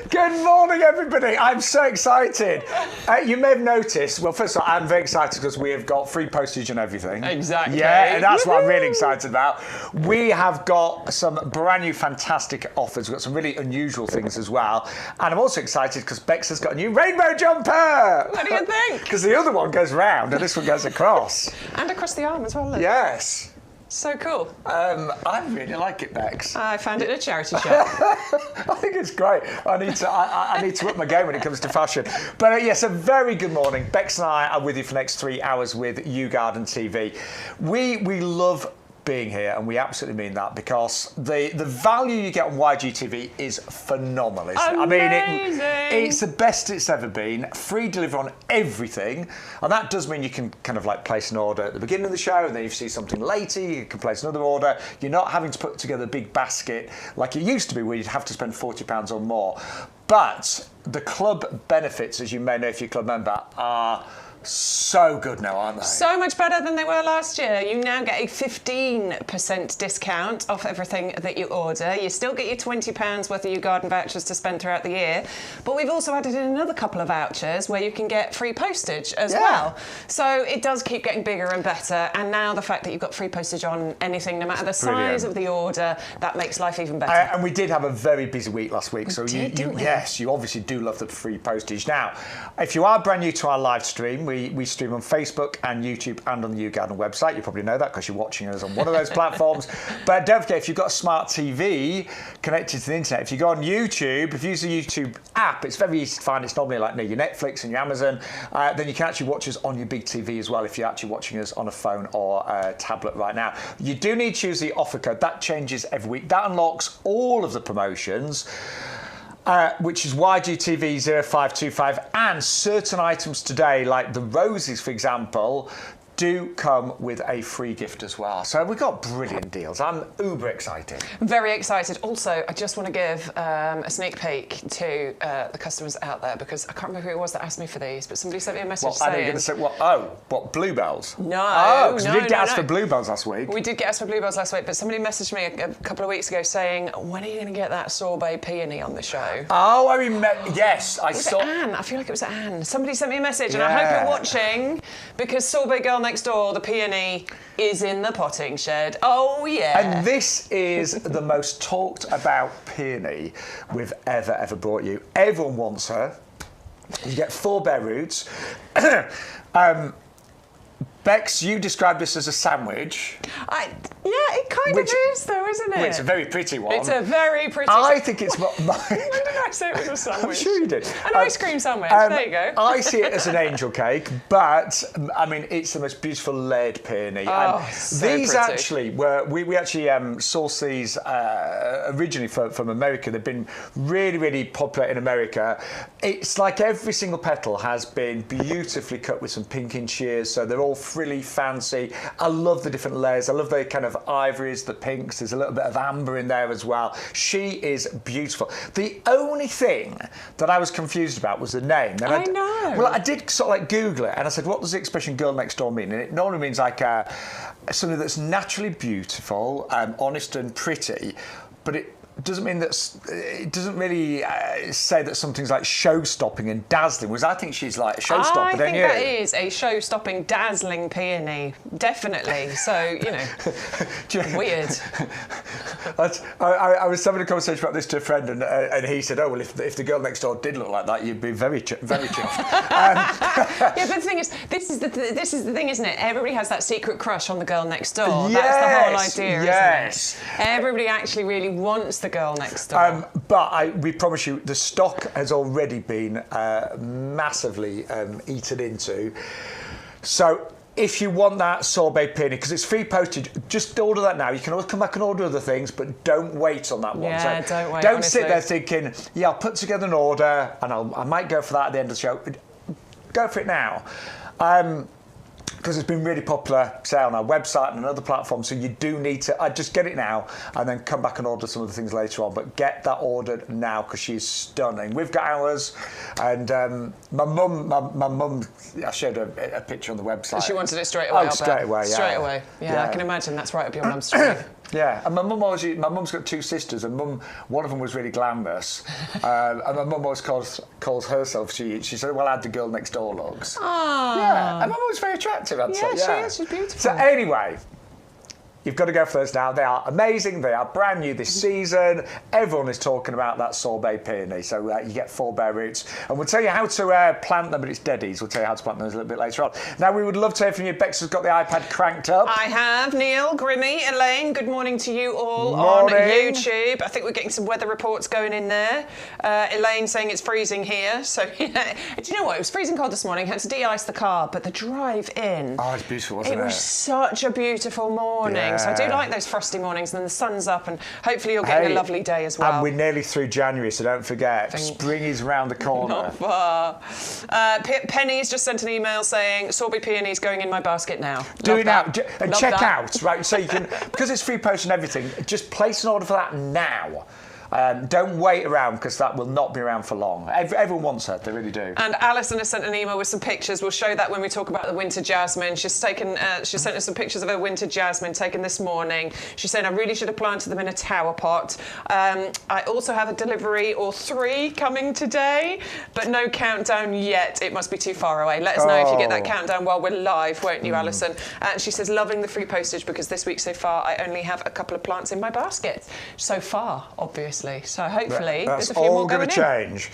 Good morning, everybody. I'm so excited. You may have noticed, well, first of all, I'm very excited because we have got free postage and everything. Exactly. Yeah, and that's what I'm really excited about. We have got some brand new fantastic offers. We've got some really unusual things as well. And I'm also excited because Bex has got a new rainbow jumper. What do you think? Because the other one goes round and this one goes across. And across the arm as well, look. Yes. So cool. I really like it, Bex. I found it at a charity shop. I think it's great. I need to up my game when it comes to fashion. But yes, a very good morning. Bex and I are with you for the next 3 hours with YouGarden TV. We love being here, and we absolutely mean that, because the value you get on YGTV is phenomenal, isn't it? I mean, it's the best it's ever been. Free delivery on everything, and that does mean you can kind of like place an order at the beginning of the show, and then if you see something later, you can place another order. You're not having to put together a big basket like it used to be, where you'd have to spend £40 or more. But the club benefits, as you may know if you're a club member, are so good now, aren't they? So much better than they were last year. You now get a 15% discount off everything that you order. You still get your £20 worth of YouGarden vouchers to spend throughout the year. But we've also added in another couple of vouchers where you can get free postage as well. So it does keep getting bigger and better. And now the fact that you've got free postage on anything, no matter the size of the order, that makes life even better. And we did have a very busy week last week. Yes, you obviously do love the free postage. Now, if you are brand new to our live stream, we stream on Facebook and YouTube and on the YouGarden website. You probably know that because you're watching us on one of those platforms. But don't forget, if you've got a smart TV connected to the internet, if you go on YouTube, if you use the YouTube app, it's very easy to find. It's normally like near your Netflix and your Amazon. Then you can actually watch us on your big TV as well if you're actually watching us on a phone or a tablet right now. You do need to use the offer code. That changes every week. That unlocks all of the promotions. Which is YGTV 0525, and certain items today, like the roses, for example, do come with a free gift as well. So we've got brilliant deals. I'm uber excited. Very excited. Also, I just want to give a sneak peek to the customers out there, because I can't remember who it was that asked me for these, but somebody sent me a message saying... I know you're going to say, what, bluebells? No. Oh, because we did get asked for bluebells last week. We did get asked for bluebells last week, but somebody messaged me a couple of weeks ago saying, when are you going to get that sorbet peony on the show? Oh, I remember. Yes, I saw... Was it Anne? I feel like it was Anne. Somebody sent me a message, and I hope you're watching, because sorbet girl next door, the peony, is in the potting shed. Oh, yeah. And this is the most talked about peony we've ever brought you. Everyone wants her. You get 4 bare roots. Bex, you described this as a sandwich. Yeah, it kind of is, though, isn't it? Well, it's a very pretty one. It's a very pretty I think it's... When did I say it was a sandwich? I'm sure you did. An ice cream sandwich, there you go. I see it as an angel cake, but, I mean, it's the most beautiful layered peony. Oh, and so these pretty. actually were... We actually sourced these originally from America. They've been really, really popular in America. It's like every single petal has been beautifully cut with some pinking shears, so they're all frilly, fancy. I love the different layers. I love the kind of ivories, the pinks. There's a little bit of amber in there as well. She is beautiful. The only thing that I was confused about was the name. And I know. Well, I did sort of like Google it, and I said, what does the expression girl next door mean? And it normally means like something that's naturally beautiful, honest and pretty, but it doesn't mean that it doesn't really say that something's like show-stopping and dazzling. Whereas I think she's like a showstopper, don't you? I think that is a show-stopping, dazzling peony, definitely. So weird. I was having a conversation about this to a friend, and he said, "Oh well, if the girl next door did look like that, you'd be very chuffed." Yeah, but the thing is, this is the thing, isn't it? Everybody has that secret crush on the girl next door. Yes, that's the whole idea, yes. Isn't it? Everybody actually really wants the girl next door. But we promise you, the stock has already been massively eaten into. So if you want that sorbet peony, because it's free postage, just order that now. You can always come back and order other things, but don't wait on that one. Yeah, so don't wait, Don't honestly. sit there thinking, yeah, I'll put together an order and I might go for that at the end of the show. Go for it now. Because it's been really popular, say, on our website and other platforms, so you do need to just get it now and then come back and order some of the things later on. But get that ordered now, because she's stunning. We've got ours, and my mum, I showed a picture on the website. She wanted it straight away. Oh, straight away, yeah. Straight away. Yeah, I can imagine that's right up your mum's street. Yeah, and my mum's got two sisters, and one of them was really glamorous, and my mum always calls herself, she said, well, how'd the girl next door looks? Ah. Yeah, and my mum was very attractive, I'd say. Yeah, she is, she's beautiful. So anyway, you've got to go first now. They are amazing. They are brand new this season. Everyone is talking about that sorbet peony. So you get 4 bare roots. And we'll tell you how to plant them, but it's deadies. We'll tell you how to plant them a little bit later on. Now, we would love to hear from you. Bex has got the iPad cranked up. I have. Neil, Grimmy, Elaine, good morning to you all Morning. on YouTube. I think we're getting some weather reports going in there. Elaine saying it's freezing here. So, yeah. Do you know what? It was freezing cold this morning. I had to de-ice the car, but the drive in. Oh, it's beautiful, wasn't it? It was such a beautiful morning. Yeah. So I do like those frosty mornings, and then the sun's up, and hopefully you're getting a lovely day as well. And we're nearly through January, so don't forget, spring is round the corner. Not far. Penny's just sent an email saying, sorbet peonies going in my basket now. Do it now. And check that. out, right? So you can, because it's free post and everything, just place an order for that now. Don't wait around, because that will not be around for long. Everyone wants it, they really do. And Alison has sent an email with some pictures. We'll show that when we talk about the winter jasmine. She sent us some pictures of her winter jasmine taken this morning. She's saying, I really should have planted them in a tower pot. I also have a delivery or 3 coming today, but no countdown yet. It must be too far away. Let us know if you get that countdown while we're live, won't you, Alison? And she says, loving the free postage, because this week so far I only have a couple of plants in my basket. So far, obviously. So hopefully that's there's a few more all going to change.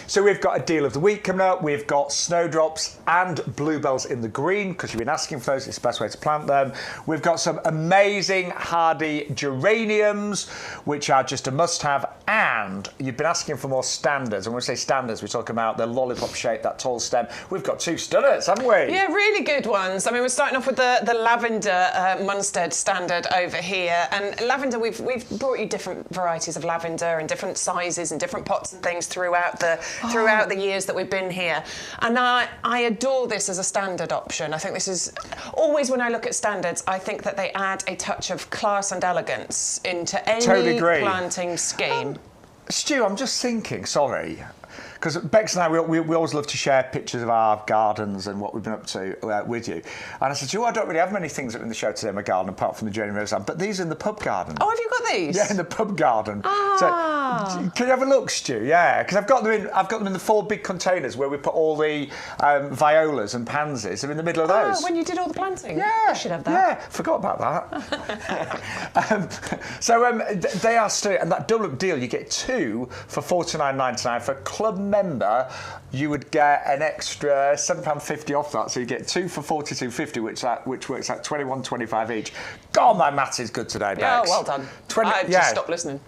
So we've got a deal of the week coming up. We've got snowdrops and bluebells in the green, because you've been asking for those. It's the best way to plant them. We've got some amazing hardy geraniums, which are just a must-have. And you've been asking for more standards. And when we say standards, we're talking about the lollipop shape, that tall stem. We've got 2 stunners, haven't we? Yeah, really good ones. I mean, we're starting off with the lavender Munstead standard over here. And lavender, we've brought you different varieties of lavender and different sizes and different pots and things throughout the years that we've been here. And I adore this as a standard option. I think this is always, when I look at standards, I think that they add a touch of class and elegance into any planting scheme. Stu, I'm just thinking, sorry, because Bex and I, we always love to share pictures of our gardens and what we've been up to with you. And I said, I don't really have many things that are in the show today in my garden, apart from the geraniums, but these are in the pub garden. Oh, have you got these? Yeah, in the pub garden. Ah. So, can you have a look, Stu? Yeah, because I've got them in the 4 big containers where we put all the violas and pansies. They're in the middle of those. Oh, when you did all the planting? Yeah. I should have that. Yeah, forgot about that. They are still, and that double up deal, you get 2 for $49.99. For a club member, you would get an extra £7.50 off that, so you get 2 for $42.50, which works out $21.25 each. God, my maths is good today, Bex. Yeah, well done. I just stopped listening.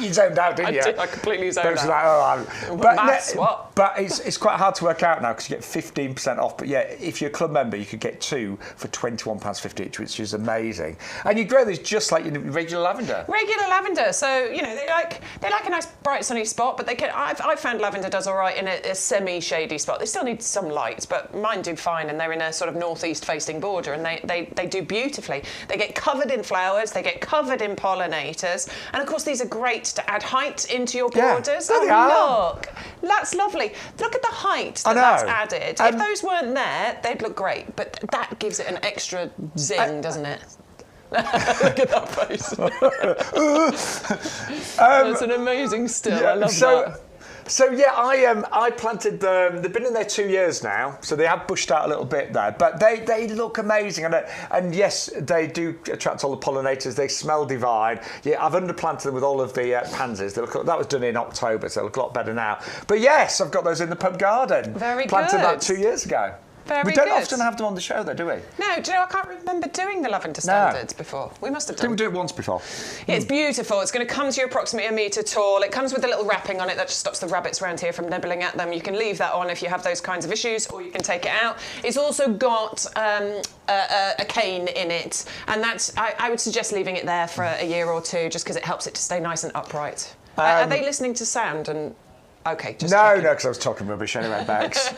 You zoned out, didn't you? I completely zoned out. Like, maths, what? But it's quite hard to work out now, because you get 15% off. But yeah, if you're a club member, you could get 2 for £21.50 each, which is amazing. And you grow these just like your regular lavender. Regular lavender. So, you know, they like a nice bright sunny spot, but I've found lavender does all right in a semi-shady spot. They still need some light, but mine do fine, and they're in a sort of northeast facing border, and they do beautifully. They get covered in flowers, they get covered in pollinators, and of course these are great to add height into your borders. Look, that's lovely. Look at the height that's added. If those weren't there, they'd look great, but that gives it an extra zing, doesn't it? Look at that face. That's an amazing still. Yeah, I love that. So yeah, I planted them. They've been in there 2 years now, so they have bushed out a little bit there. But they look amazing, and yes, they do attract all the pollinators. They smell divine. Yeah, I've underplanted them with all of the pansies. That was done in October, so they look a lot better now. But yes, I've got those in the pub garden. Very planted good. That 2 years ago. We don't often have them on the show, though, do we? No, do you know, I can't remember doing the lavender standards before. We must have done. Didn't we do it once before? Yeah, it's beautiful. It's going to come to you approximately 1 metre tall. It comes with a little wrapping on it that just stops the rabbits around here from nibbling at them. You can leave that on if you have those kinds of issues, or you can take it out. It's also got a cane in it, and I would suggest leaving it there for a year or 2, just because it helps it to stay nice and upright. Are they listening to sound and Okay, just No, checking. because I was talking rubbish anyway, Bex.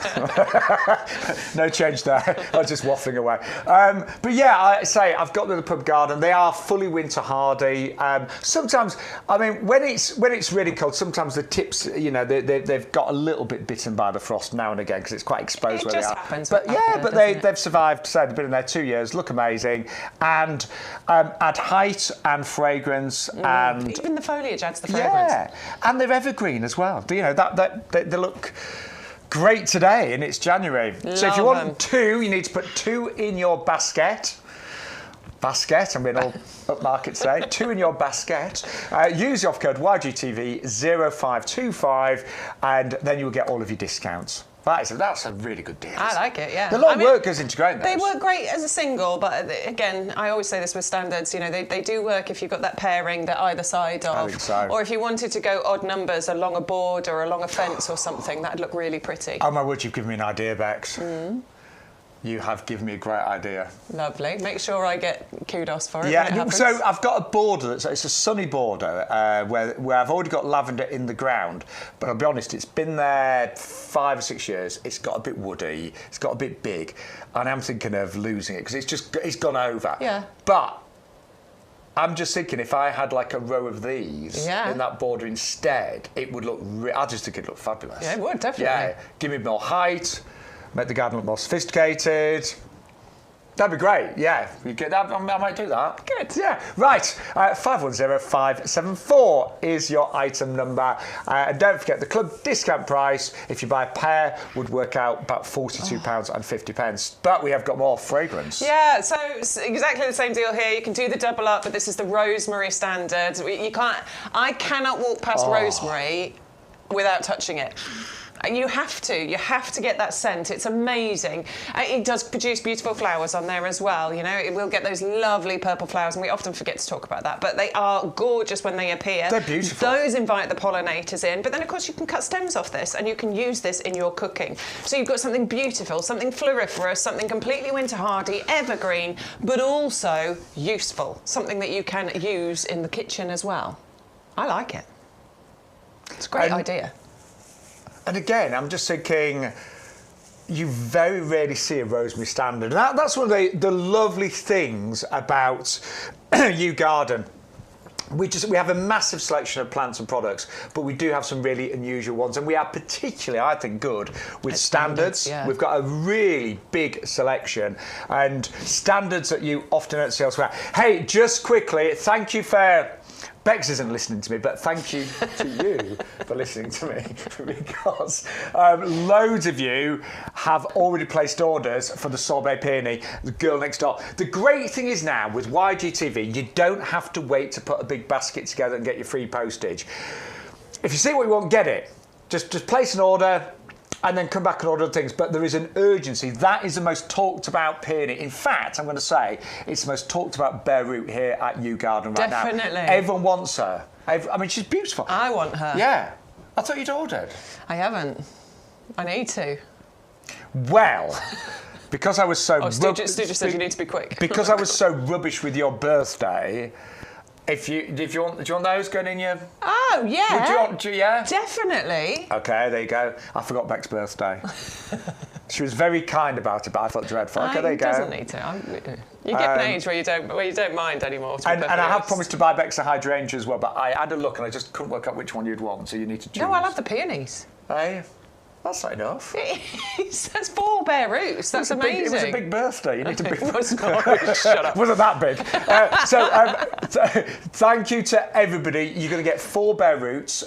No change there. I was just waffling away. But yeah, I say I've got the pub garden. They are fully winter hardy. Sometimes, I mean, when it's really cold, sometimes the tips, you know, they've got a little bit bitten by the frost now and again because it's quite exposed where they are. Happens but yeah, but they've survived. So they've been in there 2 years, look amazing, and add height and fragrance, and even the foliage adds the fragrance. yeah, and they're evergreen as well. You know that they look great today, and it's January. So if you want 2, you need to put 2 in your basket. I'm being all upmarket today. 2 in your basket. Use the offer code YGTV0525, and then you'll get all of your discounts. That's a really good deal. I like it, yeah. A lot of work goes into growing those. They work great as a single, but again, I always say this with standards, you know, they do work if you've got that pairing that either side of. I think so. Or if you wanted to go odd numbers along a board or along a fence or something, that'd look really pretty. Oh my word, you've given me an idea, Bex. You have given me a great idea. Lovely. Make sure I get kudos for it. Yeah, when it happens. so I've got a border, it's a sunny border where I've already got lavender in the ground, but I'll be honest, it's been there 5 or 6 years. It's got a bit woody, it's got a bit big, and I'm thinking of losing it because it's gone over. Yeah. But I'm just thinking if I had like a row of these in that border instead, it would look. I just think it'd look fabulous. Yeah, it would definitely. Yeah, give me more height. Make the garden look more sophisticated. That'd be great, yeah. You get that, I might do that. Good. Yeah, right. 510574 is your item number. And don't forget, the club discount price, if you buy a pair, would work out about £42.50. But we have got more fragrance. Yeah, so it's exactly the same deal here. You can do the double up, but this is the rosemary standard. I cannot walk past rosemary without touching it. You have to get that scent. It's amazing. It does produce beautiful flowers on there as well. You know, it will get those lovely purple flowers, and we often forget to talk about that, but they are gorgeous when they appear. They're beautiful. Those invite the pollinators in, but then of course you can cut stems off this and you can use this in your cooking. So you've got something beautiful, something floriferous, something completely winter hardy, evergreen, but also useful, something that you can use in the kitchen as well. I like it. It's a great idea. And again, I'm just thinking, you very rarely see a rosemary standard. And that's one of the lovely things about YouGarden. We have a massive selection of plants and products, but we do have some really unusual ones. And we are particularly, I think, good with standards. Yeah. We've got a really big selection and standards that you often don't see elsewhere. Hey, just quickly, thank you for... Bex isn't listening to me, but thank you to you for listening to me, because loads of you have already placed orders for the sorbet peony, the girl next door. The great thing is now with YGTV, you don't have to wait to put a big basket together and get your free postage. If you see what you want, get it. Just place an order and then come back and order things. But there is an urgency. That is the most talked about peony. In fact, I'm going to say it's the most talked about bare root here at YouGarden right now. Definitely. Everyone wants her. I mean, she's beautiful. I want her. Yeah. I thought you'd ordered. I haven't. I need to. Well, because I was so... Stu just said you need to be quick. Because I was so rubbish with your birthday... Do you want those going in your... Oh, yeah. Would you yeah? Definitely. Okay, there you go. I forgot Beck's birthday. She was very kind about it, but I felt dreadful. Okay, there you go. Doesn't need to. You get an age where you don't mind anymore. And I have promised to buy Beck's a hydrangea as well, but I had a look and I just couldn't work out which one you'd want, so you need to choose. No, I love the peonies. Hey, that's not enough. That's 4 bare roots. That's amazing. It was a big birthday. You need to be... It was not. Shut up. Wasn't that big. So thank you to everybody. You're going to get 4 bare roots.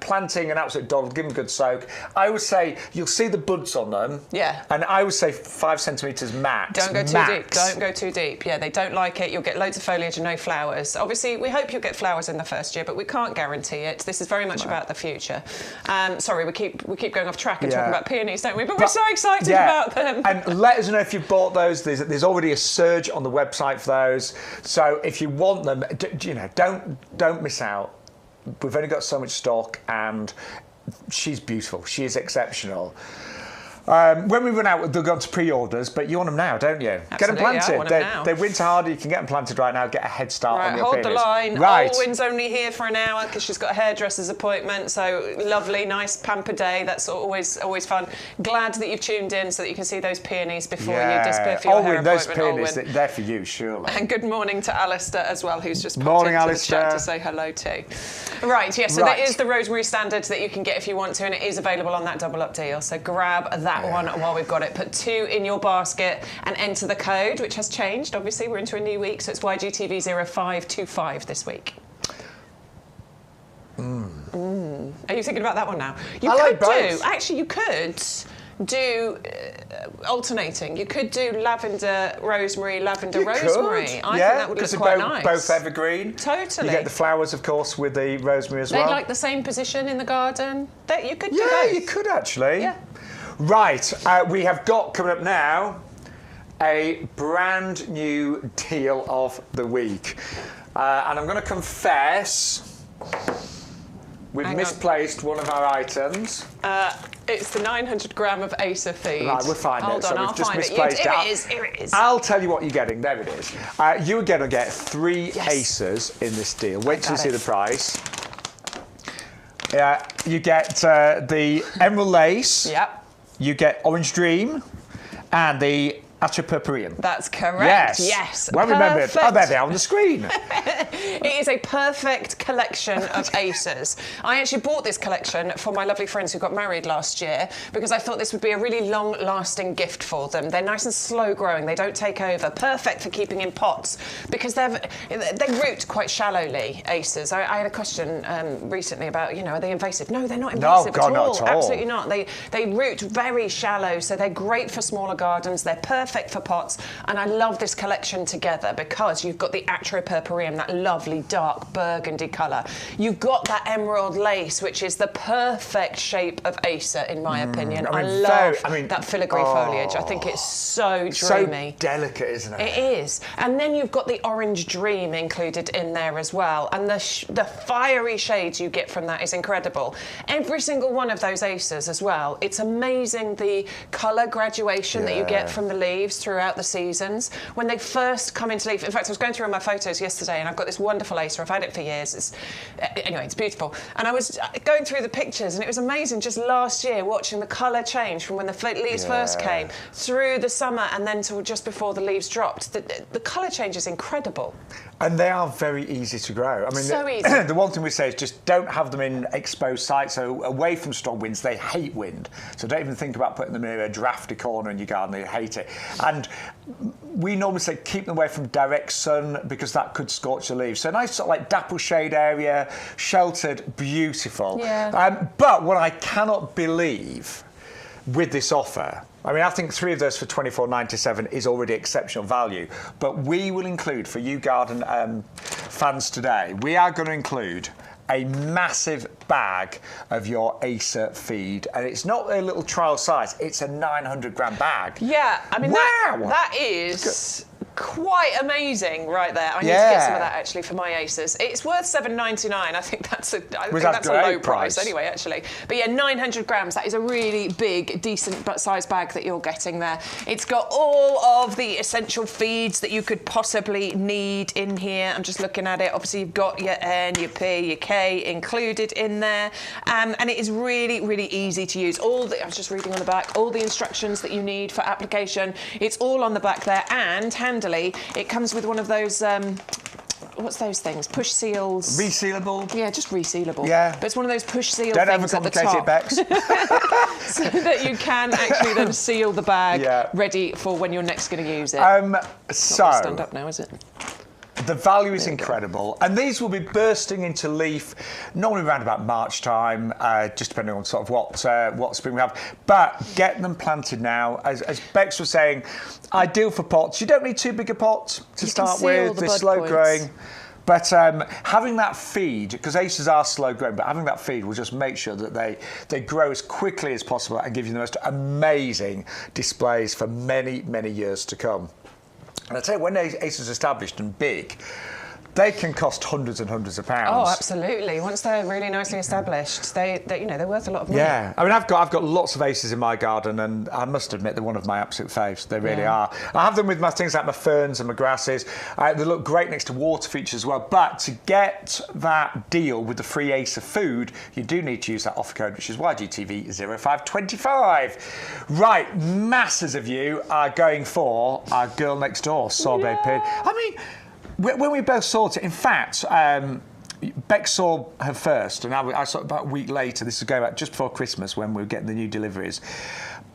Planting an absolute doddle. Give them a good soak. I would say you'll see the buds on them. Yeah. And I would say 5 centimetres max. Don't go too deep. Don't go too deep. Yeah, they don't like it. You'll get loads of foliage and no flowers. Obviously, we hope you'll get flowers in the first year, but we can't guarantee it. This is very much about the future. Sorry, we keep going off track and talking about peonies, don't we? But we're so excited about them. And let us know if you've bought those. There's already a surge on the website for those. So if you want them, don't miss out. We've only got so much stock, and she's beautiful. She is exceptional. When we run out, they'll go to pre-orders, but you want them now, don't you? Absolutely, Get them planted. I want them now. They're winter hardy. You can get them planted right now. Get a head start on your hold peonies. the line. Right. Alwyn's only here for an hour because she's got a hairdresser's appointment. So lovely, nice pamper day. That's always fun. Glad that you've tuned in so that you can see those peonies before you disappear for your hair Olwyn, those appointment. peonies, they're for you, surely. And good morning to Alistair as well, who's just popped into the chat to say hello too. Right, yeah, so there is the rosemary standard that you can get if you want to, and it is available on that double up deal. So grab that one while we've got it. Put 2 in your basket and enter the code, which has changed. Obviously, we're into a new week, so it's YGTV0525 this week. Are you thinking about that one now? You could do alternating. You could do lavender, rosemary, lavender, rosemary. I think that would look quite nice. Both evergreen. Totally. You get the flowers, of course, with the rosemary as well. They like the same position in the garden. You could do both. Yeah, you could actually. Yeah. Right, we have got coming up now a brand new deal of the week. And I'm going to confess, we've misplaced one of our items. It's the 900 gram of Acer feed. Right, we'll find Hold it. on, So I'll we've just find misplaced it. Here it is. I'll tell you what you're getting. There it is. You're going to get 3 Acers in this deal. Wait till you see the price. You get the Emerald Lace. Yep. You get Orange Dream and the Atropurpureum. That's correct. Yes. Well remembered. Oh, there they are on the screen. It is a perfect collection of Acers. I actually bought this collection for my lovely friends who got married last year because I thought this would be a really long-lasting gift for them. They're nice and slow-growing. They don't take over. Perfect for keeping in pots because they root quite shallowly, Acers. I had a question recently about, are they invasive? No, they're not invasive not at all. Absolutely not. They root very shallow, so they're great for smaller gardens. They're perfect for pots, and I love this collection together because you've got the Atropurpureum, that lovely dark burgundy colour. You've got that emerald lace, which is the perfect shape of Acer, in my opinion. I love that filigree foliage. I think it's so dreamy. So delicate, isn't it? It is. And then you've got the Orange Dream included in there as well, and the fiery shades you get from that is incredible. Every single one of those Acers as well, it's amazing the colour graduation that you get from the leaves throughout the seasons. When they first come into leaf, in fact, I was going through my photos yesterday and I've got this wonderful Acer. I've had it for years. It's beautiful. And I was going through the pictures and it was amazing just last year watching the colour change from when the leaves first came through the summer and then till just before the leaves dropped. The colour change is incredible. And they are very easy to grow. I mean, so easy. The one thing we say is just don't have them in exposed sites, so away from strong winds. They hate wind, so don't even think about putting them in a drafty corner in your garden. They hate it. And we normally say keep them away from direct sun because that could scorch the leaves. So a nice sort of like dapple shade area, sheltered, beautiful. Yeah. But what I cannot believe with this offer, I think 3 of those for $24.97 is already exceptional value, but we will include, for YouGarden fans today, we are going to include a massive bag of your Acer feed, and it's not a little trial size, it's a 900 gram bag. Yeah, wow. that is quite amazing right there. I need to get some of that actually for my Acers. It's worth $7.99. I think that's a low price anyway, actually. But yeah, 900 grams. That is a really big, decent size bag that you're getting there. It's got all of the essential feeds that you could possibly need in here. I'm just looking at it. Obviously, you've got your N, your P, your K included in there, and it is really, really easy to use. I was just reading on the back, all the instructions that you need for application. It's all on the back there, and handily, it comes with one of those what's those things? Push seals. Resealable? Yeah, just resealable. Yeah. But it's one of those push seal Don't things at the top. Don't overcomplicate it, Bex. So that you can actually then seal the bag ready for when you're next going to use it. So stand up now, is it? The value is incredible, and these will be bursting into leaf normally around about March time, just depending on sort of what spring we have. But get them planted now. As Bex was saying, ideal for pots. You don't need too big a pot to start with. They're slow growing. But having that feed, because Acers are slow growing, but having that feed will just make sure that they grow as quickly as possible and give you the most amazing displays for many, many years to come. And I tell you, when Acers established and big, they can cost hundreds and hundreds of pounds. Oh, absolutely. Once they're really nicely established, they're worth a lot of money. Yeah, I mean, I've got lots of aces in my garden, and I must admit they're one of my absolute faves. They really are. I have them with my things like my ferns and my grasses. They look great next to water features as well. But to get that deal with the free ace of food, you do need to use that offer code, which is YGTV0525. Right, masses of you are going for our girl next door sorbet peony. I mean, when we both saw it, in fact, Bex saw her first, and I saw it about a week later. This was going back just before Christmas when we were getting the new deliveries.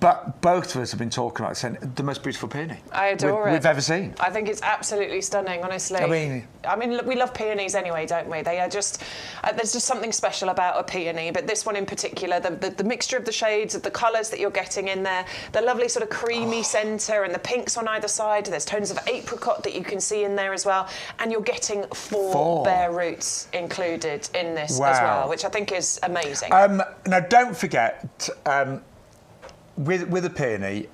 But both of us have been talking about it, saying the most beautiful peony I adore it. we've ever seen. I think it's absolutely stunning, honestly. I mean, look, we love peonies anyway, don't we? They are just, there's just something special about a peony, but this one in particular, the mixture of the shades, of the colours that you're getting in there, the lovely sort of creamy centre and the pinks on either side. There's tones of apricot that you can see in there as well. And you're getting four bare roots included in this as well, which I think is amazing. Now, don't forget... With a peony,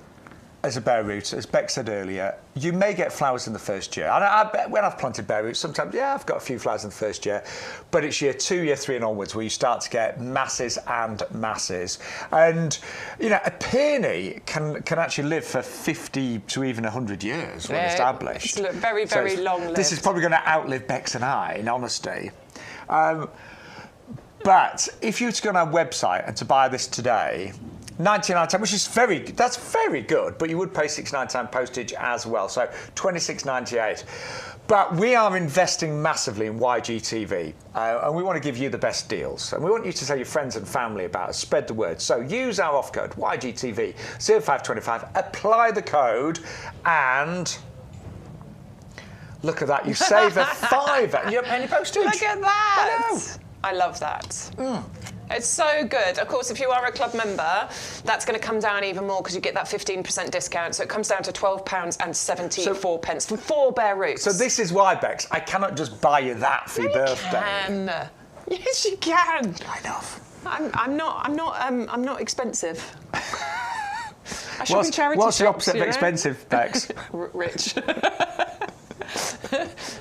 as a bare root, as Beck said earlier, you may get flowers in the first year. And I bet when I've planted bare roots, sometimes, I've got a few flowers in the first year, but it's year 2, year 3 and onwards where you start to get masses and masses. And, a peony can actually live for 50 to even 100 years when established. It's very, very long-lived. This is probably going to outlive Bex and I, in honesty. But if you were to go on our website and to buy this today, £99, which is that's very good, but you would pay £69 postage as well, so £26.98. But we are investing massively in YGTV, and we want to give you the best deals, and we want you to tell your friends and family about it, spread the word. So use our off code YGTV 0525, apply the code, and look at that, you save a £5 and you don't pay any postage. Look at that! I love that. It's so good. Of course, if you are a club member, that's going to come down even more because you get that 15% discount. So it comes down to £12.74 for 4 bare roots. So this is why, Bex, I cannot just buy you that for your birthday. Can. Yes, you can. Kind of. I'm not expensive. I should be charity What's the shops, opposite of expensive, Bex? Rich.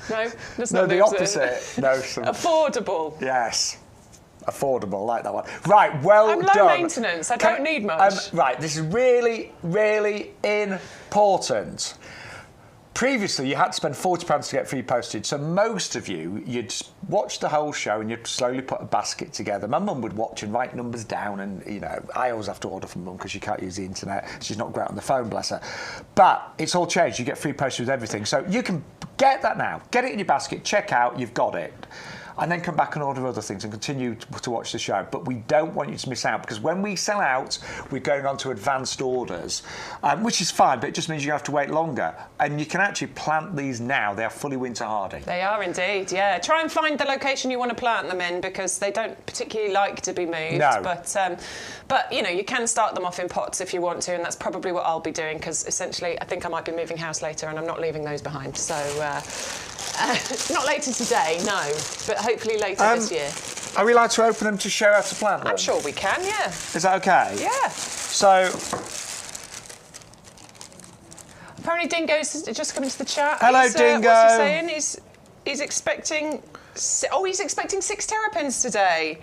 No, that's no, not the opposite. No, affordable. Yes. Affordable, like that one. Right, well I'm done. low maintenance, I don't need much. Right, this is really, really important. Previously, you had to spend £40 to get free postage, so most of you'd watch the whole show and you'd slowly put a basket together. My mum would watch and write numbers down, and, I always have to order from mum because she can't use the internet. She's not great on the phone, bless her. But it's all changed. You get free postage with everything. So you can get that now. Get it in your basket, check out, you've got it. And then come back and order other things and continue to watch the show. But we don't want you to miss out, because when we sell out, we're going on to advanced orders, which is fine, but it just means you have to wait longer. And you can actually plant these now. They are fully winter hardy. They are indeed, yeah. Try and find the location you want to plant them in, because they don't particularly like to be moved. No. But you can start them off in pots if you want to, and that's probably what I'll be doing, because essentially I think I might be moving house later and I'm not leaving those behind. So not later today, no, but hopefully later this year. Are we allowed to open them to show how to plant them? I'm sure we can, yeah. Is that okay? Yeah. So... Apparently Dingo's just come into the chat. Hello, Dingo. What's he saying? He's expecting... he's expecting 6 terrapins today.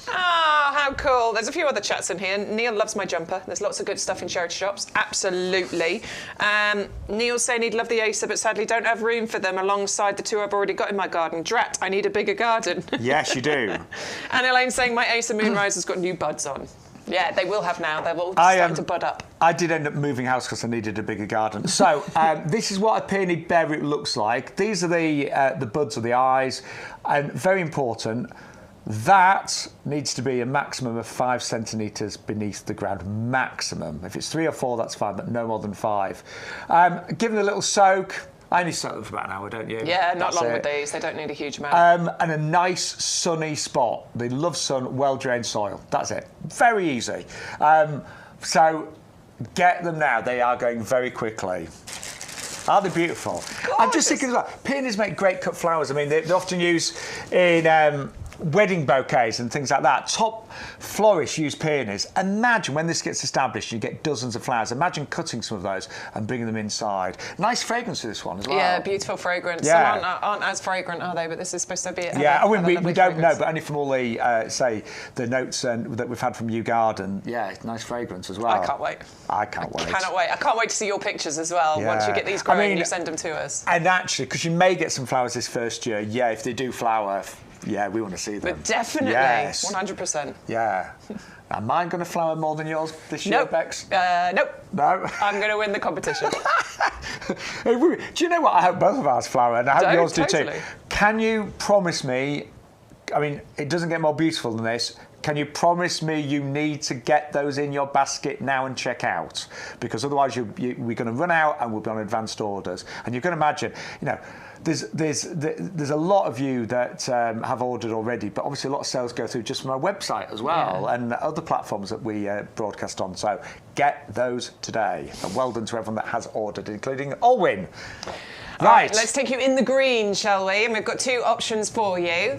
Ah, how cool. There's a few other chats in here. Neil loves my jumper. There's lots of good stuff in charity shops. Absolutely. Neil's saying he'd love the Acer, but sadly don't have room for them alongside the 2 I've already got in my garden. Drat, I need a bigger garden. Yes, you do. And Elaine's saying my Acer Moonrise has got new buds on. Yeah, they will have now. They're all starting to bud up. I did end up moving house because I needed a bigger garden. So this is what a peony bare root looks like. These are the buds of the eyes, and very important, that needs to be a maximum of 5 centimetres beneath the ground, maximum. If it's 3 or 4, that's fine, but no more than 5. Give them a little soak. I only soak them for about an hour, don't you? Yeah, not long with these. They don't need a huge amount. And a nice sunny spot. They love sun, well-drained soil. That's it. Very easy. So get them now. They are going very quickly. Are they beautiful? Gorgeous. I'm just thinking as well, peonies make great cut flowers. I mean, they're often used in wedding bouquets and things like that. Top florists use peonies. Imagine when this gets established, you get dozens of flowers. Imagine cutting some of those and bringing them inside. Nice fragrance to this one as well. Yeah, beautiful fragrance. Yeah. Some aren't as fragrant, are they? But this is supposed to be. Yeah, we don't know, but only from all the say the notes that we've had from YouGarden. Yeah, nice fragrance as well. I can't wait. I can't wait. Cannot wait. I can't wait to see your pictures as well. Once you get these growing, you send them to us. And actually, because you may get some flowers this first year. Yeah, if they do flower, yeah, we want to see them. But definitely, yes. 100%. Yeah. Am mine going to flower more than yours this year, Bex? Nope. No. I'm going to win the competition. Do you know what? I hope both of ours flower, and I hope yours do too. Totally. Can you promise me? I mean, it doesn't get more beautiful than this. Can you promise me you need to get those in your basket now and check out? Because otherwise we're going to run out and we'll be on advanced orders. And you can imagine, there's a lot of you that have ordered already, but obviously a lot of sales go through just from our website as well and other platforms that we broadcast on. So get those today. And well done to everyone that has ordered, including Olwyn. Right, let's take you in the green, shall we? And we've got two options for you.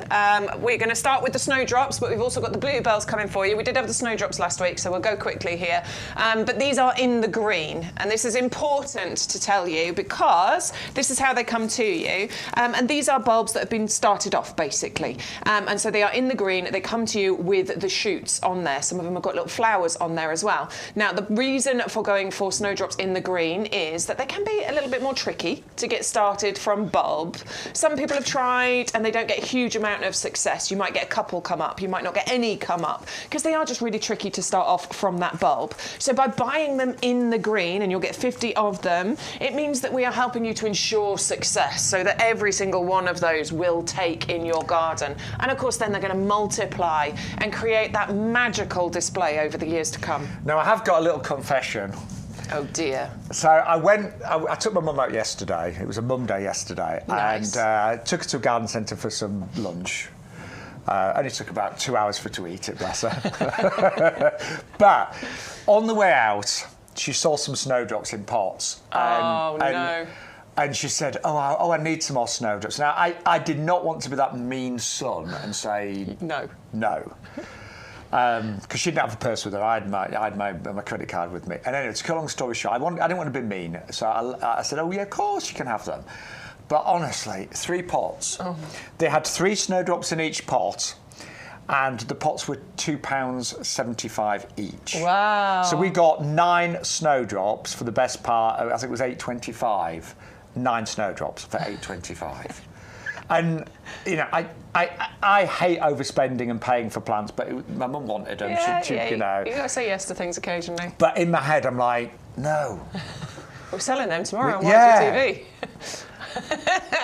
We're going to start with the Snowdrops, but we've also got the bluebells coming for you. We did have the Snowdrops last week, so we'll go quickly here. But these are in the green, and this is important to tell you because this is how they come to you. And these are bulbs that have been started off, basically. And so they are in the green. They come to you with the shoots on there. Some of them have got little flowers on there as well. Now, the reason for going for Snowdrops in the green is that they can be a little bit more tricky to get started from bulb. Some people have tried and they don't get a huge amount of success. You might get a couple come up, you might not get any come up because they are just really tricky to start off from that bulb. So by buying them in the green, and you'll get 50 of them, it means that we are helping you to ensure success so that every single one of those will take in your garden. And of course then they're going to multiply and create that magical display over the years to come. Now I have got a little confession. Oh dear. So I took my mum out yesterday. It was a mum day yesterday. Nice. And took her to a garden centre for some lunch. Only took about 2 hours for her to eat it, bless her. But on the way out, she saw some snowdrops in pots. No. And she said, I need some more snowdrops. Now, I did not want to be that mean son and say... No. Because she didn't have a purse with her. I had my credit card with me. And anyway, to cut a long story short, I didn't want to be mean. So I said, oh, yeah, of course you can have them. But honestly, 3 pots. Oh. They had 3 snowdrops in each pot. And the pots were £2.75 each. Wow. So we got 9 snowdrops for the best part. I think it was £8.25. 9 snowdrops for £8.25. And, I hate overspending and paying for plants, but my mum wanted them. Yeah, you got to say yes to things occasionally. But in my head, I'm like, no. We're selling them tomorrow on yeah. YTV.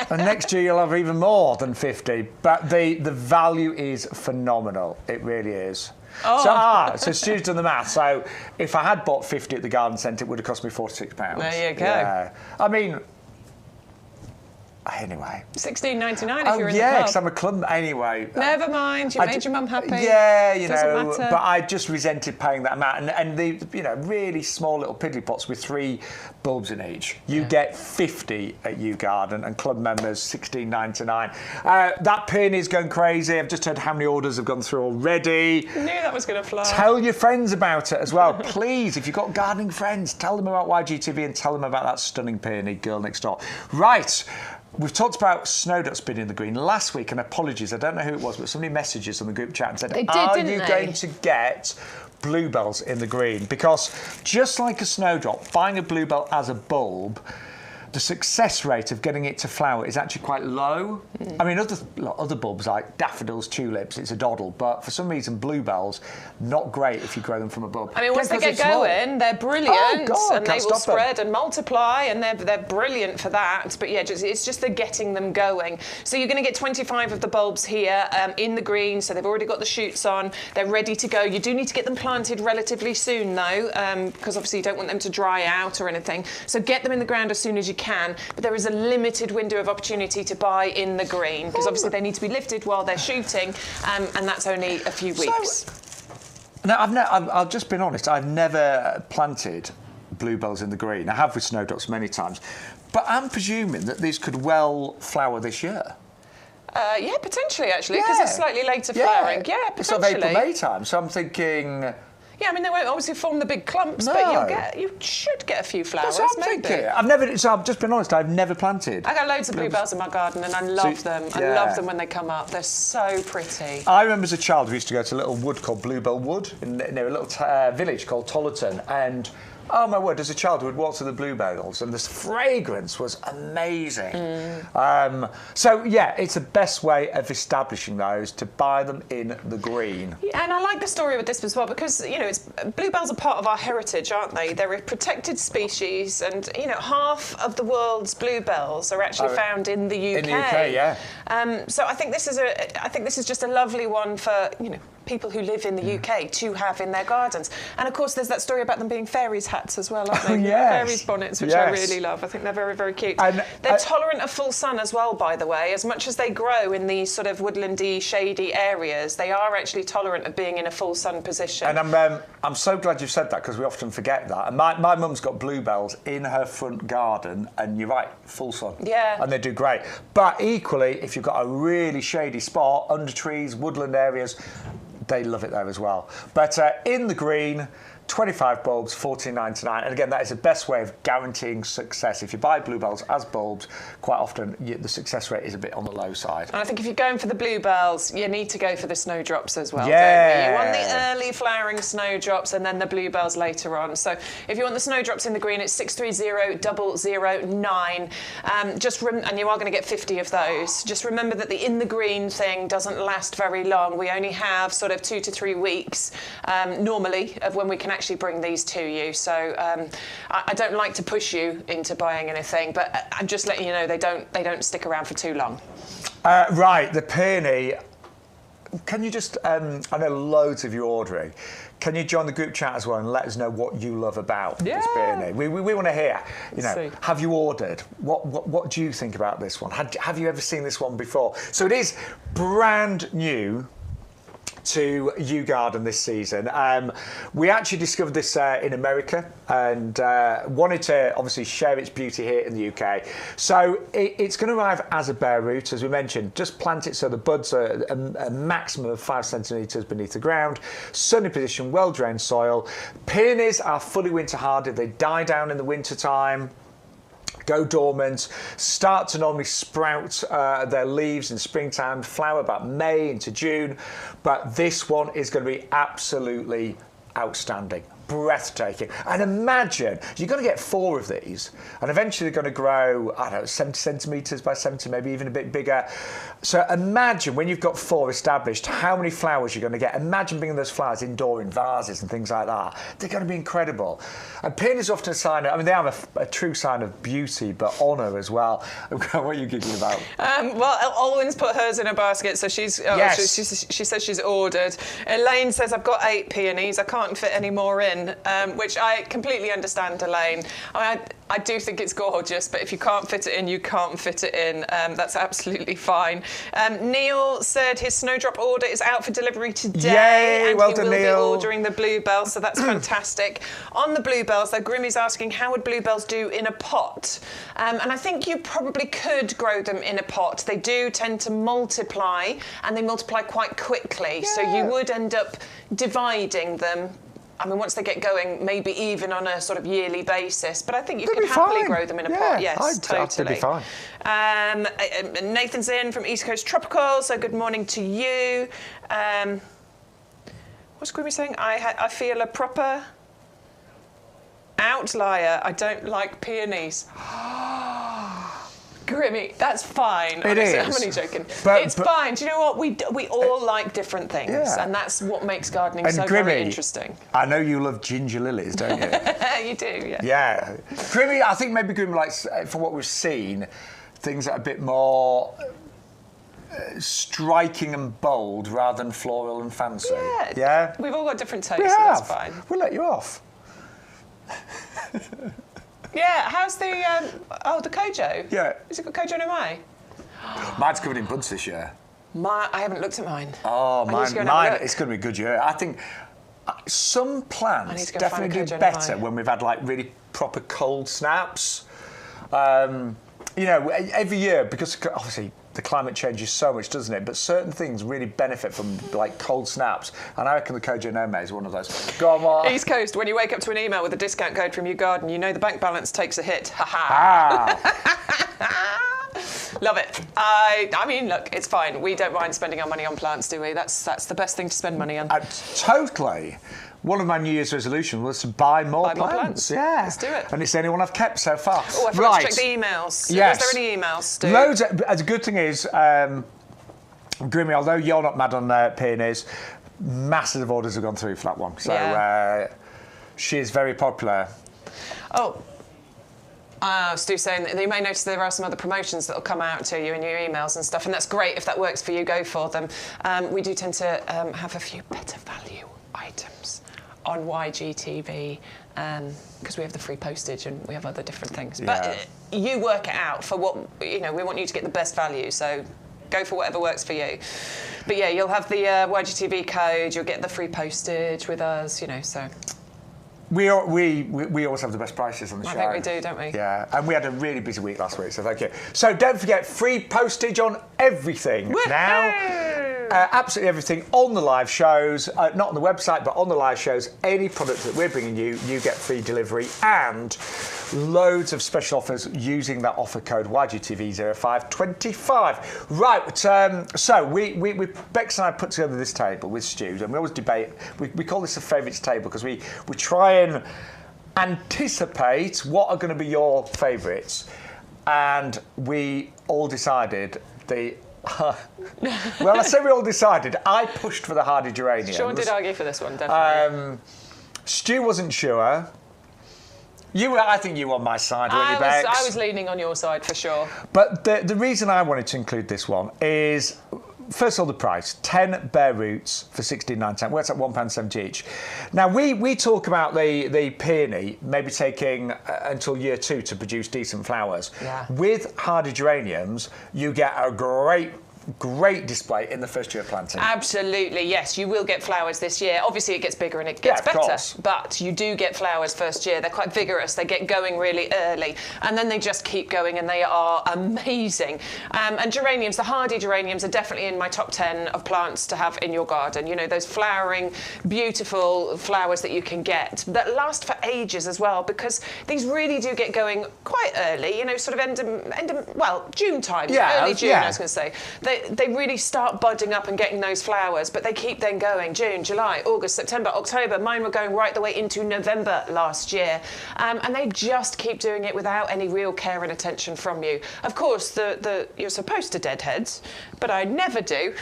And next year you'll have even more than 50. But the value is phenomenal. It really is. Oh. So Stu's done the math. So if I had bought 50 at the garden centre, it would have cost me £46. There you go. Yeah. I mean... Anyway. $16.99 if you're in the club. Yeah, because I'm a club. Anyway. Never mind, you made your mum happy. Yeah, Doesn't matter. But I just resented paying that amount. And the really small little piddly pots with 3 bulbs in each. You get 50 at YouGarden, and club members $16.99. That peony is going crazy. I've just heard how many orders have gone through already. I knew that was going to fly. Tell your friends about it as well. Please, if you've got gardening friends, tell them about YGTV and tell them about that stunning peony girl next door. Right. We've talked about snowdrops being in the green last week, and apologies, I don't know who it was, but somebody messaged us on the group chat and said, are you going to get bluebells in the green? Because just like a snowdrop, buying a bluebell as a bulb, the success rate of getting it to flower is actually quite low. I mean, other bulbs like daffodils, tulips, it's a doddle, but for some reason bluebells, not great if you grow them from a bulb. I mean, once they get going, they're brilliant, and they will spread and multiply, and they're brilliant for that. But yeah, it's just the getting them going. So you're going to get 25 of the bulbs here in the green, so they've already got the shoots on, they're ready to go. You do need to get them planted relatively soon though, because obviously you don't want them to dry out or anything. So get them in the ground as soon as you can, but there is a limited window of opportunity to buy in the green because obviously they need to be lifted while they're shooting, and that's only a few weeks. Now, I've just been honest, I've never planted bluebells in the green. I have with snowdrops many times, but I'm presuming that these could well flower this year. Yeah, potentially, actually, because it's slightly later flowering. Yeah, potentially. It's sort of April, May time, so I'm thinking... Yeah, I mean, they won't obviously form the big clumps, No. but you should get a few flowers, That's what I'm maybe. thinking. I've just been honest, I've never planted. I got loads of bluebells in my garden, and I love them. I love them when they come up. They're so pretty. I remember as a child, we used to go to a little wood called Bluebell Wood, near a little village called Tollerton, and... Oh my word, as a child, we'd walk to the bluebells and the fragrance was amazing. So, yeah, it's the best way of establishing those, to buy them in the green. Yeah, and I like the story with this as well because, bluebells are part of our heritage, aren't they? They're a protected species and, half of the world's bluebells are actually found in the UK. In the UK, yeah. So I think this is just a lovely one for, people who live in the UK to have in their gardens. And of course, there's that story about them being fairies hats as well, aren't they? Fairies bonnets, which I really love. I think they're very, very cute. And they're tolerant of full sun as well, by the way. As much as they grow in these sort of woodlandy, shady areas, they are actually tolerant of being in a full sun position. And I'm so glad you've said that because we often forget that. And my mum's got bluebells in her front garden, and you're right, full sun. Yeah. And they do great. But equally, if you've got a really shady spot, under trees, woodland areas, they love it there as well. But in the green, 25 bulbs, $14.99. And again, that is the best way of guaranteeing success. If you buy bluebells as bulbs, quite often the success rate is a bit on the low side. And I think if you're going for the bluebells, you need to go for the snowdrops as well, yeah. don't you? You want the early flowering snowdrops and then the bluebells later on. So if you want the snowdrops in the green, it's 630009. And you are going to get 50 of those. Just remember that the in the green thing doesn't last very long. We only have sort of 2 to 3 weeks normally of when we can actually bring these to you. So I don't like to push you into buying anything, but I'm just letting you know they don't stick around for too long. Right, the peony. Can you just, I know loads of you ordering. Can you join the group chat as well and let us know what you love about this peony? We want to hear, have you ordered? What do you think about this one? Have you ever seen this one before? So it is brand new to YouGarden this season. We actually discovered this in America and wanted to obviously share its beauty here in the UK. So it's going to arrive as a bare root, as we mentioned. Just plant it so the buds are a maximum of 5 centimetres beneath the ground, sunny position, well-drained soil. Peonies are fully winter hardy. They die down in the winter time, go dormant, start to normally sprout their leaves in springtime, flower about May into June, but this one is going to be absolutely outstanding. Breathtaking. And imagine, you're going to get 4 of these, and eventually they're going to grow, 70 centimetres by 70, maybe even a bit bigger. So imagine when you've got 4 established, how many flowers you're going to get. Imagine bringing those flowers indoor in vases and things like that. They're going to be incredible. And peonies often a sign of, they have a true sign of beauty, but honour as well. What are you giggling about? Well, Olwen's put hers in a basket, so she says she's ordered. Elaine says, I've got 8 peonies, I can't fit any more in. Which I completely understand, Elaine. I do think it's gorgeous, but if you can't fit it in, you can't fit it in. That's absolutely fine. Neil said his snowdrop order is out for delivery today. Yay, and well he done, will Neil. be ordering the bluebells, so that's fantastic. On the bluebells, though, Grimmy's asking, how would bluebells do in a pot? And I think you probably could grow them in a pot. They do tend to multiply, and they multiply quite quickly. Yeah. So you would end up dividing them. I mean, once they get going, maybe even on a sort of yearly basis. But I think you could happily grow them in a pot. Yes, totally. Be fine. Nathan's in from East Coast Tropical, so good morning to you. What's Grimmy saying? I feel a proper outlier. I don't like peonies. Grimmy, that's fine. It is. I'm only joking. It's fine. Do you know what? We all like different things, and that's what makes gardening so Grimmy, very interesting. I know you love ginger lilies, don't you? You do, yeah. Yeah. Grimmy, I think maybe Grimmy likes, from what we've seen, things that are a bit more striking and bold rather than floral and fancy. Yeah. We've all got different tastes, so that's fine. We'll let you off. Yeah, how's the the Kojo? Yeah. Has it got Kojo in May? Mine's covered in buds this year. I haven't looked at mine. Oh, mine, it's going to be a good year. I think some plants definitely do better when we've had like really proper cold snaps. Every year, because obviously the climate changes so much, doesn't it? But certain things really benefit from like cold snaps, and I reckon the Kojo Nome is one of those. Go on, Mark. East Coast, when you wake up to an email with a discount code from YouGarden, you know the bank balance takes a hit. Ha ha. Love it. I mean, look, it's fine. We don't mind spending our money on plants, do we? That's the best thing to spend money on. Totally. One of my New Year's resolutions was to buy more plants. Yeah. Let's do it. And it's the only one I've kept so far. Oh, I forgot to check the emails. Yes. Was there any emails, Stu? Loads. The good thing is, Grimmy, although you're not mad on peonies, massive orders have gone through for that one. So she is very popular. Oh. Stu's saying that you may notice there are some other promotions that will come out to you in your emails and stuff, and that's great. If that works for you, go for them. We do tend to have a few better value items on YGTV because we have the free postage and we have other different things. Yeah. But you work it out for what, we want you to get the best value, so go for whatever works for you. But yeah, you'll have the YGTV code, you'll get the free postage with us, so... We always have the best prices on the show. I think we do, don't we? Yeah, and we had a really busy week last week, so thank you. So don't forget, free postage on everything now. Absolutely everything on the live shows, not on the website, but on the live shows. Any product that we're bringing you, you get free delivery and loads of special offers using that offer code YGTV0525. Right, so we Bex and I put together this table with Stu, and we always debate. We call this a favourites table because we try and anticipate what are going to be your favourites, and we all decided well, I say we all decided. I pushed for the hardy geraniums. Shaun did argue for this one, definitely. Stu wasn't sure. I think you were on my side, weren't you, Bex? I was leaning on your side for sure. But the reason I wanted to include this one is, first of all, the price. 10 bare roots for £16.99. Works at £1.70 each. Now, we talk about the peony maybe taking until year 2 to produce decent flowers. Yeah. With hardy geraniums, you get a great display in the first year of planting. Absolutely, yes. You will get flowers this year. Obviously, it gets bigger and it gets better. Course. But you do get flowers first year. They're quite vigorous. They get going really early. And then they just keep going and they are amazing. And geraniums, the hardy geraniums, are definitely in my top 10 of plants to have in your garden. Those flowering, beautiful flowers that you can get that last for ages as well, because these really do get going quite early, sort of June time. Yeah, early June, I was going to say. They really start budding up and getting those flowers, but they keep then going. June, July, August, September, October. Mine were going right the way into November last year. And they just keep doing it without any real care and attention from you. Of course, you're supposed to deadheads, but I never do.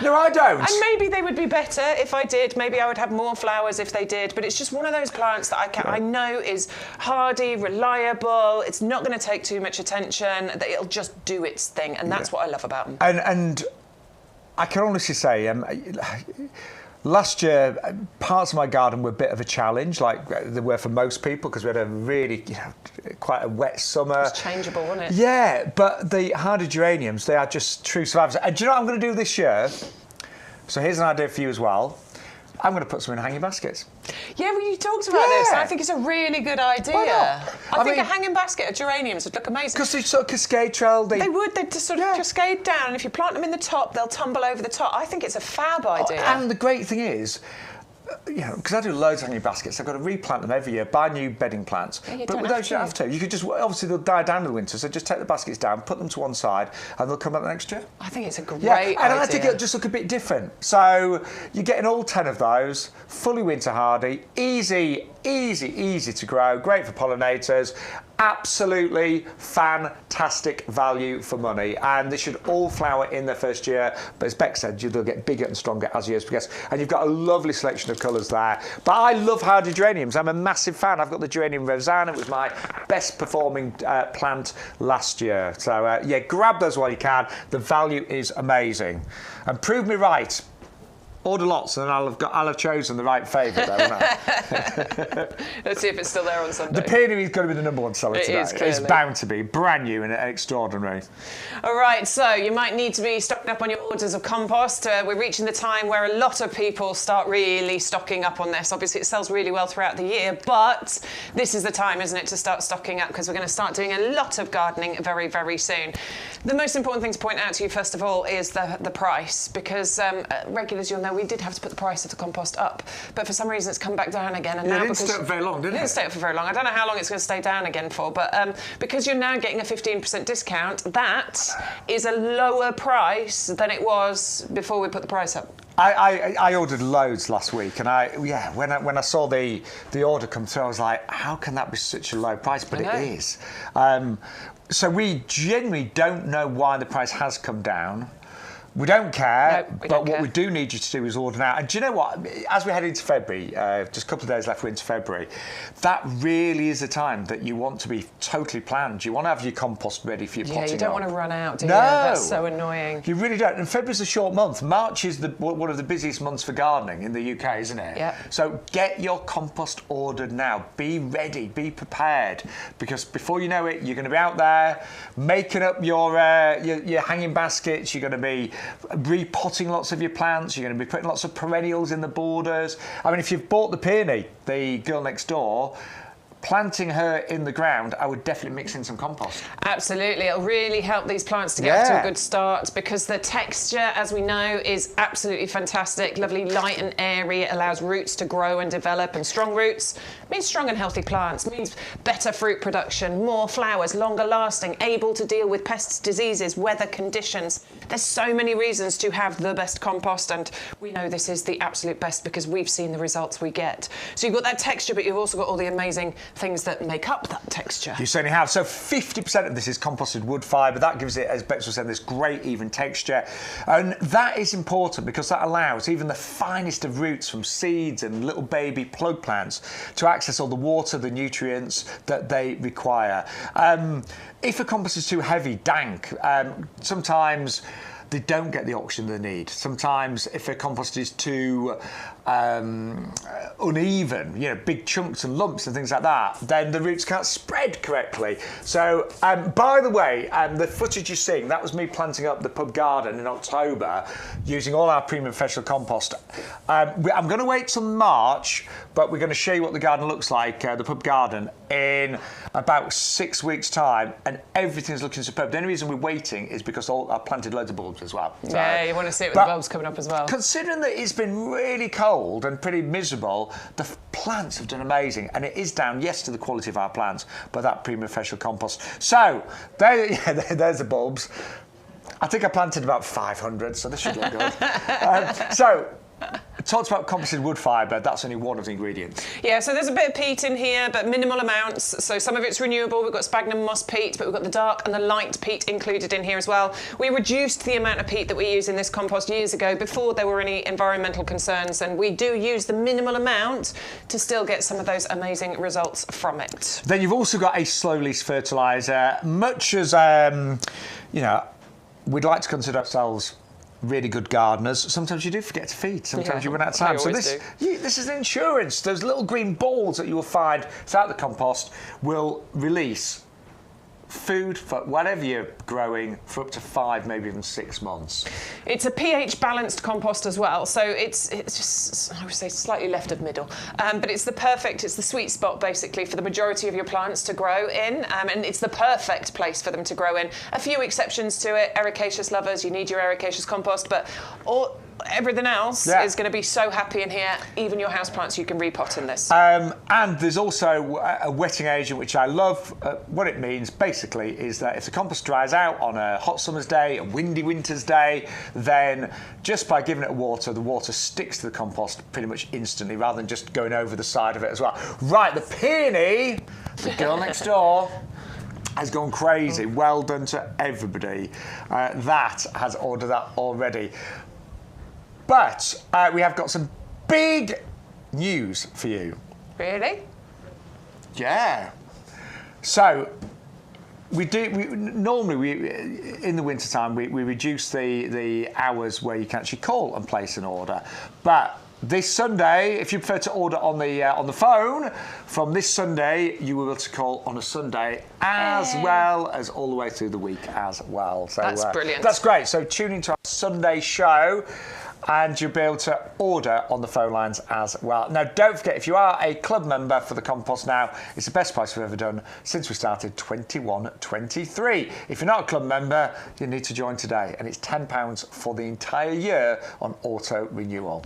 No, I don't. And maybe they would be better if I did. Maybe I would have more flowers if they did. But it's just one of those plants that I know is hardy, reliable. It's not going to take too much attention. That it'll just do its thing. And that's what I love about them. And I can honestly say, last year, parts of my garden were a bit of a challenge, like they were for most people, because we had a really, quite a wet summer. It's changeable, wasn't it? Yeah, but the hardy geraniums, they are just true survivors. And do you know what I'm going to do this year? So here's an idea for you as well. I'm going to put some in hanging baskets. Yeah, well, you talked about this. I think it's a really good idea. Why not? I think a hanging basket of geraniums would look amazing. Because they sort of cascade trail. They would. They'd just sort of cascade down, and if you plant them in the top, they'll tumble over the top. I think it's a fab idea. And the great thing is, because I do loads of hanging baskets, I've got to replant them every year, buy new bedding plants. Yeah, but with those, you don't have to. You could just, obviously, they'll die down in the winter, so just take the baskets down, put them to one side, and they'll come back the next year. I think it's a great idea. And I think it'll just look a bit different. So you're getting all 10 of those, fully winter hardy, easy to grow, great for pollinators, absolutely fantastic value for money, and they should all flower in their first year, but as Bex said, they'll get bigger and stronger as years progress, and you've got a lovely selection of colours there. But I love hardy geraniums. I'm a massive fan. I've got the geranium Rosanna. It was my best performing plant last year, so grab those while you can. The value is amazing, and prove me right. Order lots, and I'll have chosen the right favourite, though, won't I? Let's see if it's still there on Sunday. The Peony is going to be the #1 seller today. Is, clearly. It's bound to be. Brand new and extraordinary. All right, so you might need to be stocking up on your orders of compost. We're reaching the time where a lot of people start really stocking up on this. Obviously, it sells really well throughout the year, but this is the time, isn't it, to start stocking up, because we're going to start doing a lot of gardening very, very soon. The most important thing to point out to you, first of all, is the price, because regulars, you'll know, we did have to put the price of the compost up, but for some reason it's come back down again. And yeah, now it didn't stay up very long, did it? It didn't stay up for very long. I don't know how long it's going to stay down again for, but because you're now getting a 15% discount, that is a lower price than it was before we put the price up. I ordered loads last week, and when I saw the order come through, I was like, how can that be such a low price? But it is. So we genuinely don't know why the price has come down. We don't care, what we do need you to do is order now. And do you know what? As we head into February, just a couple of days left, we're into February, that really is a time that you want to be totally planned. You want to have your compost ready for your potting. Yeah, you don't want to run out, do you? No. That's so annoying. You really don't. And February's a short month. March is one of the busiest months for gardening in the UK, isn't it? Yeah. So get your compost ordered now. Be ready, be prepared, because before you know it, you're going to be out there making up your hanging baskets. You're going to be repotting lots of your plants. You're going to be putting lots of perennials in the borders. I mean, if you've bought the peony, the girl next door, planting her in the ground, I would definitely mix in some compost. Absolutely. It'll really help these plants to get off to a good start, because the texture, as we know, is absolutely fantastic. Lovely, light and airy. It allows roots to grow and develop, and strong roots means strong and healthy plants, means better fruit production, more flowers, longer lasting, able to deal with pests, diseases, weather conditions. There's so many reasons to have the best compost, and we know this is the absolute best because we've seen the results we get. So you've got that texture, but you've also got all the amazing things that make up that texture. You certainly have. So 50% of this is composted wood fibre. That gives it, as Bex was saying, this great even texture. And that is important because that allows even the finest of roots from seeds and little baby plug plants to access all the water, the nutrients that they require. If a compost is too heavy, dank, sometimes they don't get the oxygen they need. Sometimes if a compost is too uneven, big chunks and lumps and things like that, then the roots can't spread correctly. So, by the way, the footage you're seeing, that was me planting up the pub garden in October using all our premium professional compost. I'm going to wait till March, but we're going to show you what the garden looks like, the pub garden, in about 6 weeks' time, and everything's looking superb. The only reason we're waiting is because I've planted loads of bulbs as well. So, yeah, you want to see it with the bulbs coming up as well. Considering that it's been really cold and pretty miserable, the plants have done amazing, and it is down, yes, to the quality of our plants, but that premium professional compost. So there's the bulbs. I think I planted about 500, so this should look good. Talked about composted wood fibre, that's only one of the ingredients. Yeah, so there's a bit of peat in here, but minimal amounts. So some of it's renewable. We've got sphagnum moss peat, but we've got the dark and the light peat included in here as well. We reduced the amount of peat that we use in this compost years ago before there were any environmental concerns, and we do use the minimal amount to still get some of those amazing results from it. Then you've also got a slow release fertiliser. Much as, we'd like to consider ourselves really good gardeners, sometimes you do forget to feed. Sometimes you run out of time. So this is insurance. Those little green balls that you will find throughout the compost will release food for whatever you're growing for up to 5, maybe even 6 months. It's a pH balanced compost as well, so it's just, I would say, slightly left of middle, but it's the sweet spot basically for the majority of your plants to grow in, and it's the perfect place for them to grow in. A few exceptions to it: ericaceous lovers, you need your ericaceous compost, but everything else is going to be so happy in here. Even your houseplants, you can repot in this. And there's also a wetting agent, which I love. What it means basically is that if the compost dries out on a hot summer's day, a windy winter's day, then just by giving it water, the water sticks to the compost pretty much instantly, rather than just going over the side of it as well. Right, the peony, the girl next door, has gone crazy. Well done to everybody that has ordered that already. But we have got some big news for you. Really? Yeah. So, Normally in the winter time we reduce the hours where you can actually call and place an order, but this Sunday, if you prefer to order on the phone, from this Sunday you will be able to call on a Sunday as well as all the way through the week as well. So that's brilliant. That's great. So tune into our Sunday show and you'll be able to order on the phone lines as well. Now, don't forget, if you are a club member for the compost now, it's the best price we've ever done since we started 21-23. If you're not a club member, you need to join today, and it's £10 for the entire year on auto renewal.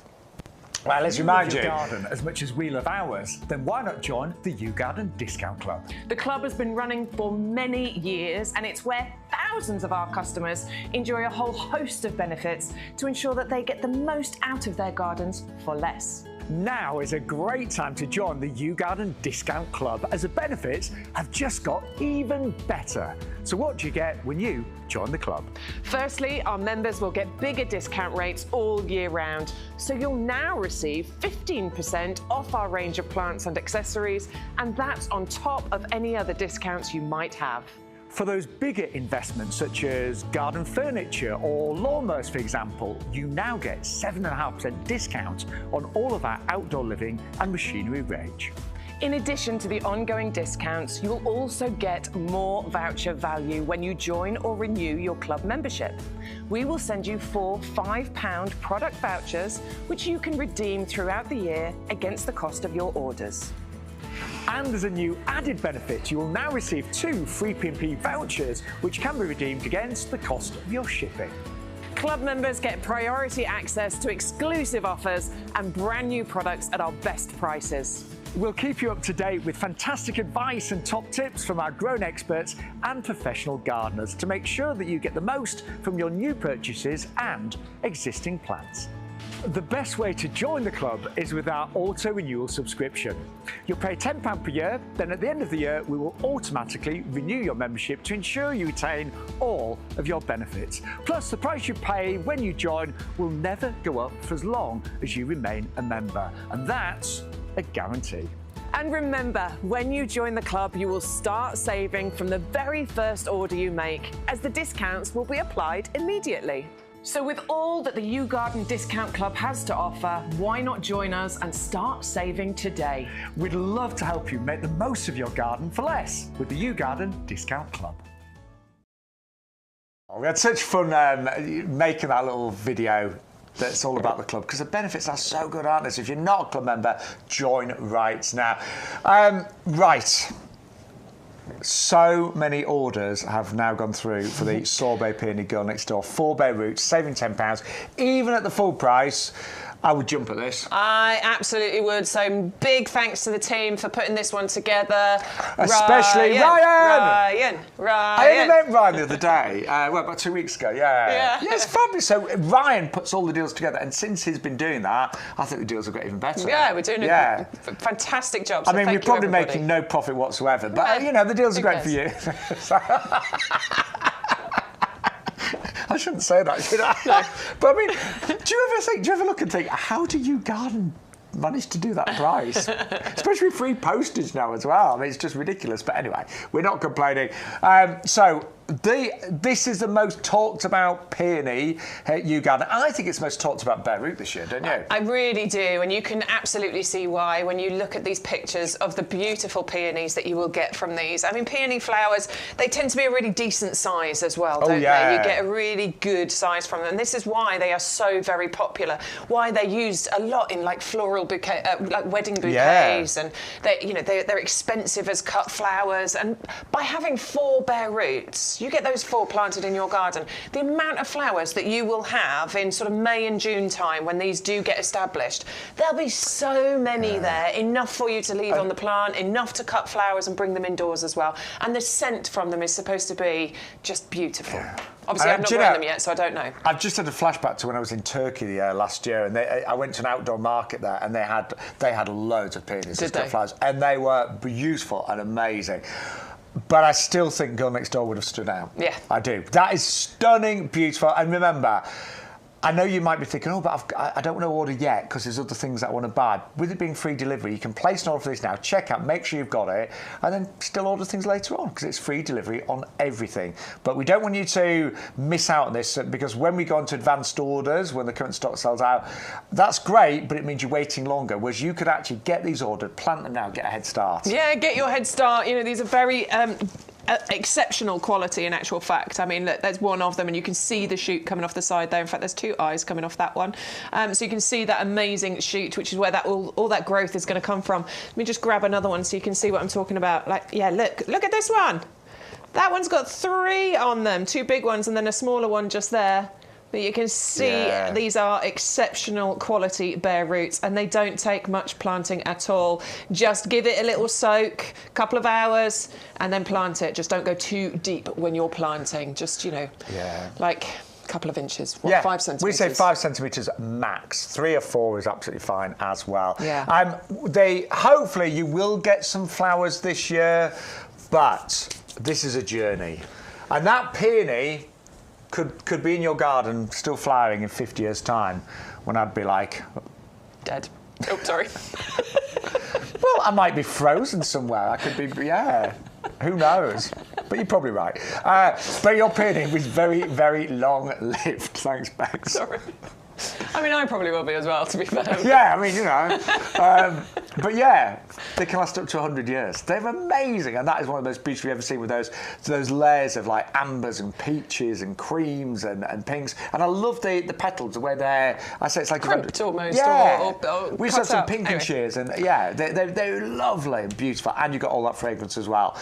Well, let's remind you. YouGarden as much as we love ours, then why not join the YouGarden Discount Club? The club has been running for many years, and it's where thousands of our customers enjoy a whole host of benefits to ensure that they get the most out of their gardens for less. Now is a great time to join the YouGarden Discount Club, as the benefits have just got even better. So what do you get when you join the club? Firstly, our members will get bigger discount rates all year round. So you'll now receive 15% off our range of plants and accessories, and that's on top of any other discounts you might have. For those bigger investments, such as garden furniture or lawnmowers, for example, you now get 7.5% discount on all of our outdoor living and machinery range. In addition to the ongoing discounts, you'll also get more voucher value when you join or renew your club membership. We will send you 4 £5 product vouchers, which you can redeem throughout the year against the cost of your orders. And as a new added benefit, you will now receive 2 free P&P vouchers, which can be redeemed against the cost of your shipping. Club members get priority access to exclusive offers and brand new products at our best prices. We'll keep you up to date with fantastic advice and top tips from our grown experts and professional gardeners to make sure that you get the most from your new purchases and existing plants. The best way to join the club is with our auto renewal subscription. You'll pay £10 per year, then at the end of the year we will automatically renew your membership to ensure you retain all of your benefits. Plus, the price you pay when you join will never go up for as long as you remain a member, and that's a guarantee. And remember, when you join the club, you will start saving from the very first order you make, as the discounts will be applied immediately. So with all that the YouGarden Discount Club has to offer, why not join us and start saving today? We'd love to help you make the most of your garden for less with the YouGarden Discount Club. We had such fun making that little video that's all about the club, because the benefits are so good, aren't they? So if you're not a club member, join right now. Right. So many orders have now gone through for the sorbet peony girl next door. 4 bay roots, saving £10. Even at the full price, I would jump at this. I absolutely would. So big thanks to the team for putting this one together. Especially Ryan. I only met Ryan the other day, about 2 weeks ago. Yeah, it's fabulous. So Ryan puts all the deals together, and since he's been doing that, I think the deals have got even better. Yeah, we're doing a fantastic job. So I mean, we're probably making no profit whatsoever, but the deals are great for you. I shouldn't say that, should I? No. But I mean, do you ever look and think, how do YouGarden manage to do that price? Especially free postage now as well. I mean, it's just ridiculous. But anyway, we're not complaining. This is the most talked about peony at YouGarden. I think it's most talked about bare root this year, don't you? I really do, and you can absolutely see why when you look at these pictures of the beautiful peonies that you will get from these. I mean, peony flowers, they tend to be a really decent size as well, don't they? You get a really good size from them. This is why they are so very popular, why they're used a lot in like floral bouquet, like wedding bouquets, and they're expensive as cut flowers. And by having 4 bare roots, you get those 4 planted in your garden. The amount of flowers that you will have in sort of May and June time when these do get established, there'll be so many there, enough for you to leave on the plant, enough to cut flowers and bring them indoors as well. And the scent from them is supposed to be just loads. Obviously, I've not grown them yet, so I don't know. I've just had a flashback to when I was in Turkey last year, and I went to an outdoor market there, and they had loads of peonies and flowers, and they were beautiful and amazing. But I still think Girl Next Door would have stood out. Yeah. I do. That is stunning, beautiful. And remember, I know you might be thinking, oh, but I don't want to order yet because there's other things that I want to buy. With it being free delivery, you can place an order for this now, check out, make sure you've got it, and then still order things later on because it's free delivery on everything. But we don't want you to miss out on this because when we go into advanced orders, when the current stock sells out, that's great, but it means you're waiting longer, whereas you could actually get these ordered, plant them now, get a head start. Yeah, get your head start. You know, these are very exceptional quality in actual fact. I mean, look, there's one of them and you can see the shoot coming off the side there. In fact, there's 2 eyes coming off that one. So you can see that amazing shoot, which is where that all that growth is going to come from. Let me just grab another one so you can see what I'm talking about. Like, yeah, look at this one. That one's got 3 on them, 2 big ones and then a smaller one just there. But you can see these are exceptional quality bare roots and they don't take much planting at all. Just give it a little soak, a couple of hours, and then plant it. Just don't go too deep when you're planting. Just, you know, like a couple of inches. What, 5 centimetres? We say 5 centimetres max. 3 or 4 is absolutely fine as well. Yeah. Hopefully you will get some flowers this year, but this is a journey. And that peony could be in your garden still flowering in 50 years' time when I'd be like... Dead. Oh, sorry. Well, I might be frozen somewhere. I could be, who knows? But you're probably right. But your peony was very, very long-lived. Thanks, Bex. Sorry. I mean, I probably will be as well, to be fair. Yeah, I mean, you know. But yeah, they can last up to 100 years. They're amazing, and that is one of the most beautiful you've ever seen with those layers of like ambers and peaches and creams and pinks. And I love the petals, the way I say it's like crimped almost. Yeah, or we used to have some pink anyway. and shears, and yeah, they're lovely and beautiful, and you've got all that fragrance as well.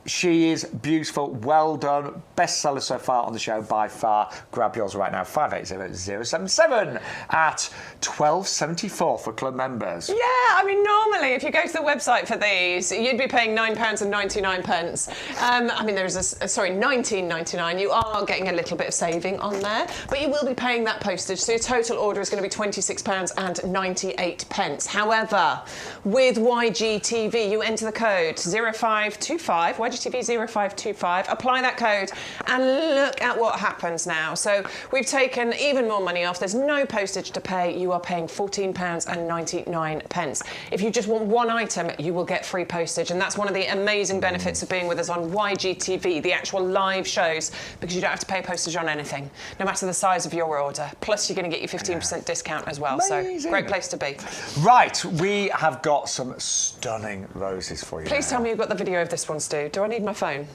She is beautiful, well done, bestseller so far on the show by far. Grab yours right now, 580077 at £12.74 for club members. Yeah, I mean, normally if you go to the website for these, you'd be paying £9.99. I mean, there's £19.99. You are getting a little bit of saving on there, but you will be paying that postage, so your total order is going to be £26.98. However, with YGTV, you enter the code 0525, YGTV 0525, apply that code, and look at what happens now. So we've taken even more money off. There's no postage to pay. You are paying £14.99. If you just want one item, you will get free postage, and that's one of the amazing benefits of being with us on YGTV, the actual live shows, because you don't have to pay postage on anything, no matter the size of your order. Plus, you're going to get your 15% discount as well. Amazing. So great place to be. Right, we have got some stunning roses for you. Please tell me you've got the video of this one, Stu. Do I need my phone?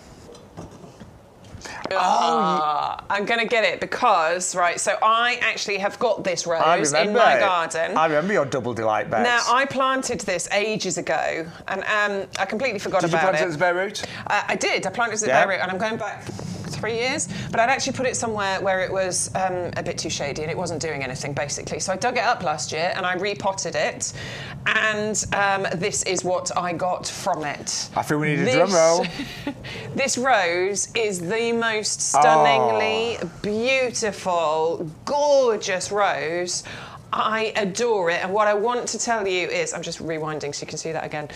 I'm going to get it because, right, so I actually have got this rose in my garden. I remember your double delight, Bex. Now, I planted this ages ago, and I completely forgot about it. Did you plant it as bare root? I did. I planted it as bare root, and I'm going back 3 years, but I'd actually put it somewhere where it was a bit too shady and it wasn't doing anything, basically. So I dug it up last year and I repotted it, and this is what I got from it. I feel we need a drum roll. This rose is the most stunningly beautiful, gorgeous rose. I adore it, and what I want to tell you is, I'm just rewinding so you can see that again.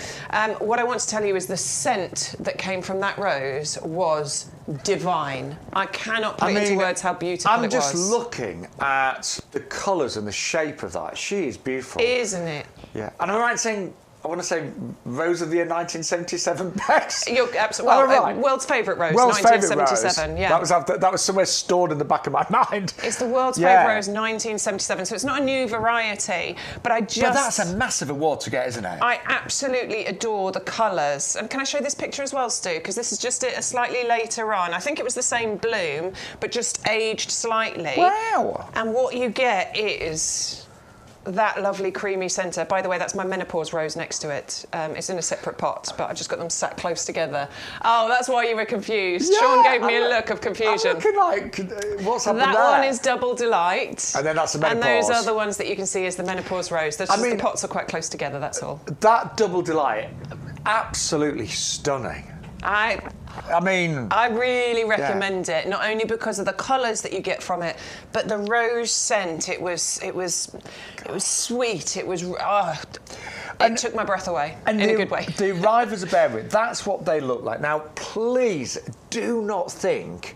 What I want to tell you is the scent that came from that rose was divine. I cannot put into words how beautiful it was. I'm just looking at the colours and the shape of that. She is beautiful. Isn't it? Yeah. And I'm right saying, I want to say Rose of the Year 1977 Bex. You're absolutely right. World's favourite rose, world's 1977. Rose. Yeah. That was somewhere stored in the back of my mind. It's the world's favourite rose, 1977. So it's not a new variety, but I just. But that's a massive award to get, isn't it? I absolutely adore the colours. And can I show you this picture as well, Stu? Because this is just a slightly later on. I think it was the same bloom, but just aged slightly. Wow. And what you get is that lovely creamy centre. By the way, that's my menopause rose next to it. It's in a separate pot, but I just got them sat close together. Oh, that's why you were confused. Yeah, Sean gave me a look of confusion. I'm looking like, what's happened there? That one is Double Delight. And then that's the menopause. And those other ones that you can see is the menopause rose. The pots are quite close together, that's all. That Double Delight, absolutely stunning. I really recommend it, not only because of the colours that you get from it, but the rose scent. It was sweet. It was it took my breath away in a good way. The arrivals of bare root, that's what they look like. Now, please do not think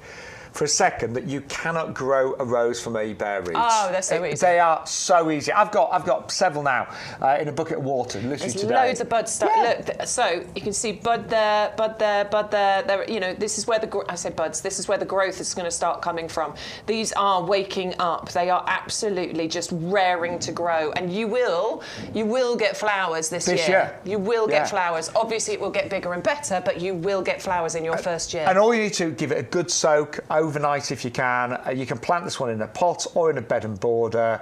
for a second that you cannot grow a rose from a bare roots. Oh, they're so easy. They are so easy. I've got several now in a bucket of water, literally There's today. loads of buds stuck. Look, so you can see bud there, bud there, bud there. You know, this is where I said buds. This is where the growth is going to start coming from. These are waking up. They are absolutely just raring to grow, and you will get flowers this year. You will get flowers. Obviously, it will get bigger and better, but you will get flowers in your first year. And all you need to give it a good soak overnight if you can. You can plant this one in a pot or in a bed and border.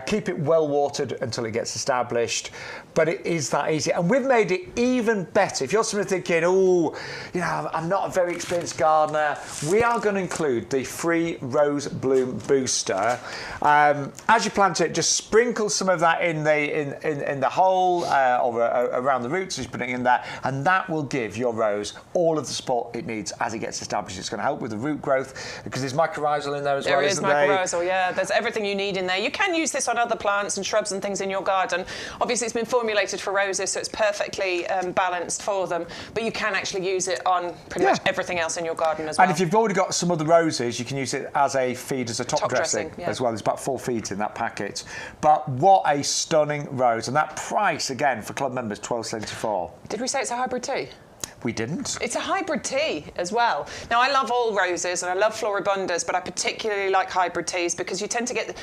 Keep it well watered until it gets established. But it is that easy, and we've made it even better. If you're somebody thinking, oh, you know, I'm not a very experienced gardener, we are going to include the free rose bloom booster. As you plant it, just sprinkle some of that in the hole or around the roots as you put it in there, and that will give your rose all of the support it needs as it gets established. It's going to help with the root growth because there's mycorrhizal in there as well, isn't there? There is mycorrhizal, yeah. There's everything you need in there. You can use this on other plants and shrubs and things in your garden. Obviously, it's been formulated for roses, so it's perfectly balanced for them, but you can actually use it on pretty much everything else in your garden as well. And if you've already got some other roses, you can use it as a feed, as a top dressing as well. There's about 4 feeds in that packet. But what a stunning rose. And that price, again, for club members, $12.74. Did we say it's a hybrid tea? We didn't. It's a hybrid tea as well. Now, I love all roses and I love floribundas, but I particularly like hybrid teas because you tend to get...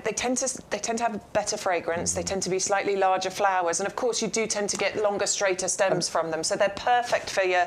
They tend to have a better fragrance. They tend to be slightly larger flowers, and of course, you do tend to get longer, straighter stems from them. So they're perfect for your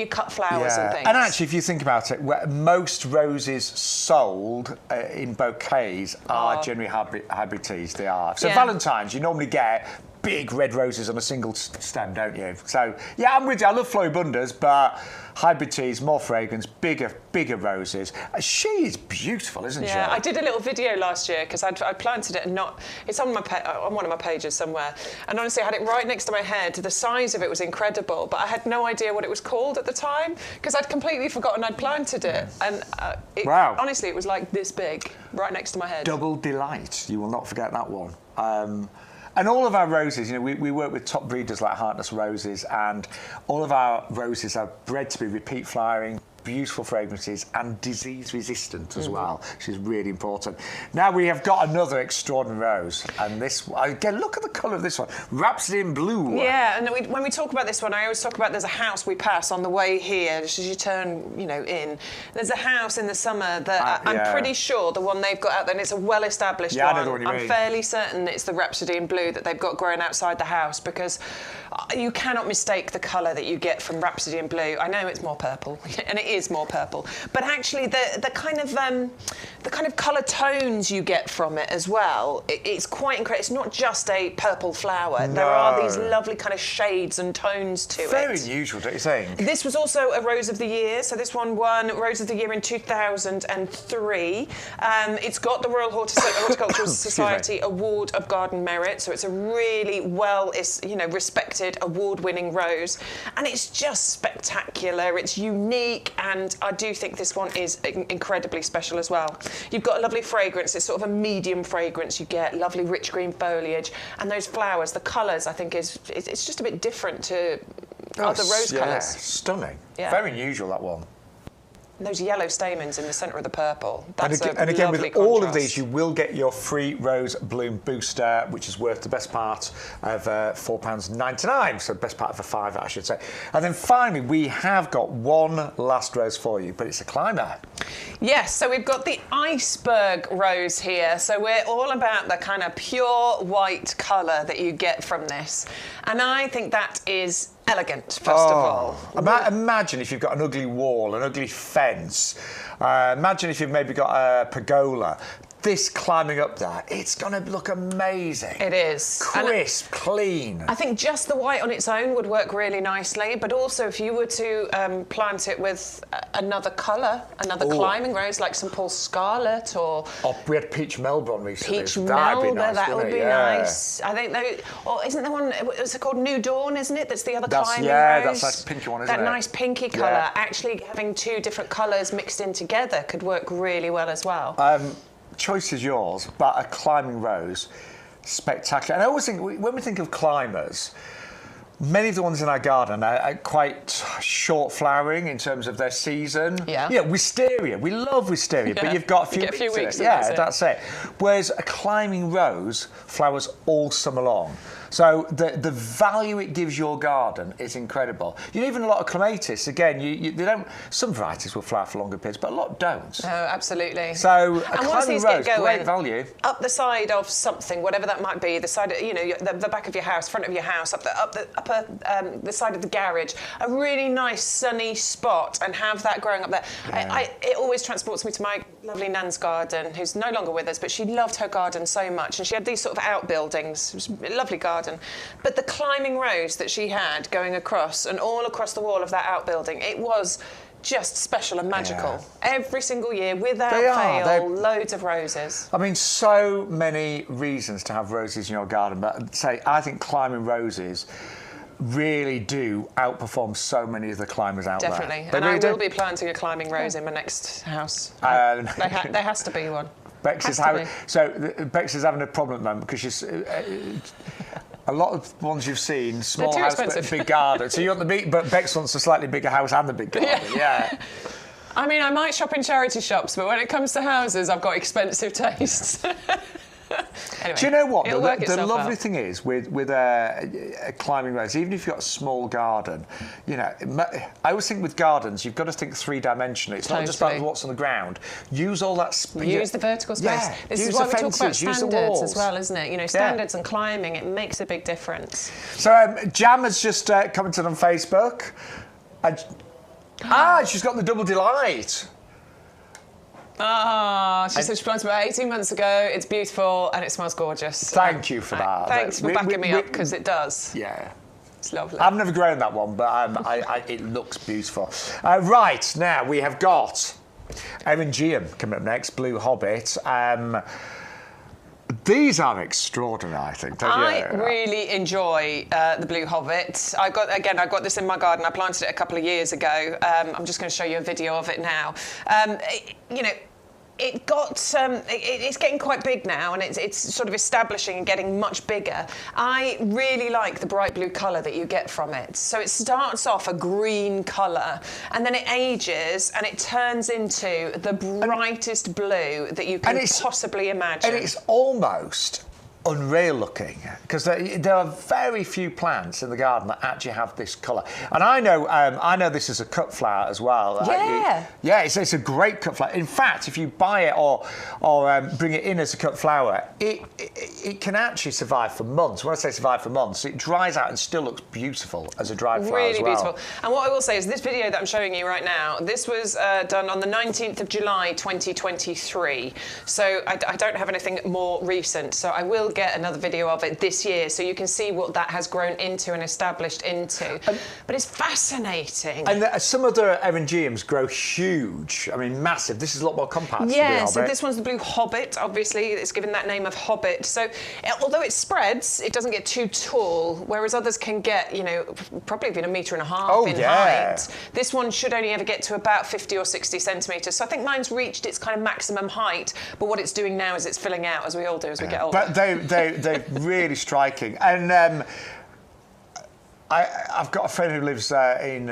cut flowers and things. And actually, if you think about it, most roses sold in bouquets are generally hybrid teas. They are. So Valentine's, you normally get big red roses on a single stem, don't you? So yeah, I'm with you. I love floribundas, but hybrid teas, more fragrance, bigger roses. She is beautiful, isn't she? Yeah, I did a little video last year because I planted it and it's on one of my pages somewhere. And honestly, I had it right next to my head. The size of it was incredible, but I had no idea what it was called at the time because I'd completely forgotten I'd planted it. And honestly, it was like this big, right next to my head. Double delight. You will not forget that one. And all of our roses, you know, we work with top breeders like Hartness Roses, and all of our roses are bred to be repeat flowering, beautiful fragrances, and disease resistant as well, which is really important. Now we have got another extraordinary rose, and this, again, look at the colour of this one, Rhapsody in Blue. Yeah, and when we talk about this one, I always talk about there's a house we pass on the way here, just as you turn, you know, in. There's a house in the summer that I'm pretty sure the one they've got out there, and it's a well-established one. I know the one you mean. I'm fairly certain it's the Rhapsody in Blue that they've got growing outside the house, because you cannot mistake the colour that you get from Rhapsody in Blue. I know it's more purple, and it is more purple, but actually the kind of colour tones you get from it as well, it's quite incredible. It's not just a purple flower. No. There are these lovely kind of shades and tones to it. Very unusual, don't you think? This was also a Rose of the Year, so this one won Rose of the Year in 2003. It's got the Royal Horticultural Society Award of Garden Merit, so it's a really respected, award-winning rose, and it's just spectacular. It's unique, and I do think this one is incredibly special as well. You've got a lovely fragrance. It's sort of a medium fragrance. You get lovely rich green foliage, and those flowers, the colours, I think it's just a bit different to other rose colours. Stunning. Yeah. Very unusual, that one. And those yellow stamens in the centre of the purple. That's and again, with contrast. all of these, you will get your free rose bloom booster, which is worth the best part of £4.99, so the best part of a £5, I should say. And then finally, we have got one last rose for you, but it's a climber. Yes, so we've got the iceberg rose here. So we're all about the kind of pure white colour that you get from this. And I think that is elegant, first of all. Imagine if you've got an ugly wall, an ugly fence. Imagine if you've maybe got a pergola. This climbing up there, it's going to look amazing. It is. Crisp, clean. I think just the white on its own would work really nicely, but also if you were to plant it with another colour, another climbing rose, like St Paul's Scarlet or... Oh, we had Peach Melba recently. Peach Melba, that would be nice. Yeah. I think, isn't there one, is it called New Dawn, isn't it? That's the other climbing rose. That's that pinky one, isn't it? That nice pinky colour. Yeah. Actually having two different colours mixed in together could work really well as well. Choice is yours, but a climbing rose, spectacular. And I always think, when we think of climbers, many of the ones in our garden are quite short flowering in terms of their season. Yeah. Yeah, wisteria. We love wisteria, but you've got a few weeks. Yeah, that's it. Whereas a climbing rose flowers all summer long. So the value it gives your garden is incredible. Even a lot of clematis, again, they don't. Some varieties will flower for longer periods, but a lot don't. Oh, absolutely. So a climbing rose, great value. Up the side of something, whatever that might be, the side, of, the back of your house, front of your house, the side of the garage, a really nice sunny spot, and have that growing up there. Yeah. It always transports me to my lovely Nan's garden, who's no longer with us, but she loved her garden so much, and she had these sort of outbuildings. It was a lovely garden. But the climbing rose that she had going across and all across the wall of that outbuilding, it was just special and magical. Yeah. Every single year, without fail, loads of roses. I mean, so many reasons to have roses in your garden, but I think climbing roses really do outperform so many of the climbers out there. Definitely. And I will be planting a climbing rose in my next house. There has to be one. Bex is having a problem at the moment because she's... a lot of ones you've seen, small house but big garden. So you want the big, but Bex wants a slightly bigger house and the big garden. Yeah. I mean, I might shop in charity shops, but when it comes to houses, I've got expensive tastes. Anyway, do you know what? The lovely thing is with a climbing rose, even if you've got a small garden, I always think with gardens, you've got to think 3-dimensionally. It's not just about what's on the ground. Use all that space. Use the vertical space. Yeah, this is why we talk about standards as well, isn't it? Standards and climbing, it makes a big difference. So Jam has just commented on Facebook. She's got the double delight. She said she planted about 18 months ago. It's beautiful and it smells gorgeous. Thank you for that. Thanks for backing me up, because it does. Yeah. It's lovely. I've never grown that one, but it looks beautiful. Right, now we have got Eryngium coming up next, Blue Hobbit. These are extraordinary, I think, don't you? I really enjoy the Blue Hobbit. I got this in my garden. I planted it a couple of years ago. I'm just going to show you a video of it now. It's getting quite big now, and it's sort of establishing and getting much bigger. I really like the bright blue colour that you get from it. So it starts off a green colour, and then it ages, and it turns into the brightest blue that you can possibly imagine. And it's almost unreal looking, because there are very few plants in the garden that actually have this colour. And I know this is a cut flower as well. Yeah. It's a great cut flower. In fact, if you buy it or bring it in as a cut flower, it can actually survive for months. When I say survive for months, it dries out and still looks beautiful as a dried flower as well. Really beautiful. And what I will say is this video that I'm showing you right now, this was done on the 19th of July 2023. So I don't have anything more recent. So I will get another video of it this year, so you can see what that has grown into and established into. But it's fascinating. And some other Eryngiums grow huge. I mean, massive. This is a lot more compact. Yeah, so this one's the Blue Hobbit, obviously. It's given that name of Hobbit. So although it spreads, it doesn't get too tall, whereas others can get, probably even 1.5 meters in height. This one should only ever get to about 50 or 60 centimetres. So I think mine's reached its kind of maximum height, but what it's doing now is it's filling out, as we all do as we get older. But they're really striking. And I've got a friend who lives in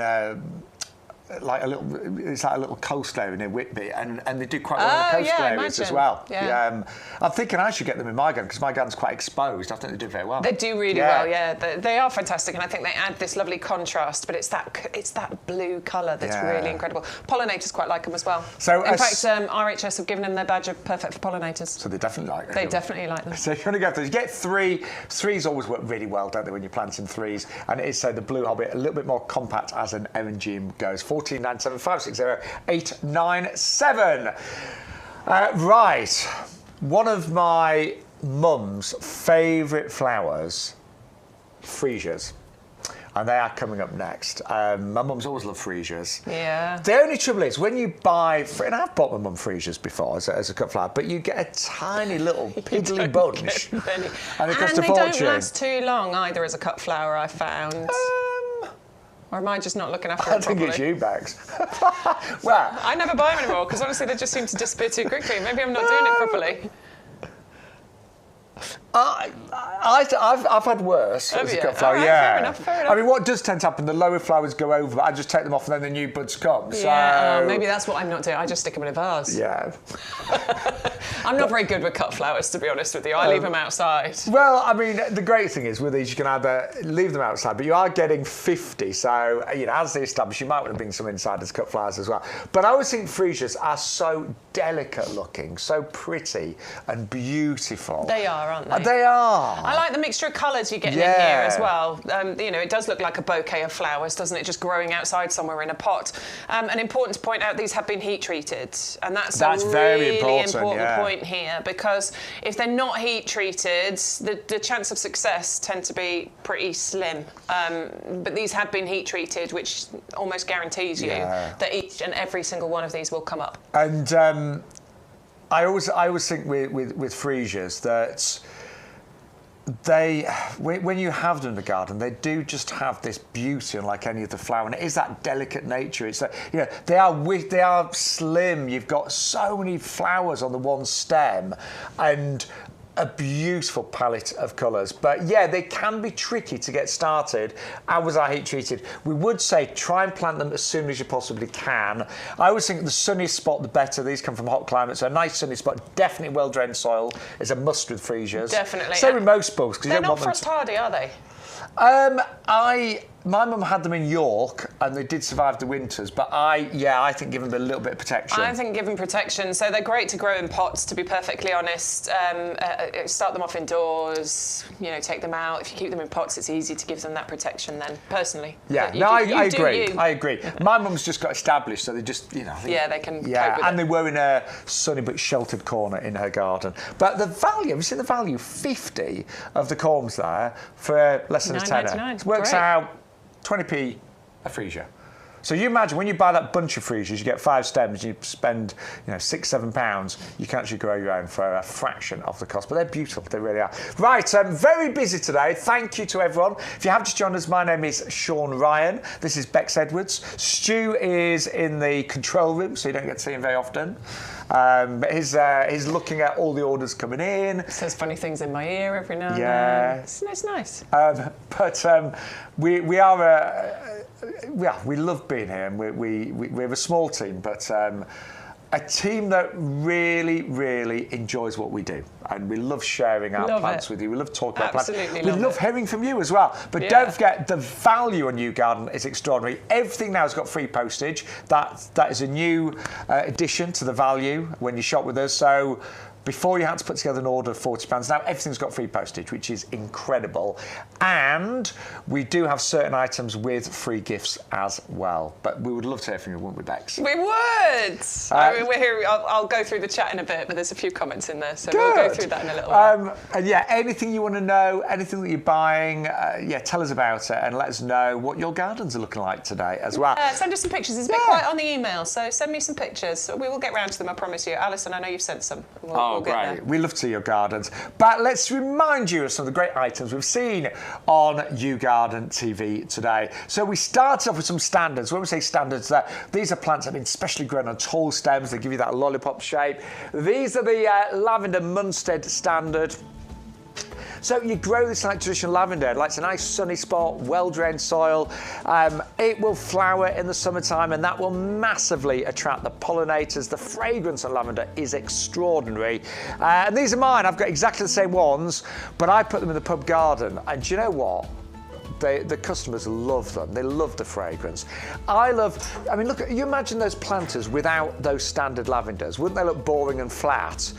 it's like a little coast area near Whitby, and they do quite well in the coast areas as well. Yeah. I'm thinking I should get them in my garden, because my garden's quite exposed. I think they do very well. They do really well, yeah. They are fantastic, and I think they add this lovely contrast, but it's that blue colour that's really incredible. Pollinators quite like them as well. So in fact, RHS have given them their badge of perfect for pollinators. So they definitely like them. They definitely like them. So you're going to go for these. You get three. Threes always work really well, don't they, when you're planting threes? And it is the Blue Hobbit, a little bit more compact as an Eryngium goes. 1497560897. Right, one of my mum's favourite flowers, freesias, and they are coming up next. My mum's always loved freesias. Yeah. The only trouble is when you buy, and I've bought my mum freesias before as a cut flower, but you get a tiny little piddly bunch, and it costs a fortune. And they don't last too long either as a cut flower, I found. Or am I just not looking after it properly? I think it's you, Bex. Well, I never buy them anymore, because honestly they just seem to disappear too quickly. Maybe I'm not doing it properly. I've had worse as a cut flower. Right, yeah, fair enough. I mean, what does tend to happen? The lower flowers go over, but I just take them off, and then the new buds come. Yeah, so maybe that's what I'm not doing. I just stick them in a vase. yeah. I'm not very good with cut flowers, to be honest with you. I leave them outside. Well, I mean, the great thing is with these, you can either leave them outside, but you are getting 50. So, as they establish, you might want to bring some inside as cut flowers as well. But I always think Freesias are so delicate looking, so pretty and beautiful. They are, aren't they? They are. I like the mixture of colours you get in here as well. It does look like a bouquet of flowers, doesn't it? Just growing outside somewhere in a pot. And important to point out, these have been heat treated, and that's a very really important point here, because if they're not heat treated, the chance of success tend to be pretty slim. But these have been heat treated, which almost guarantees you that each and every single one of these will come up. And I always think with Freesias that when you have them in the garden, they do just have this beauty, unlike any other flower, and it is that delicate nature. It's that, they are slim. You've got so many flowers on the one stem, and a beautiful palette of colours. But yeah, they can be tricky to get started. Ours are heat treated. We would say try and plant them as soon as you possibly can. I always think the sunniest spot the better. These come from hot climates, so a nice sunny spot, definitely well drained soil is a must with Freesias. Definitely. So with most bulbs, because you don't They're want not them frost hardy, are they? My mum had them in York, and they did survive the winters. But I think give them a little bit of protection. I think give them protection. So they're great to grow in pots, to be perfectly honest. Start them off indoors. Take them out. If you keep them in pots, it's easy to give them that protection. Then, personally. Yeah, I agree. I agree. My mum's just got established, so they just, they can cope with and it. they were in a sunny but sheltered corner in her garden. But the value, have you seen the value? 50 of the corms there for less than a tenner. It works out 20p a Freesia. So you imagine when you buy that bunch of Freesias, you get 5 stems, you spend £6-7. You can actually grow your own for a fraction of the cost. But they're beautiful, they really are. Right, I'm very busy today. Thank you to everyone. If you have just joined us, my name is Shaun Ryan. This is Bex Edwards. Stu is in the control room, so you don't get to see him very often. But he's looking at all the orders coming in. Says funny things in my ear every now and then. It's nice. We love being here, and we have a small team, but a team that really, really enjoys what we do. And we love sharing our plants with you. We love talking about plants. We love hearing from you as well. But don't forget, the value on YouGarden is extraordinary. Everything now has got free postage. That is a new addition to the value when you shop with us. So before you had to put together an order of £40, now everything's got free postage, which is incredible. And we do have certain items with free gifts as well. But we would love to hear from you, wouldn't we, Bex? We would. We're here. I'll go through the chat in a bit, but there's a few comments in there, so we'll go through that in a little while. And anything you want to know, anything that you're buying, tell us about it and let us know what your gardens are looking like today as well. Send us some pictures. It's a bit quiet on the email, so send me some pictures. We will get round to them, I promise you. Alison, I know you've sent some. We'll great. We love to see your gardens. But let's remind you of some of the great items we've seen on YouGarden TV today. So we started off with some standards. When we say standards, these are plants that have been specially grown on tall stems. They give you that lollipop shape. These are the Lavender Munstead standard. So you grow this like traditional lavender, like it's a nice sunny spot, well-drained soil. It will flower in the summertime, and that will massively attract the pollinators. The fragrance of lavender is extraordinary. And these are mine. I've got exactly the same ones, but I put them in the pub garden. And do you know what? The customers love them. They love the fragrance. Look, you imagine those planters without those standard lavenders. Wouldn't they look boring and flat?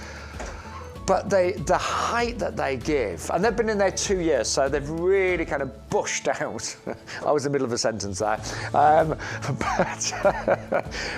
But the height that they give, and they've been in there 2 years, so they've really kind of bushed out. I was in the middle of a sentence there,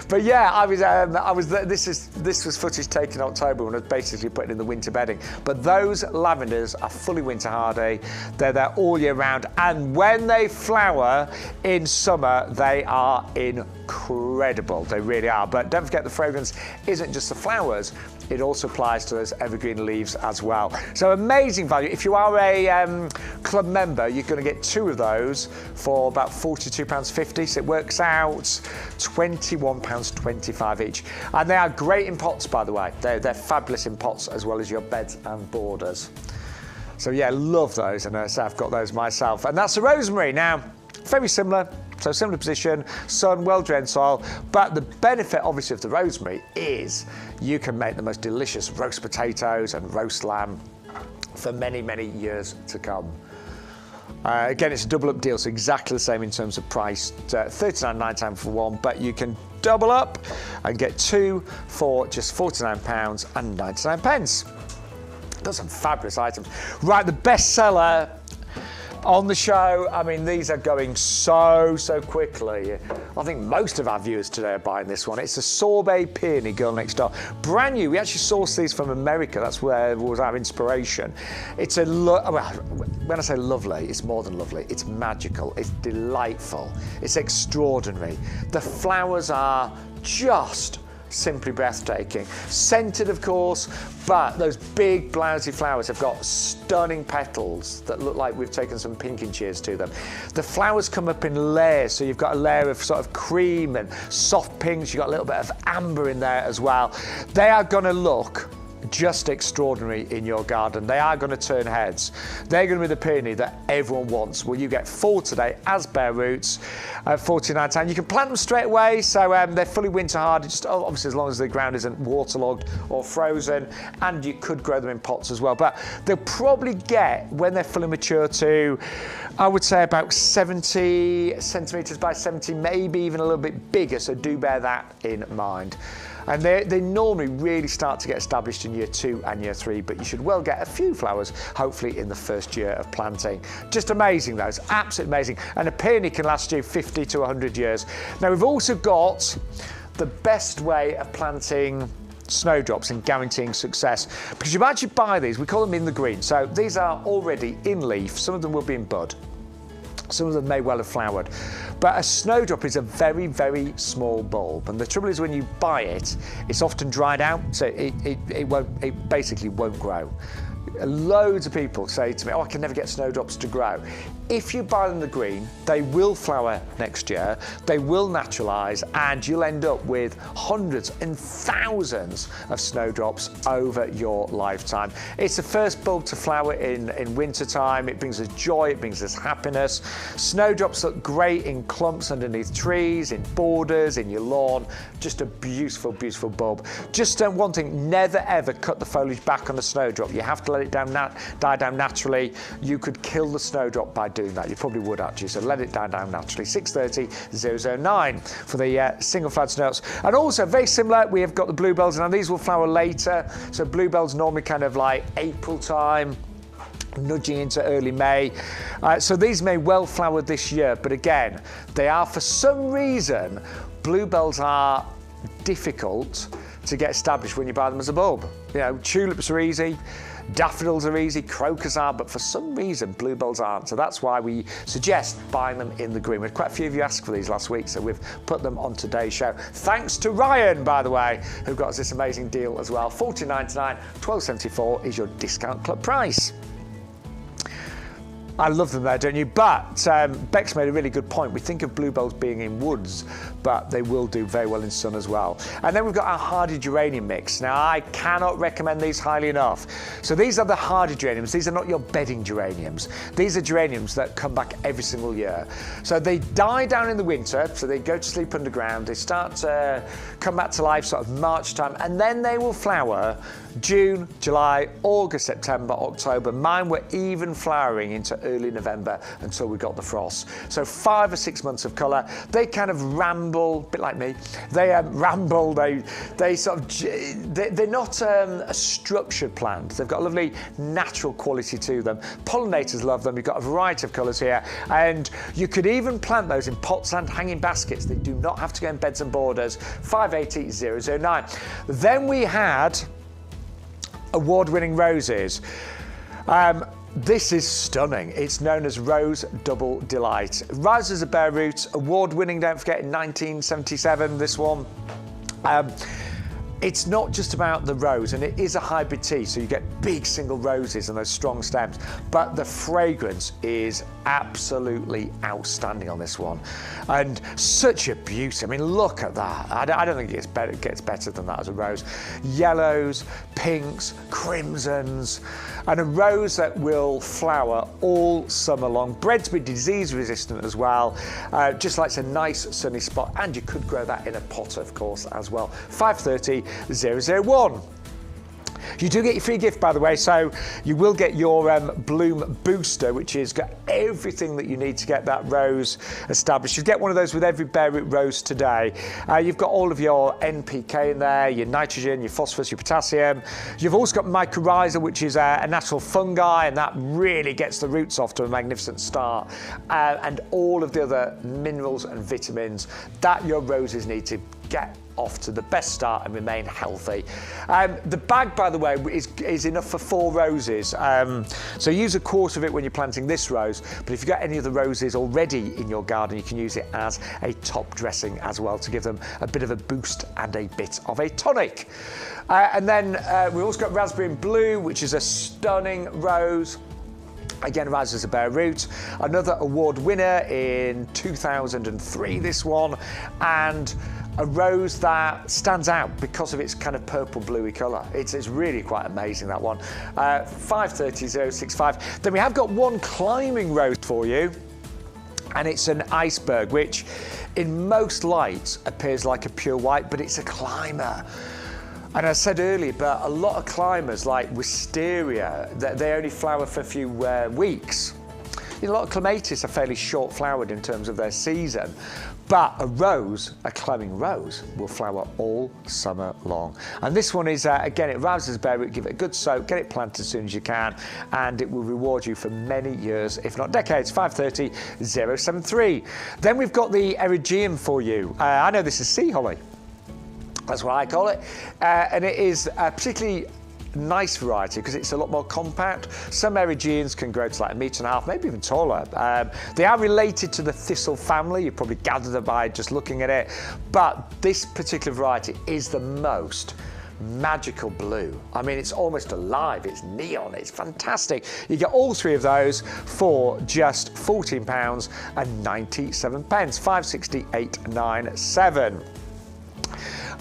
but yeah, This was footage taken in October when I was basically putting in the winter bedding. But those lavenders are fully winter hardy. They're there all year round, and when they flower in summer, they are incredible. They really are. But don't forget, the fragrance isn't just the flowers. It also applies to those evergreen leaves as well. So amazing value. If you are a club member, you're going to get 2 of those for about £42.50. So it works out £21.25 each. And they are great in pots, by the way. They're fabulous in pots as well as your beds and borders. So yeah, love those, and so I've got those myself. And that's the rosemary. Now, very similar. So similar position, sun, well-drained soil, but the benefit obviously of the rosemary is you can make the most delicious roast potatoes and roast lamb for many, many years to come. Again, it's a double up deal, so exactly the same in terms of price, £39.99 for one, but you can double up and get two for just £49.99. Got some fabulous items. Right, the bestseller on the show, I mean, these are going so quickly. I think most of our viewers today are buying this one. It's a sorbet peony, Girl Next Door. Brand new. We actually sourced these from America. That's where was our inspiration. It's when I say lovely, it's more than lovely. It's magical. It's delightful. It's extraordinary. The flowers are just simply breathtaking. Scented, of course, but those big blousy flowers have got stunning petals that look like we've taken some pinking shears to them. The flowers come up in layers, so you've got a layer of sort of cream and soft pinks. You've got a little bit of amber in there as well. They are going to look just extraordinary in your garden. They are going to turn heads. They're going to be the peony that everyone wants. Well, you get 4 today as bare roots at £49. You can plant them straight away, so they're fully winter hardy, just obviously as long as the ground isn't waterlogged or frozen, and you could grow them in pots as well. But they'll probably get, when they're fully mature, to, I would say, about 70 centimetres by 70, maybe even a little bit bigger, so do bear that in mind. And they normally really start to get established in year 2 and year 3, but you should well get a few flowers, hopefully in the first year of planting. Just amazing, those, absolutely amazing. And a peony can last you 50 to 100 years. Now, we've also got the best way of planting snowdrops and guaranteeing success, because you actually buy these, we call them in the green. So these are already in leaf, some of them will be in bud. Some of them may well have flowered. But a snowdrop is a very, very small bulb. And the trouble is when you buy it, it's often dried out, so it basically won't grow. Loads of people say to me, oh, I can never get snowdrops to grow. If you buy them the green, they will flower next year, they will naturalise, and you'll end up with hundreds and thousands of snowdrops over your lifetime. It's the first bulb to flower in winter time. It brings us joy, it brings us happiness. Snowdrops look great in clumps underneath trees, in borders, in your lawn. Just a beautiful, beautiful bulb. Just one thing, never ever cut the foliage back on a snowdrop. You have to let it die down naturally. You could kill the snowdrop by doing that. You probably would actually, so let it die down naturally. 630-009 for the single flowered snowdrops. And also very similar, we have got the bluebells. Now these will flower later, so bluebells normally kind of like April time, nudging into early May. So these may well flower this year, but again, they are, for some reason, bluebells are difficult to get established when you buy them as a bulb. You know, tulips are easy, daffodils are easy, crocus are, but for some reason bluebells aren't. So that's why we suggest buying them in the green. We had quite a few of you asked for these last week, so we've put them on today's show. Thanks to Ryan, by the way, who got us this amazing deal as well. $14.99, $12.74 is your discount club price. I love them there, don't you? But Bex made a really good point. We think of bluebells being in woods, but they will do very well in sun as well. And then we've got our hardy geranium mix. Now, I cannot recommend these highly enough. So these are the hardy geraniums. These are not your bedding geraniums. These are geraniums that come back every single year. So they die down in the winter, so they go to sleep underground. They start to come back to life sort of March time, and then they will flower June, July, August, September, October. Mine were even flowering into early November until we got the frost. So 5 or 6 months of colour. They kind of ramble, a bit like me. They ramble, they sort of, they're not a structured plant. They've got a lovely natural quality to them. Pollinators love them. You've got a variety of colours here. And you could even plant those in pots and hanging baskets. They do not have to go in beds and borders. 580-009. Then we had award-winning roses. This is stunning. It's known as Rose Double Delight. Roses are bare roots, award-winning, don't forget, in 1977, this one. it's not just about the rose, and it is a hybrid tea, so you get big single roses and those strong stems, but the fragrance is absolutely outstanding on this one, and such a beauty. I mean, look at that. I don't think it gets better than that as a rose. Yellows, pinks, crimsons, and a rose that will flower all summer long, bred to be disease resistant as well, just like it's a nice sunny spot, and you could grow that in a pot, of course, as well. 530 001. You do get your free gift, by the way, so you will get your bloom booster, which has got everything that you need to get that rose established. You get one of those with every bare root rose today. You've got all of your NPK in there, your nitrogen, your phosphorus, your potassium. You've also got mycorrhiza, which is a natural fungi, and that really gets the roots off to a magnificent start. And all of the other minerals and vitamins that your roses need to get off to the best start and remain healthy. The bag, by the way, is enough for 4 roses. So use a quart of it when you're planting this rose, but if you've got any of the roses already in your garden, you can use it as a top dressing as well to give them a bit of a boost and a bit of a tonic. And then we've also got raspberry and blue, which is a stunning rose. Again, rises as a bare root. Another award winner in 2003, this one, and a rose that stands out because of its kind of purple bluey colour. It's really quite amazing, that one. 530 065. Then we have got one climbing rose for you, and it's an iceberg, which in most lights appears like a pure white, but it's a climber. And I said earlier, but a lot of climbers, like wisteria, they only flower for a few weeks. You know, a lot of clematis are fairly short flowered in terms of their season, but a rose, a climbing rose, will flower all summer long. And this one is, again, it arrives as a bare root, give it a good soak, get it planted as soon as you can, and it will reward you for many years, if not decades. 530 073. Then we've got the erigeum for you. I know this is sea holly. That's what I call it. And it is a particularly nice variety because it's a lot more compact. Some erigeums can grow to like 1.5 meters, maybe even taller. They are related to the thistle family. You probably gathered that by just looking at it. But this particular variety is the most magical blue. I mean, it's almost alive, it's neon, it's fantastic. You get all 3 of those for just £14 and 97 pence, 568.97.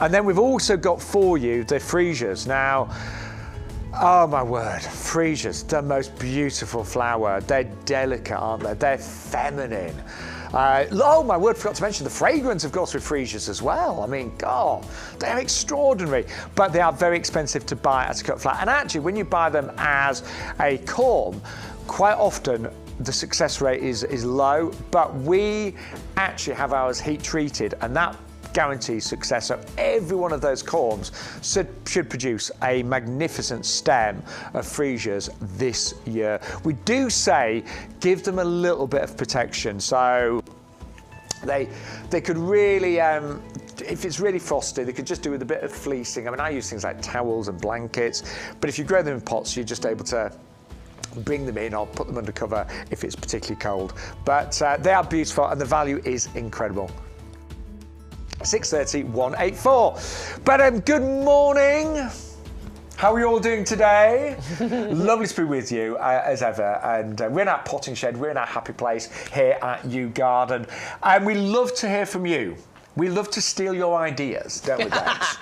And then we've also got for you the Freesias. Now, oh my word, Freesias, the most beautiful flower. They're delicate, aren't they? They're feminine. Oh my word, forgot to mention the fragrance, of course, with Freesias as well. I mean, God, they're extraordinary, but they are very expensive to buy as a cut flower. And actually, when you buy them as a corm, quite often the success rate is low, but we actually have ours heat treated, and that guarantees success. So every one of those corms should produce a magnificent stem of Freesias this year. We do say give them a little bit of protection. So they could really, if it's really frosty, they could just do with a bit of fleecing. I mean, I use things like towels and blankets, but if you grow them in pots, you're just able to bring them in or put them under cover if it's particularly cold. But they are beautiful and the value is incredible. 630 184. But good morning. How are you all doing today? Lovely to be with you as ever. And we're in our potting shed. We're in our happy place here at YouGarden. And we love to hear from you. We love to steal your ideas, don't we, Bex?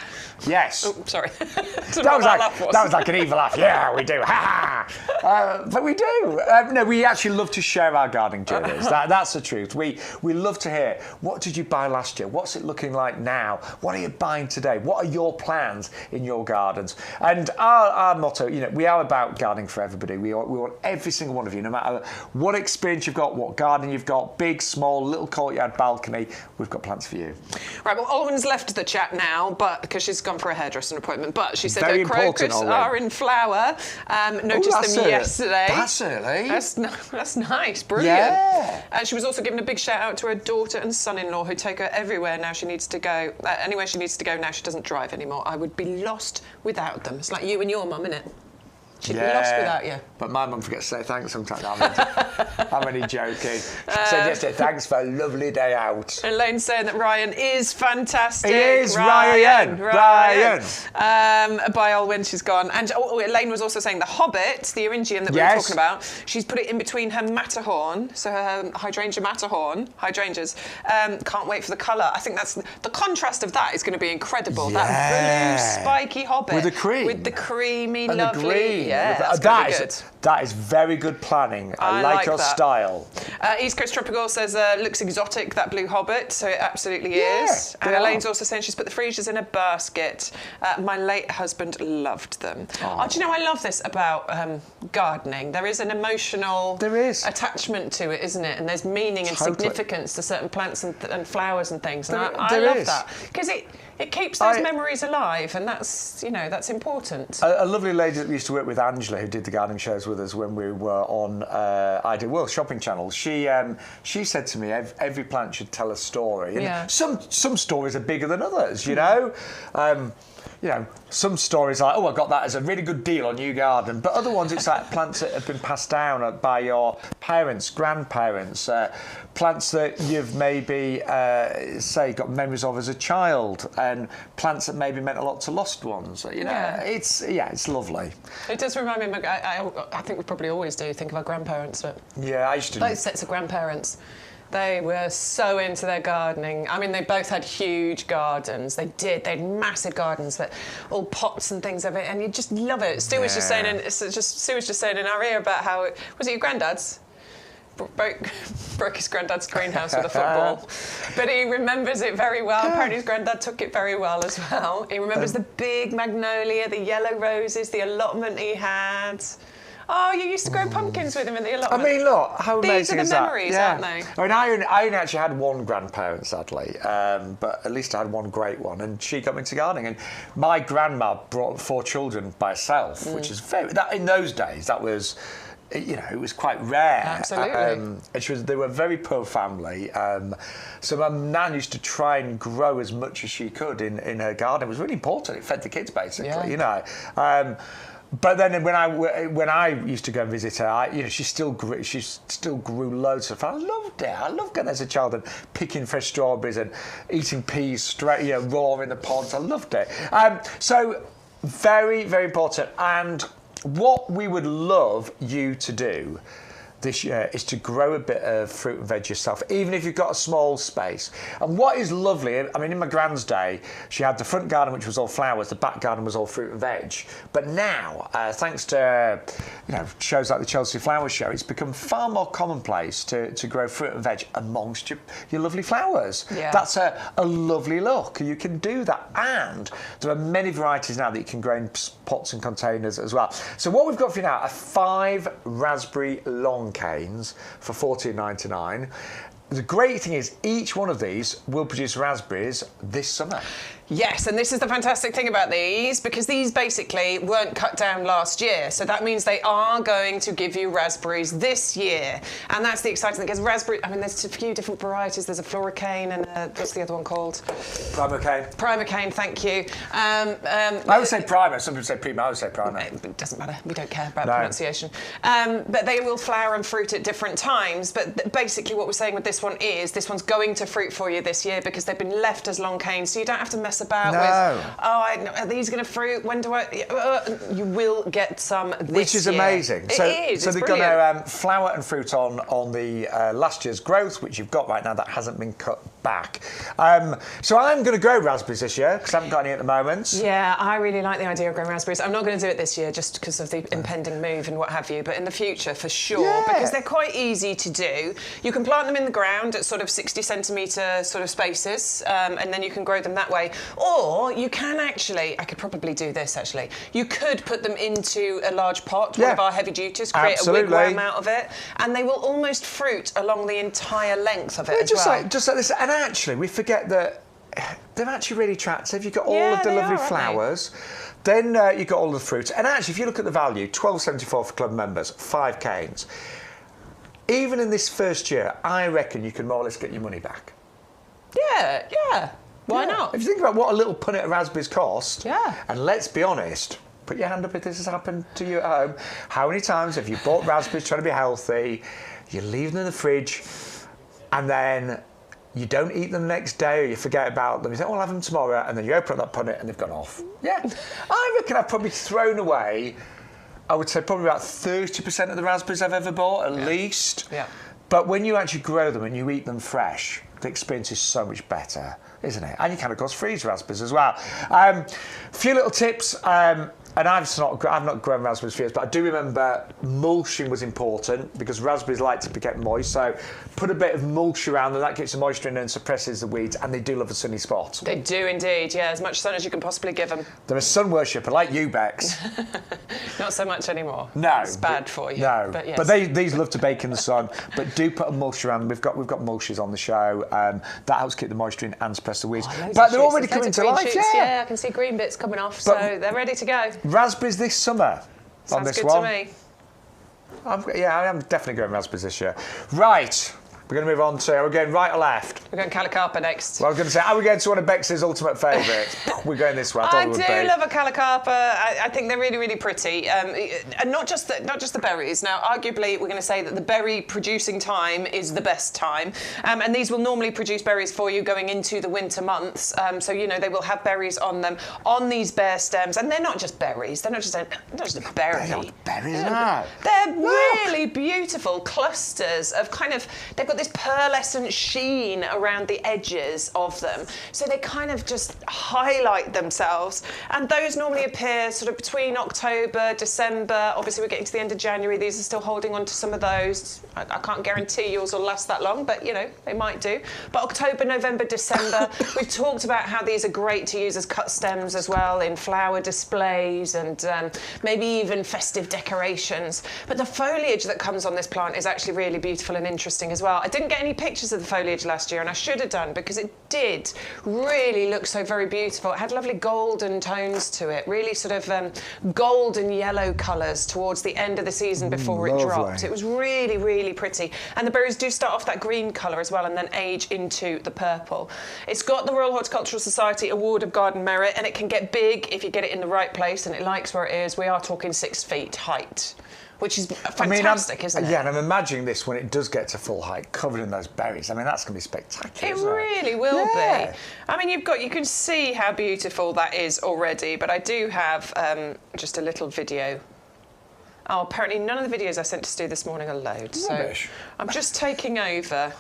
Yes. Oh, sorry. that was like an evil laugh. Yeah, we do. Ha ha. But we do. No, we actually love to share our gardening journeys. That's the truth. We love to hear, what did you buy last year? What's it looking like now? What are you buying today? What are your plans in your gardens? And our motto, you know, we are about gardening for everybody. We want every single one of you, no matter what experience you've got, what garden you've got, big, small, little courtyard, balcony, we've got plans for you. Right, well, Olwen's left the chat now, but because she's gone for a hairdressing appointment. But she said Very that crocus are in flower. Noticed them yesterday. That's early. That's nice, brilliant. Yeah. And she was also giving a big shout out to her daughter and son-in-law who take her everywhere now she needs to go. Anywhere she needs to go now she doesn't drive anymore. I would be lost without them. It's like you and your mum, isn't it? She'd be lost without you. But my mum forgets to say thanks sometimes. I'm only joking. She said yesterday, thanks for a lovely day out. Elaine's saying that Ryan is fantastic. He is, Ryan. By all when she's gone. And Elaine was also saying the hobbit, the Eringium that we were talking about, she's put it in between her Matterhorn, so her hydrangea Matterhorn, hydrangeas. Can't wait for the colour. I think that's the contrast of that is going to be incredible. Yes. That blue spiky hobbit. With the cream. With the creamy, and lovely. The green. Yeah, that's going to be good. That is very good planning. I like your style. East Coast Tropical says, looks exotic, that blue hobbit, so it absolutely is. And Elaine's also saying she's put the Freesias in a basket. My late husband loved them. Oh, do you know, I love this about gardening. There is an emotional attachment to it, isn't it? And there's meaning and significance to certain plants and flowers and things. And I love that. Because it keeps those memories alive, and that's, you know, that's important. A lovely lady that we used to work with, Angela, who did the gardening shows with us when we were on Ideal World shopping channel. She said to me, every plant should tell a story. And some stories are bigger than others, you know. You know, some stories like, oh, I got that as a really good deal on YouGarden, but other ones it's like plants that have been passed down by your parents, grandparents, plants that you've maybe, say, got memories of as a child, and plants that maybe meant a lot to lost ones. You know, it's lovely. It does remind me, I think we probably always do think of our grandparents, but I used to. Both sets of grandparents. They were so into their gardening. I mean, they both had huge gardens. They had massive gardens, but all pots and things of it, and you just love it. Stu was just saying, in our ear about how was it your granddad's? Broke his granddad's greenhouse with a football, but he remembers it very well. Apparently his granddad took it very well as well. He remembers the big magnolia, the yellow roses, the allotment he had. Oh, you used to grow pumpkins with him in the allotment. I mean, look, how amazing is that? These are the memories, aren't they? I mean, I only actually had one grandparent, sadly, but at least I had one great one, and she got me into gardening. And my grandma brought 4 children by herself, which is in those days, that was... You know, it was quite rare. Absolutely. And they were a very poor family. So my nan used to try and grow as much as she could in her garden. It was really important. It fed the kids, basically, you know. But then when I used to go and visit her, you know, she still grew loads of stuff. I loved it. I loved going as a child and picking fresh strawberries and eating peas straight, you know, raw in the pods. I loved it. So very, very important. And what we would love you to do this year is to grow a bit of fruit and veg yourself, even if you've got a small space. And what is lovely, I mean, in my grand's day, she had the front garden, which was all flowers, the back garden was all fruit and veg. But now, thanks to shows like the Chelsea Flower Show, it's become far more commonplace to grow fruit and veg amongst your lovely flowers. Yeah. That's a lovely look. You can do that. And there are many varieties now that you can grow in pots and containers as well. So what we've got for you now are 5 raspberry long canes for $14.99. The great thing is each one of these will produce raspberries this summer. Yes, and this is the fantastic thing about these, because these basically weren't cut down last year. So that means they are going to give you raspberries this year. And that's the exciting thing, because raspberry, I mean, there's a few different varieties. There's a floricane and what's the other one called? Primocane. Primocane, thank you. I would say primer. Some people say prima. I would say primer. It doesn't matter. We don't care about pronunciation. But they will flower and fruit at different times. But basically what we're saying with this one is this one's going to fruit for you this year because they've been left as long canes. So you don't have to mess about with, are these going to fruit? When do you will get some this year. Which is amazing. So they're going to flower and fruit on the last year's growth, which you've got right now that hasn't been cut back. So I'm going to grow raspberries this year because I haven't got any at the moment. Yeah, I really like the idea of growing raspberries. I'm not going to do it this year just because of the impending move and what have you, but in the future for sure, because they're quite easy to do. You can plant them in the ground at sort of 60 centimetre sort of spaces, and then you can grow them that way. Or you can actually, I could probably do this actually, you could put them into a large pot, one of our heavy duties, create a wigwam out of it, and they will almost fruit along the entire length of it just like this. And actually, we forget that they're actually really attractive. You've got all of the lovely flowers. Then you've got all the fruit. And actually, if you look at the value, $12.74 for club members, 5 canes. Even in this first year, I reckon you can more or less get your money back. Yeah. Why not? If you think about what a little punnet of raspberries cost, and let's be honest, Put your hand up if this has happened to you at home. How many times have you bought raspberries trying to be healthy, you leave them in the fridge, and then you don't eat them the next day, or you forget about them. You say, oh, I'll have them tomorrow, and then you open up that punnet and they've gone off. Yeah. I reckon I've probably thrown away, I would say probably about 30% of the raspberries I've ever bought, at least. Yeah. But when you actually grow them and you eat them fresh, the experience is so much better, isn't it? And you can, of course, freeze raspberries as well. A few little tips. And I've not grown raspberries for years, but I do remember mulching was important because raspberries like to get moist. So put a bit of mulch around them, that gets the moisture in and suppresses the weeds, and they do love a sunny spot. They do indeed, yeah, as much sun as you can possibly give them. They're a sun worshipper like you, Bex. Not so much anymore. No. It's bad for you. No. But, yes. But these love to bake in the sun. But do put a mulch around them. We've got mulches on the show. That helps keep the moisture in and suppress the weeds. But they're already coming to life, yeah. I can see green bits coming off, so they're ready to go. Raspberries this summer. Sounds on this good one. to me. I am definitely going raspberries this year. Right, we're going to move on to, are we going right or left? We're going Calacarpa next. Well, I was going to say, are we going to one of Bex's ultimate favourites? We're going this way. I do love a Calacarpa. I think they're really, really pretty. And not just the berries. Now, arguably, we're going to say that the berry producing time is the best time. And these will normally produce berries for you going into the winter months. So, you know, they will have berries on them, on these bare stems. And they're not just berries. They're not just a berry. They're not berries, no. They're really beautiful clusters of kind of, they've got this pearlescent sheen around the edges of them, so they kind of just highlight themselves, and those normally appear sort of between October, December. Obviously we're getting to the end of January, these are still holding on to some of those. I can't guarantee yours will last that long, but you know, they might do. But October, November, December, we've talked about how these are great to use as cut stems as well in flower displays and maybe even festive decorations. But the foliage that comes on this plant is actually really beautiful and interesting as well. I didn't get any pictures of the foliage last year, and I should have done because it did really look so very beautiful. It had lovely golden tones to it, really sort of golden yellow colours towards the end of the season before it dropped. It was really, really pretty. And the berries do start off that green colour as well and then age into the purple. It's got the Royal Horticultural Society Award of Garden Merit, and it can get big if you get it in the right place and it likes where it is. We are talking 6 feet height, which is fantastic, isn't it? Yeah, and I'm imagining this when it does get to full height, covered in those berries. I mean, that's going to be spectacular. It really will be. I mean, you can see how beautiful that is already, but I do have just a little video. Oh, apparently none of the videos I sent to Stu this morning are load. So I'm just taking over,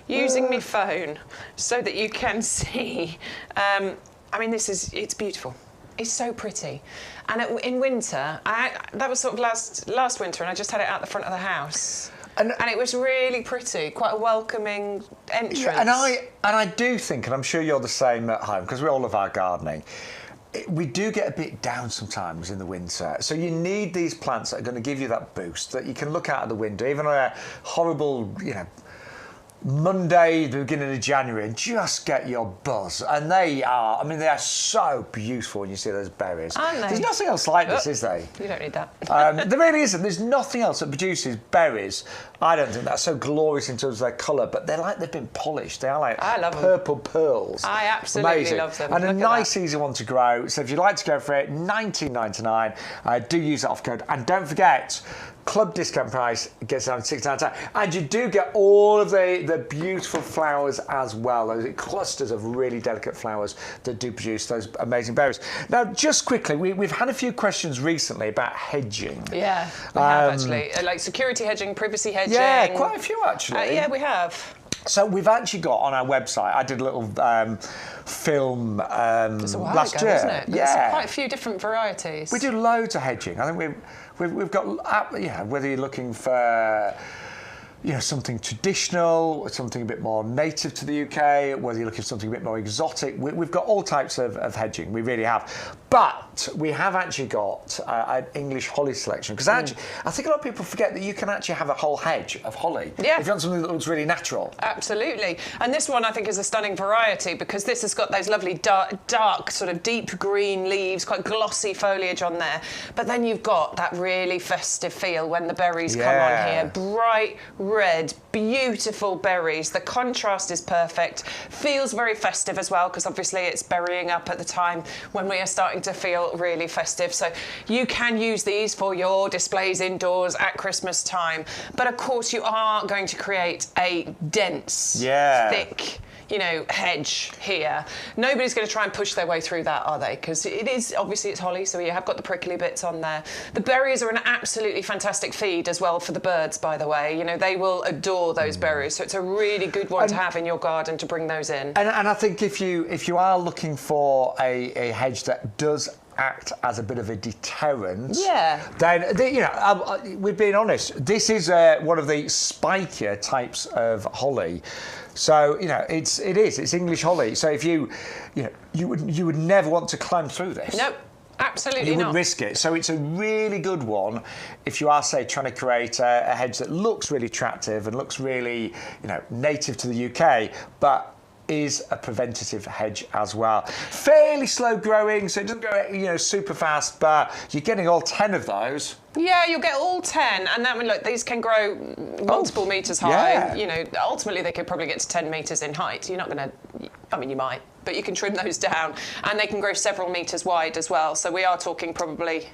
using my phone so that you can see. I mean, it's beautiful. It's so pretty. And in winter, that was sort of last winter, and I just had it out the front of the house. And it was really pretty, quite a welcoming entrance. Yeah, and I do think, and I'm sure you're the same at home, because we all love our gardening, we do get a bit down sometimes in the winter. So you need these plants that are going to give you that boost, that you can look out of the window, even on a horrible, you know, Monday, the beginning of January, and just get your buzz. And they are so beautiful when you see those berries. Aren't they? There's nothing else like this, is there? You don't need that. There really isn't. There's nothing else that produces berries. I don't think that's so glorious in terms of their colour, but they're like they've been polished. They are like purple pearls. I absolutely love them. And a nice, easy one to grow. So if you'd like to go for it, $19.99. Do use that off code. And don't forget, club discount price gets down to £69. And you do get all of the beautiful flowers as well. Those clusters of really delicate flowers that do produce those amazing berries. Now, just quickly, we've had a few questions recently about hedging. Yeah, we have actually. Like security hedging, privacy hedging. Yeah, quite a few actually. Yeah, we have. So we've actually got on our website, I did a little film last year. Wasn't it? There's quite a few different varieties. We do loads of hedging. I think we've got, whether you're looking for, you know, something traditional, something a bit more native to the UK, whether you're looking for something a bit more exotic, we've got all types of hedging. We really have. But we have actually got an English holly selection, because actually, I think a lot of people forget that you can actually have a whole hedge of holly. Yeah. If you want something that looks really natural. Absolutely. And this one I think is a stunning variety, because this has got those lovely dark sort of deep green leaves, quite glossy foliage on there. But then you've got that really festive feel when the berries come on here. Bright red, beautiful berries. The contrast is perfect. Feels very festive as well, because obviously it's berrying up at the time when we are starting to feel really festive. So you can use these for your displays indoors at Christmas time. But of course, you are going to create a dense, thick, you know, hedge here. Nobody's going to try and push their way through that, are they? Because it is, obviously it's holly, so you have got the prickly bits on there. The berries are an absolutely fantastic feed as well for the birds, by the way. You know, they will adore those berries, so it's a really good one to have in your garden to bring those in. And I think if you are looking for a hedge that does act as a bit of a deterrent, then you know, we're being honest, this is one of the spikier types of holly. So you know, it's English holly. So if you would never want to climb through this. Nope. Absolutely you wouldn't risk it. So it's a really good one if you are, say, trying to create a hedge that looks really attractive and looks really, you know, native to the UK, but is a preventative hedge as well. Fairly slow growing, so it doesn't go, you know, super fast, but you're getting all 10 of those. Yeah, you'll get all 10, and that, I mean, look, these can grow multiple metres high. Yeah. You know, ultimately they could probably get to 10 metres in height. You're not going to, I mean, you might, but you can trim those down, and they can grow several metres wide as well. So we are talking probably,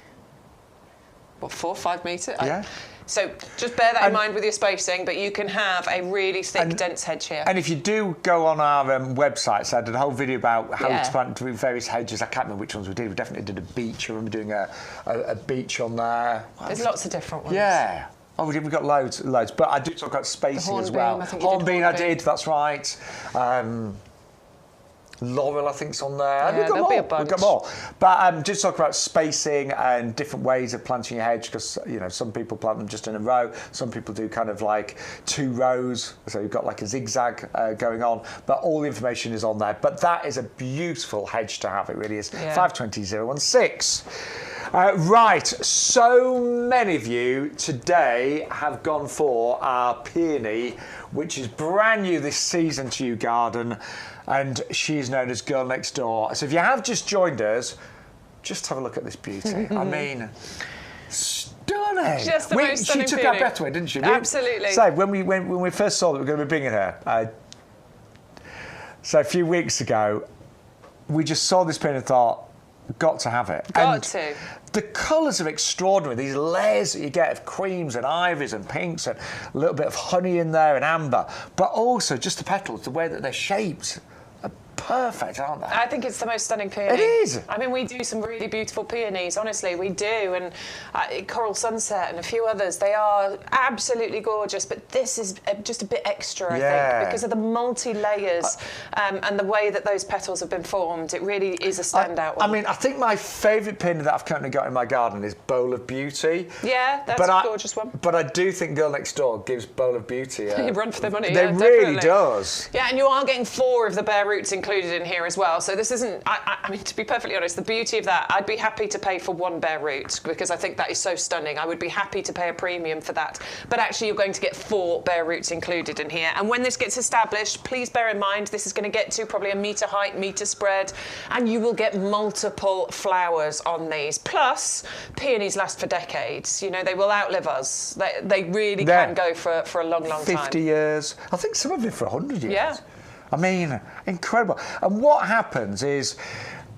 what, 4 or 5 metres? Yeah. So just bear that in mind with your spacing, but you can have a really thick, dense hedge here. And if you do go on our website, so I did a whole video about how to plant various hedges. I can't remember which ones we did. We definitely did a beech. I remember doing a beech on there. There's lots of different ones. Yeah. Oh, we've got loads. But I do talk about spacing as well. Hornbeam, I did. That's right. Laurel, I think, is on there. Yeah, there'll be a bunch. We've got more. But just talk about spacing and different ways of planting your hedge, because, you know, some people plant them just in a row. Some people do kind of like 2 rows. So you've got like a zigzag going on. But all the information is on there. But that is a beautiful hedge to have. It really is. 520016. Right, so many of you today have gone for our peony, which is brand new this season to YouGarden, and she's known as Girl Next Door. So if you have just joined us, just have a look at this beauty. I mean, stunning. Just the most stunning She took peony. our breath away, didn't she? Absolutely. So when we first saw that we were going to be bringing her, so a few weeks ago, we just saw this peony and thought, got to have it. Got to. The colours are extraordinary. These layers that you get of creams and ivories and pinks and a little bit of honey in there and amber, but also just the petals, the way that they're shaped. Perfect, aren't they? I think it's the most stunning peony. It is. I mean, we do some really beautiful peonies, honestly, we do. And Coral Sunset and a few others, they are absolutely gorgeous. But this is just a bit extra, I think, because of the multi-layers and the way that those petals have been formed. It really is a standout one. I mean, I think my favourite peony that I've currently got in my garden is Bowl of Beauty. Yeah, that's a gorgeous one. But I do think Girl Next Door gives Bowl of Beauty a run for their money. They really does. Yeah, and you are getting 4 of the bare roots included in here as well. So this isn't, I mean, to be perfectly honest, the beauty of that, I'd be happy to pay for 1 bare root because I think that is so stunning. I would be happy to pay a premium for that. But actually, you're going to get 4 bare roots included in here. And when this gets established, please bear in mind, this is going to get to probably a metre height, metre spread, and you will get multiple flowers on these. Plus, peonies last for decades. You know, they will outlive us. They really can go for a long, long time. 50 years. I think some of it for 100 years. Yeah. I mean, incredible. And what happens is,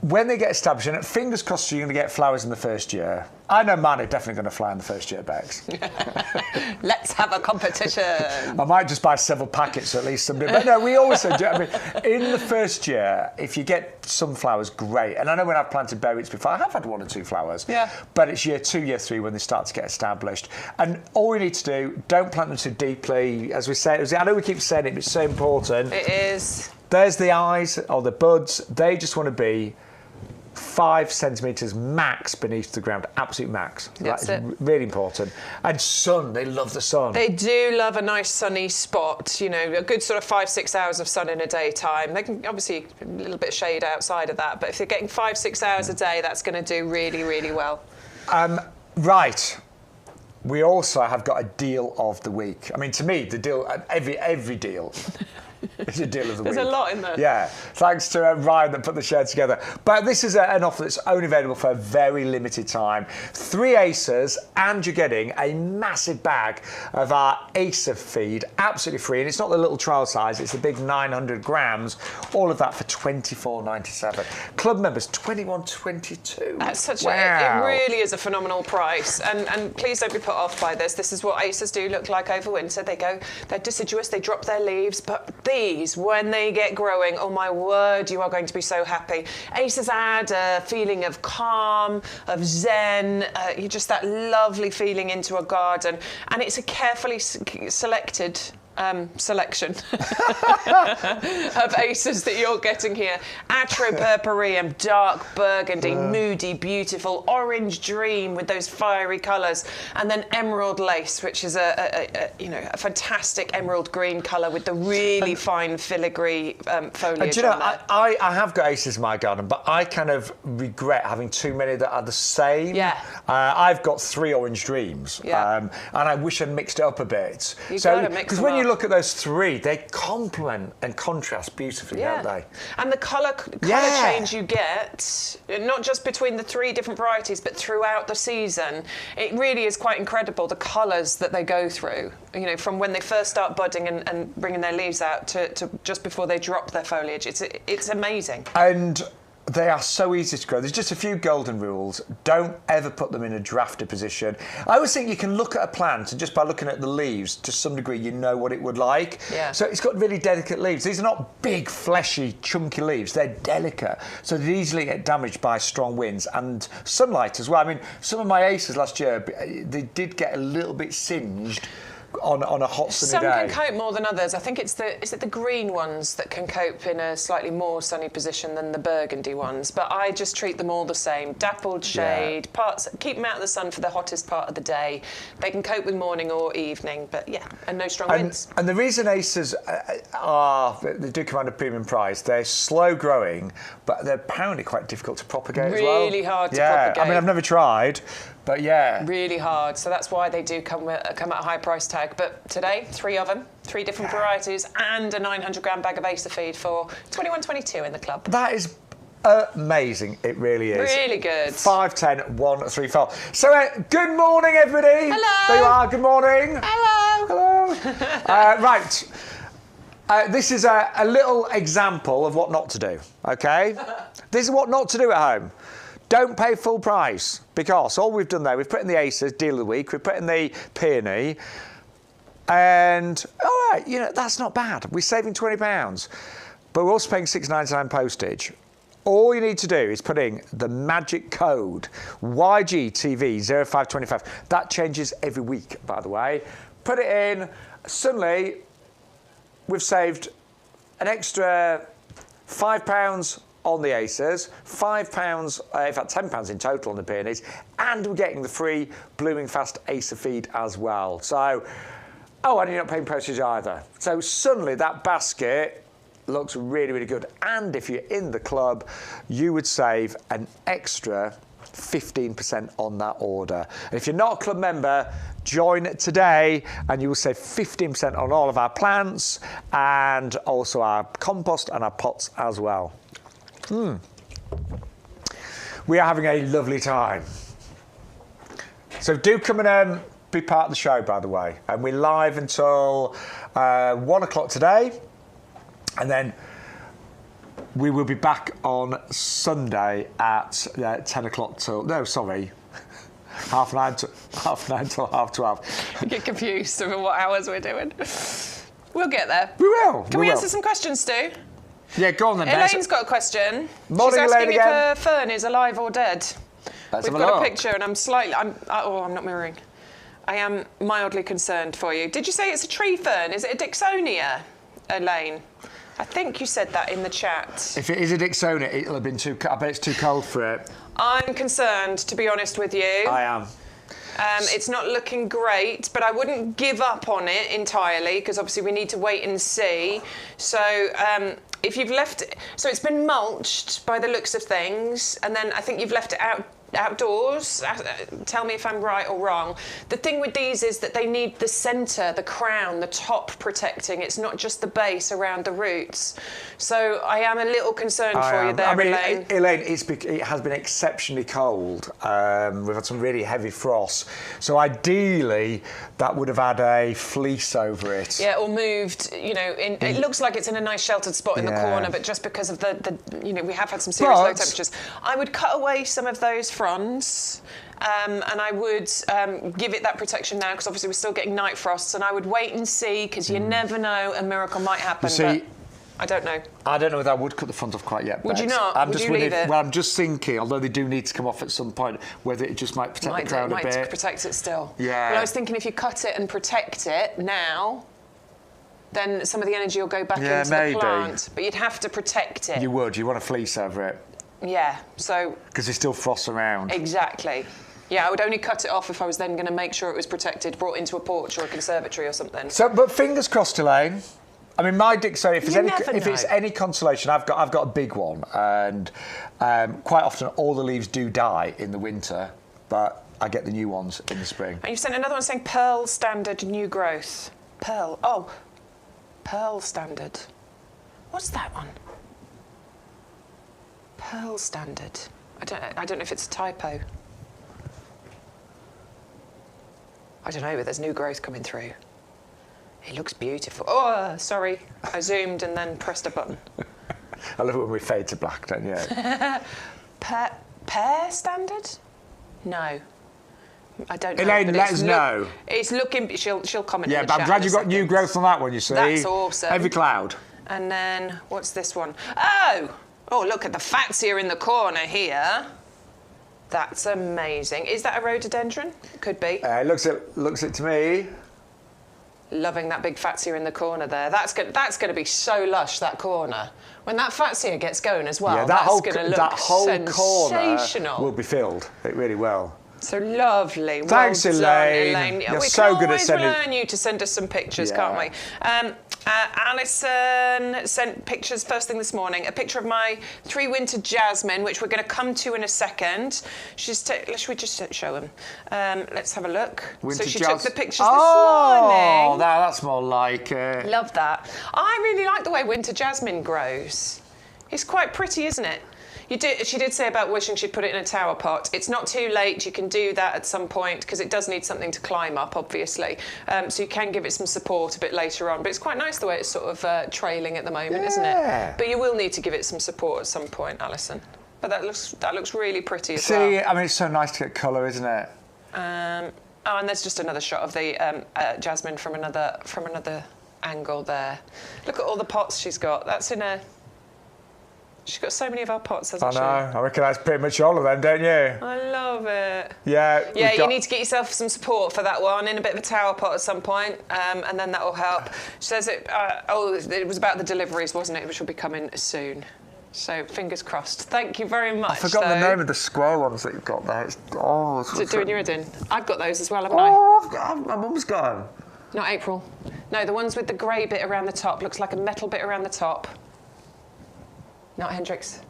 when they get established, and fingers crossed you're going to get flowers in the first year. I know mine are definitely going to fly in the first year, Bex. Let's have a competition. I might just buy several packets, at least somebody. But no, we always do. I mean, in the first year, if you get some flowers, great. And I know when I've planted berries before, I have had 1 or 2 flowers. Yeah. But it's year 2, year 3 when they start to get established. And all you need to do, don't plant them too deeply. As we say, I know we keep saying it, but it's so important. It is. There's the eyes or the buds. They just want to be 5 centimetres max beneath the ground, absolute max. That's that is really important. And sun, they love the sun. They do love a nice sunny spot, you know, a good sort of 5-6 hours of sun in a daytime. They can obviously a little bit of shade outside of that, but if they're getting 5-6 hours a day, that's going to do really, really well. Right. We also have got a deal of the week. I mean, to me, the deal, every deal It's a deal of the week. There's a lot in there. Yeah, thanks to Ryan that put the share together. But this is an offer that's only available for a very limited time. 3 Acers, and you're getting a massive bag of our Acer feed, absolutely free. And it's not the little trial size, it's the big 900 grams. All of that for $24.97. Club members, $21.22. That's such wow. It really is a phenomenal price. And please don't be put off by this. This is what Acers do look like over winter. They're deciduous, they drop their leaves, but these, when they get growing, oh my word, you are going to be so happy. Acers add a feeling of calm, of zen, just that lovely feeling into a garden. And it's a carefully selected selection of Acers that you're getting here. Atroperpereum, dark burgundy, moody, beautiful, orange dream with those fiery colours, and then emerald lace, which is a fantastic emerald green colour with the really fine filigree foliage. Do you know, I have got Acers in my garden, but I kind of regret having too many that are the same. Yeah. I've got 3 orange dreams, Yeah. and I wish I'd mixed it up a bit. You've got to mix because them when you up. look at those 3, they complement and contrast beautifully, don't they? And the colour change you get, not just between the 3 different varieties, but throughout the season, it really is quite incredible, the colours that they go through, from when they first start budding and bringing their leaves out to just before they drop their foliage. It's amazing. And they are so easy to grow. There's just a few golden rules. Don't ever put them in a drafted position. I always think you can look at a plant and just by looking at the leaves, to some degree, you know what it would like. Yeah. So it's got really delicate leaves. These are not big, fleshy, chunky leaves. They're delicate. So they easily get damaged by strong winds and sunlight as well. I mean, some of my Acers last year, they did get a little bit singed on a hot sunny day. Some can cope more than others. I think is it the green ones that can cope in a slightly more sunny position than the burgundy ones. But I just treat them all the same. Dappled shade, keep them out of the sun for the hottest part of the day. They can cope with morning or evening, but and no strong winds. And the reason Acers they do command a premium price, they're slow growing, but they're apparently quite difficult to propagate as well. Really hard to propagate. I mean, I've never tried, but really hard. So that's why they do come at a high price tag. But today, 3 of them, 3 different varieties, and a 900 gram bag of Acer feed for $21.22 in the club. that is amazing. It really is. Really good. 510 134. So, good morning, everybody. Hello. There you are. Good morning. Hello. Hello. Right. This is a little example of what not to do, okay? This is what not to do at home. Don't pay full price, because all we've done there, we've put in the Acers, deal of the week, we've put in the Peony, and, all right, that's not bad. We're saving £20, but we're also paying $6.99 postage. All you need to do is put in the magic code, YGTV0525. That changes every week, by the way. Put it in, suddenly we've saved an extra £5 on the Acers, £5, in fact £10 in total on the Peonies, and we're getting the free Blooming Fast Acer feed as well. So, and you're not paying postage either. So suddenly that basket looks really, really good. And if you're in the club, you would save an extra 15% on that order. And if you're not a club member, join today and you will save 15% on all of our plants and also our compost and our pots as well. We are having a lovely time. So do come and be part of the show, by the way. And we're live until 1 o'clock today. And then we will be back on Sunday at 10 o'clock till... No, sorry. half 9 till half 12. You get confused over what hours we're doing. We'll get there. We will. Can we answer some questions, Stu? Yeah, go on then. Elaine's got a question. Morning, She's asking Elaine, again. if her fern is alive or dead. Let's We've have a got look. a picture, and I'm not mirroring. I am mildly concerned for you. Did you say it's a tree fern? Is it a Dixonia, Elaine? I think you said that in the chat. If it is a Dixonia, it'll have been too... I bet it's too cold for it. I'm concerned, to be honest with you. I am. It's not looking great, but I wouldn't give up on it entirely, because obviously we need to wait and see. So if you've left it... So it's been mulched by the looks of things, and then I think you've left it out outdoors. Tell me if I'm right or wrong. The thing with these is that they need the centre, the crown, the top protecting. It's not just the base around the roots. So I am a little concerned for you there, Elaine. Elaine, it has been exceptionally cold. We've had some really heavy frosts. So ideally, that would have had a fleece over it. Yeah, or moved, you know, it looks like it's in a nice sheltered spot in the corner, but just because of the you know, we have had some serious low temperatures. I would cut away some of those fronds. And I would give it that protection now, because obviously we're still getting night frosts, and I would wait and see, because you never know, a miracle might happen. But I don't know. I don't know whether I would cut the front off quite yet. Would you not? Would you leave it? Well, I'm just thinking, although they do need to come off at some point, whether it just might protect the crown a bit. Might protect it still. Yeah. Well, I was thinking if you cut it and protect it now, then some of the energy will go back into the plant. But you'd have to protect it. You would. You want a fleece over it. Yeah. So. Because there's still frost around. Exactly. Yeah, I would only cut it off if I was then going to make sure it was protected, brought into a porch or a conservatory or something. So, but fingers crossed, Elaine. I mean, my so if it's any consolation, I've got a big one, and quite often all the leaves do die in the winter, but I get the new ones in the spring. And you've sent another one saying Pearl Standard New Growth. Pearl. Oh, Pearl Standard. What's that one? Pearl Standard. I don't know if it's a typo. I don't know, but there's new growth coming through. It looks beautiful. Oh, sorry. I zoomed and then pressed a button. I love it when we fade to black, don't you? Pear Standard? No. I don't know. Elaine, let us know. It's looking... She'll comment in the chat. Yeah, but I'm glad you got new growth on that one, you see. That's awesome. Heavy cloud. And then, what's this one? Oh, look at the fatsia in the corner here. That's amazing. Is that a rhododendron? Could be. Looks it to me. Loving that big fatsia in the corner there. That's going to be so lush, that corner. When that fatsia gets going as well, that's going to look sensational. Corner will be filled. It really will. So lovely. Thanks, well Elaine. Done, Elaine. You're so good at sending. We can always rely on you to send us some pictures, can't we? Alison sent pictures first thing this morning. A picture of my 3 winter jasmine, which we're going to come to in a second. Should we just show them? Let's have a look. So she took the pictures this morning. Oh, that's more like. Love that. I really like the way winter jasmine grows. It's quite pretty, isn't it? She did say about wishing she'd put it in a tower pot. It's not too late. You can do that at some point because it does need something to climb up, obviously. So you can give it some support a bit later on. But it's quite nice the way it's sort of trailing at the moment, isn't it? But you will need to give it some support at some point, Alison. But that looks really pretty as well. See, I mean, it's so nice to get colour, isn't it? And there's just another shot of the jasmine from another angle there. Look at all the pots she's got. That's in a... She's got so many of our pots, hasn't she? I know. I recognise pretty much all of them, don't you? I love it. Yeah. Yeah, you need to get yourself some support for that one in a bit of a tower pot at some point, and then that will help. She says it was about the deliveries, wasn't it? Which will be coming soon. So fingers crossed. Thank you very much. I forgot the name of the square ones that you've got there. Is it doing your in? I've got those as well, haven't I? My mum's got them. Not April. No, the ones with the grey bit around the top. Looks like a metal bit around the top. Not Hendrix.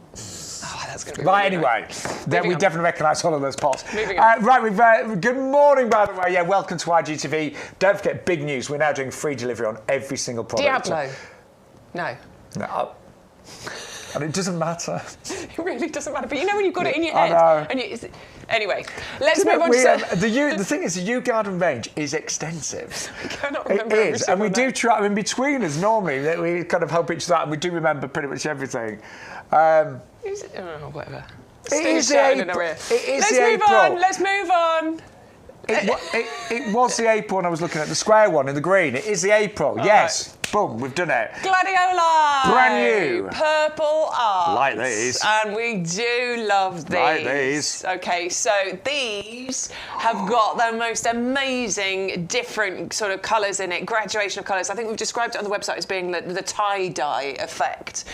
Oh, that's going to be right. Anyway, we definitely recognise all of those pots. Moving on. Right. Good morning, by the way. Yeah, welcome to IGTV. Don't forget, big news. We're now doing free delivery on every single product. Diablo. No. And it doesn't matter. It really doesn't matter. But you know when you've got it in your head. I know. Anyway, let's move on to... The thing is, the YouGarden range is extensive. I cannot remember. It is, and we do try. I mean, between us normally, we kind of help each other out, and we do remember pretty much everything. Whatever. It is the April. Let's move on. It was the April when I was looking at the square one in the green. It is the April. Yes. Right. Boom, we've done it. Gladioli! Brand new. Purple art. Like these. And we do love these. Like these. Okay, so these have got the most amazing different sort of colours in it, graduation of colours. I think we've described it on the website as being the tie-dye effect.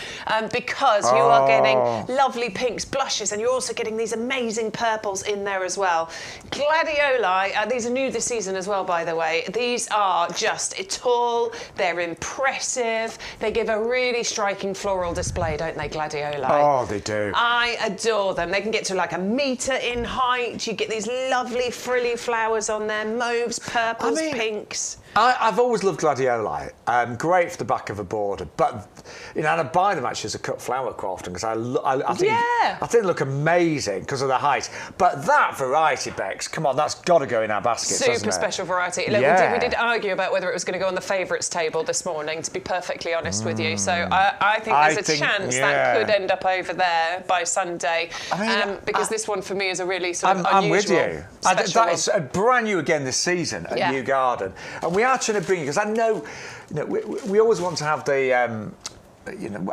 Because you are getting lovely pinks, blushes, and you're also getting these amazing purples in there as well. Gladioli, these are new this season as well, by the way. These are just tall, they're in impressive. They give a really striking floral display, don't they, gladioli? Oh, they do. I adore them. They can get to like 1 metre in height. You get these lovely frilly flowers on there, mauves, purples, pinks. I've always loved gladioli. Great for the back of a border, but and I buy them actually as a cut flower quite often because I think they look amazing because of their height. But that variety, Bex, come on, that's got to go in our baskets. Super special variety. Look, we did argue about whether it was going to go on the favourites table this morning, to be perfectly honest with you. So I think there's a chance that could end up over there by Sunday. Because this one for me is a really sort of unusual, I'm with you. That is brand new again this season at YouGarden. And we are trying to bring, because I know, we always want to have the,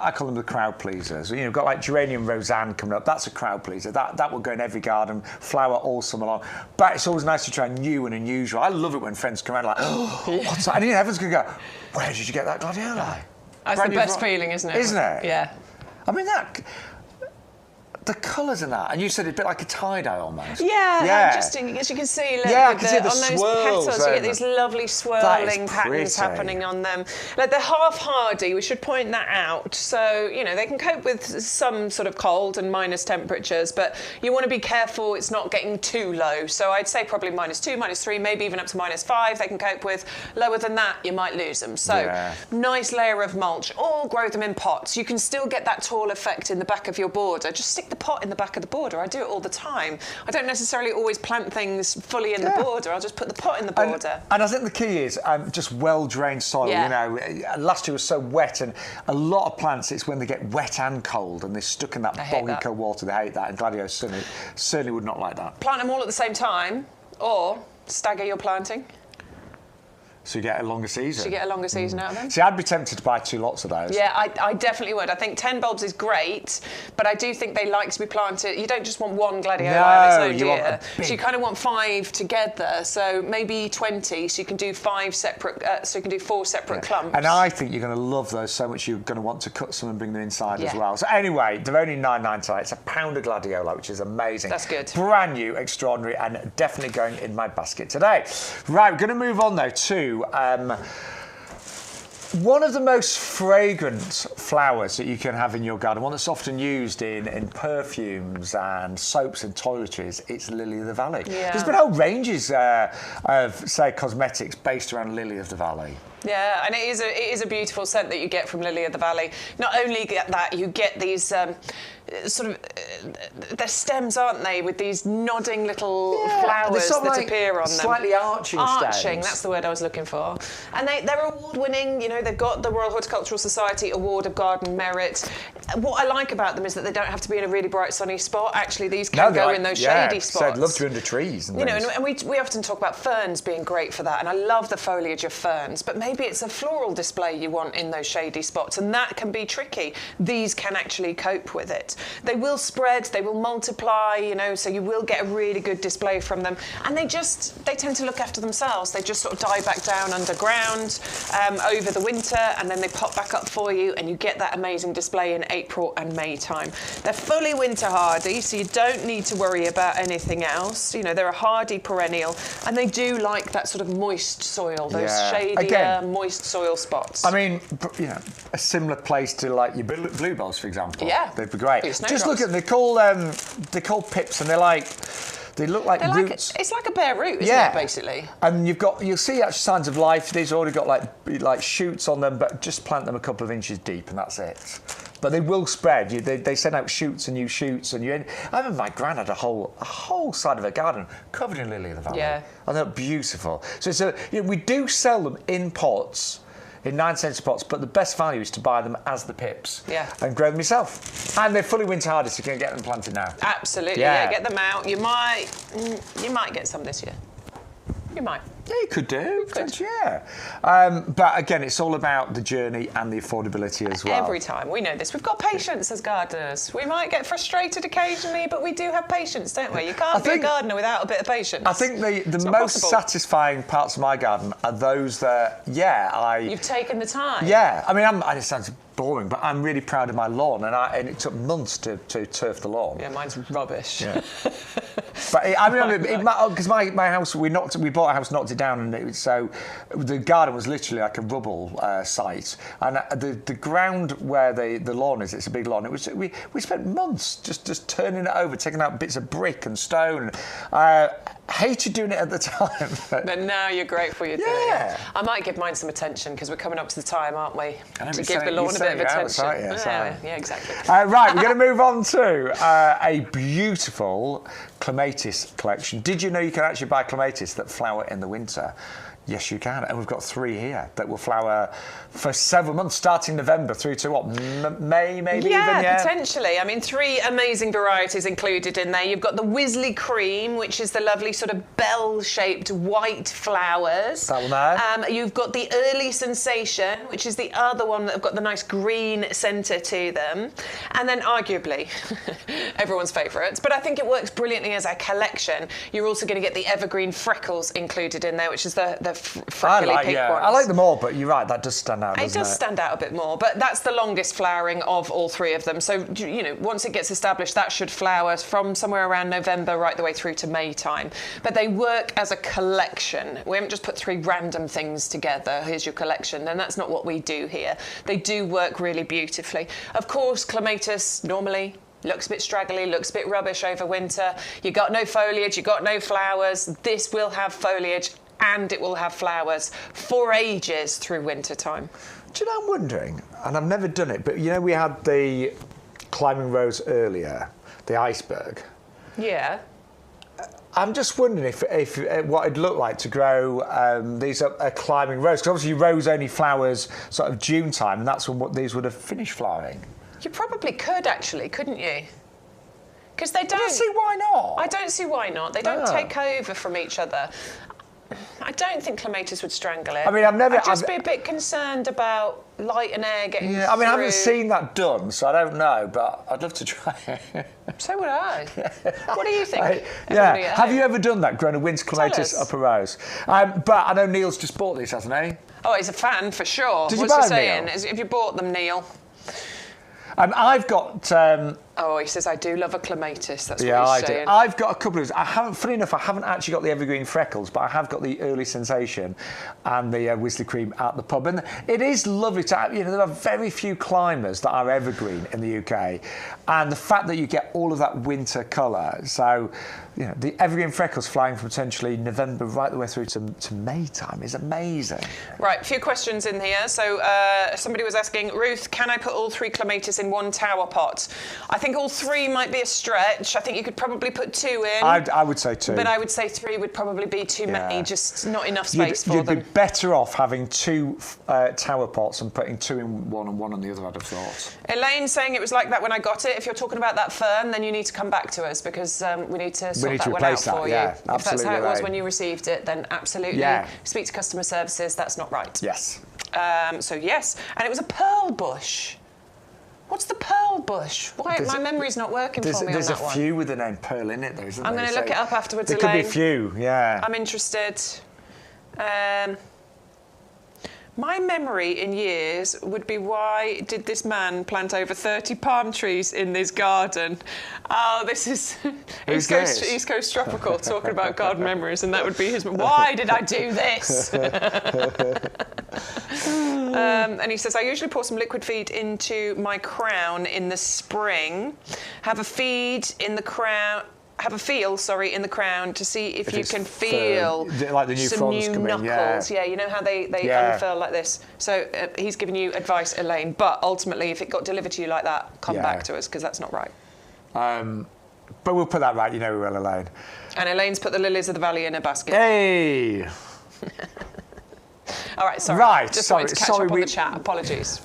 I call them the crowd pleasers. We've got like geranium roseanne coming up. That's a crowd pleaser. That will go in every garden, flower all summer long. But it's always nice to try new and unusual. I love it when friends come around like, oh, what's that? And everyone's going to go, where did you get that gladioli? That's the best feeling, isn't it? Isn't it? Yeah. I mean, the colours in that, and you said it's a bit like a tie-dye almost. Just as you can see, look, I can see the on those swirls, petals, you get these lovely swirling patterns happening on them. Like they're half hardy, we should point that out. So, they can cope with some sort of cold and minus temperatures, but you want to be careful it's not getting too low. So I'd say probably -2, -3, maybe even up to -5 they can cope with. Lower than that, you might lose them. So nice layer of mulch, or grow them in pots. You can still get that tall effect in the back of your border. Just stick the pot in the back of the border. I do it all the time. I don't necessarily always plant things fully in the border. I'll just put the pot in the border. And I think the key is just well-drained soil. Last year was so wet, and a lot of plants, it's when they get wet and cold and they're stuck in that boggy cold water, they hate that, and gladiolus certainly would not like that. Plant them all at the same time, or stagger your planting. So you get a longer season. Out of them. See, I'd be tempted to buy 2 lots of those. Yeah, I definitely would. I think 10 bulbs is great, but I do think they like to be planted. You don't just want one gladioli on its own, do you? So you kind of want 5 together. So maybe 20. So you can do 5 separate. So you can do 4 separate clumps. And I think you're going to love those so much. You're going to want to cut some and bring them inside as well. So anyway, they're only $9.99. It's £1 of gladioli, which is amazing. That's good. Brand new, extraordinary, and definitely going in my basket today. Right, we're going to move on though to one of the most fragrant flowers that you can have in your garden, one that's often used in perfumes and soaps and toiletries, it's lily of the valley. There's been whole ranges of, say, cosmetics based around lily of the valley. Yeah, and it is a beautiful scent that you get from lily of the valley. Not only get that, you get these they're stems, aren't they, with these nodding little flowers that appear on them. Slightly arching stems. That's the word I was looking for. And they're award-winning. They've got the Royal Horticultural Society Award of Garden Merit. What I like about them is that they don't have to be in a really bright sunny spot. Actually, these can go in those shady spots. So I'd love to be under trees and things. And we often talk about ferns being great for that, and I love the foliage of ferns, but maybe it's a floral display you want in those shady spots, and that can be tricky. These can actually cope with it. They will spread, they will multiply, so you will get a really good display from them. And they tend to look after themselves. They just sort of die back down underground over the winter, and then they pop back up for you, and you get that amazing display in April and May time. They're fully winter hardy, so you don't need to worry about anything else. They're a hardy perennial, and they do like that sort of moist soil, those shadier, moist soil spots. I mean, a similar place to like your bluebells, for example. Yeah. They'd be great. Just look at them. They're called pips, and they look like roots. It's like a bare root, isn't it, basically? And you'll see actual signs of life. These already got like shoots on them, but just plant them a couple of inches deep, and that's it. But they will spread. They send out shoots and new shoots, and I remember my gran had a whole side of her garden covered in lily of the valley. Yeah. And they're beautiful. So we do sell them in pots. In 9-cent pots, but the best value is to buy them as the pips and grow them yourself. And they're fully winter hardy, so you can get them planted now. Absolutely, get them out. You might get some this year. You might. Yeah, you could do. But again, it's all about the journey and the affordability as well. Every time. We know this. We've got patience as gardeners. We might get frustrated occasionally, but we do have patience, don't we? You can't be a gardener without a bit of patience. I think the most satisfying parts of my garden are those that, You've taken the time. Yeah. I mean, it sounds boring, but I'm really proud of my lawn, and it took months to turf the lawn. Yeah, mine's rubbish. Yeah. But I remember, because my house, we bought a house, knocked it down, and so the garden was literally like a rubble site. And the ground where the lawn is, it's a big lawn. It was we spent months just turning it over, taking out bits of brick and stone. Hated doing it at the time. But now you're grateful you're doing it. I might give mine some attention because we're coming up to the time, aren't we? To give the lawn a bit of attention. Yeah, exactly. Right, we're going to move on to a beautiful clematis collection. Did you know you can actually buy clematis that flower in the winter? Yes, you can. And we've got 3 here that will flower for several months, starting November through to what, May, maybe even? Yeah, potentially. I mean, 3 amazing varieties included in there. You've got the Wisley Cream, which is the lovely sort of bell-shaped white flowers. That one there. You've got the Early Sensation, which is the other one that have got the nice green centre to them. And then arguably, everyone's favourites, but I think it works brilliantly as a collection. You're also going to get the Evergreen Freckles included in there, which is the freckly pink ones. I like them all, but you're right, that does stand out, doesn't it? It does stand out a bit more, but that's the longest flowering of all 3 of them. So, you know, once it gets established, that should flower from somewhere around November right the way through to May time. But they work as a collection. We haven't just put 3 random things together, here's your collection, and that's not what we do here. They do work really beautifully. Of course, clematis normally looks a bit straggly, looks a bit rubbish over winter. You got no foliage, you got no flowers. This will have foliage and it will have flowers for ages through winter time. Do you know, I'm wondering, and I've never done it, but you know we had the climbing rose earlier, the iceberg. Yeah. I'm just wondering if what it'd look like to grow these a climbing rose, because obviously rose only flowers sort of June time, and that's when these would have finished flowering. You probably could actually, couldn't you? Because they don't. I don't see why not. I don't see why not. They don't take over from each other. I don't think clematis would strangle it. I mean, I'd just be a bit concerned about light and air getting through. I mean, I haven't seen that done, so I don't know, but I'd love to try it. So would I. What do you think? Have you ever done that, grown a winter clematis up a rose? But I know Neil's just bought these, hasn't he? Oh, he's a fan for sure. Did What's you buy he saying? Neil? Have you bought them, Neil? I've got... oh, he says, I do love a clematis. That's what he's saying. Do. I've got a couple of... Funny enough, I haven't actually got the Evergreen Freckles, but I have got the Early Sensation and the Wisley Cream at the pub. And it is lovely to have... You know, there are very few climbers that are evergreen in the UK. And the fact that you get all of that winter colour, so... You know, the Evergreen Freckles flying from potentially November right the way through to May time is amazing. Right, a few questions in here. So somebody was asking, Ruth, can I put all 3 clematis in one tower pot? I think all 3 might be a stretch. I think you could probably put 2 in. I would say 2. But I would say 3 would probably be too many, just not enough space for them. You'd be better off having 2 tower pots and putting 2 in one and 1 on the other, I'd have thought. Elaine saying it was like that when I got it. If you're talking about that fern, then you need to come back to us because we need to sort that one out for you. Yeah, if that's how it was when you received it, then absolutely speak to customer services. That's not right. Yes. So yes, and it was a pearl bush. What's the pearl bush? Why my memory's not working for me on that one. There's a few with the name pearl in it, though, isn't there? I'm going to look it up afterwards, There Elaine. could be a few, yeah. I'm interested. My memory in years would be, why did this man plant over 30 palm trees in this garden? Oh, this is East Coast Tropical talking about garden memories, and that would be his. Why did I do this? And he says, I usually pour some liquid feed into my crown in the spring, have a feel in the crown in the crown to see if you can feel like the new some new in, knuckles. Yeah, you know how they unfurl like this. So he's giving you advice, Elaine. But ultimately, if it got delivered to you like that, come back to us because that's not right. But we'll put that right. You know we will, Elaine. And Elaine's put the lilies of the valley in a basket. Hey. All right, sorry. Right, just wanted to catch up on the chat. Apologies.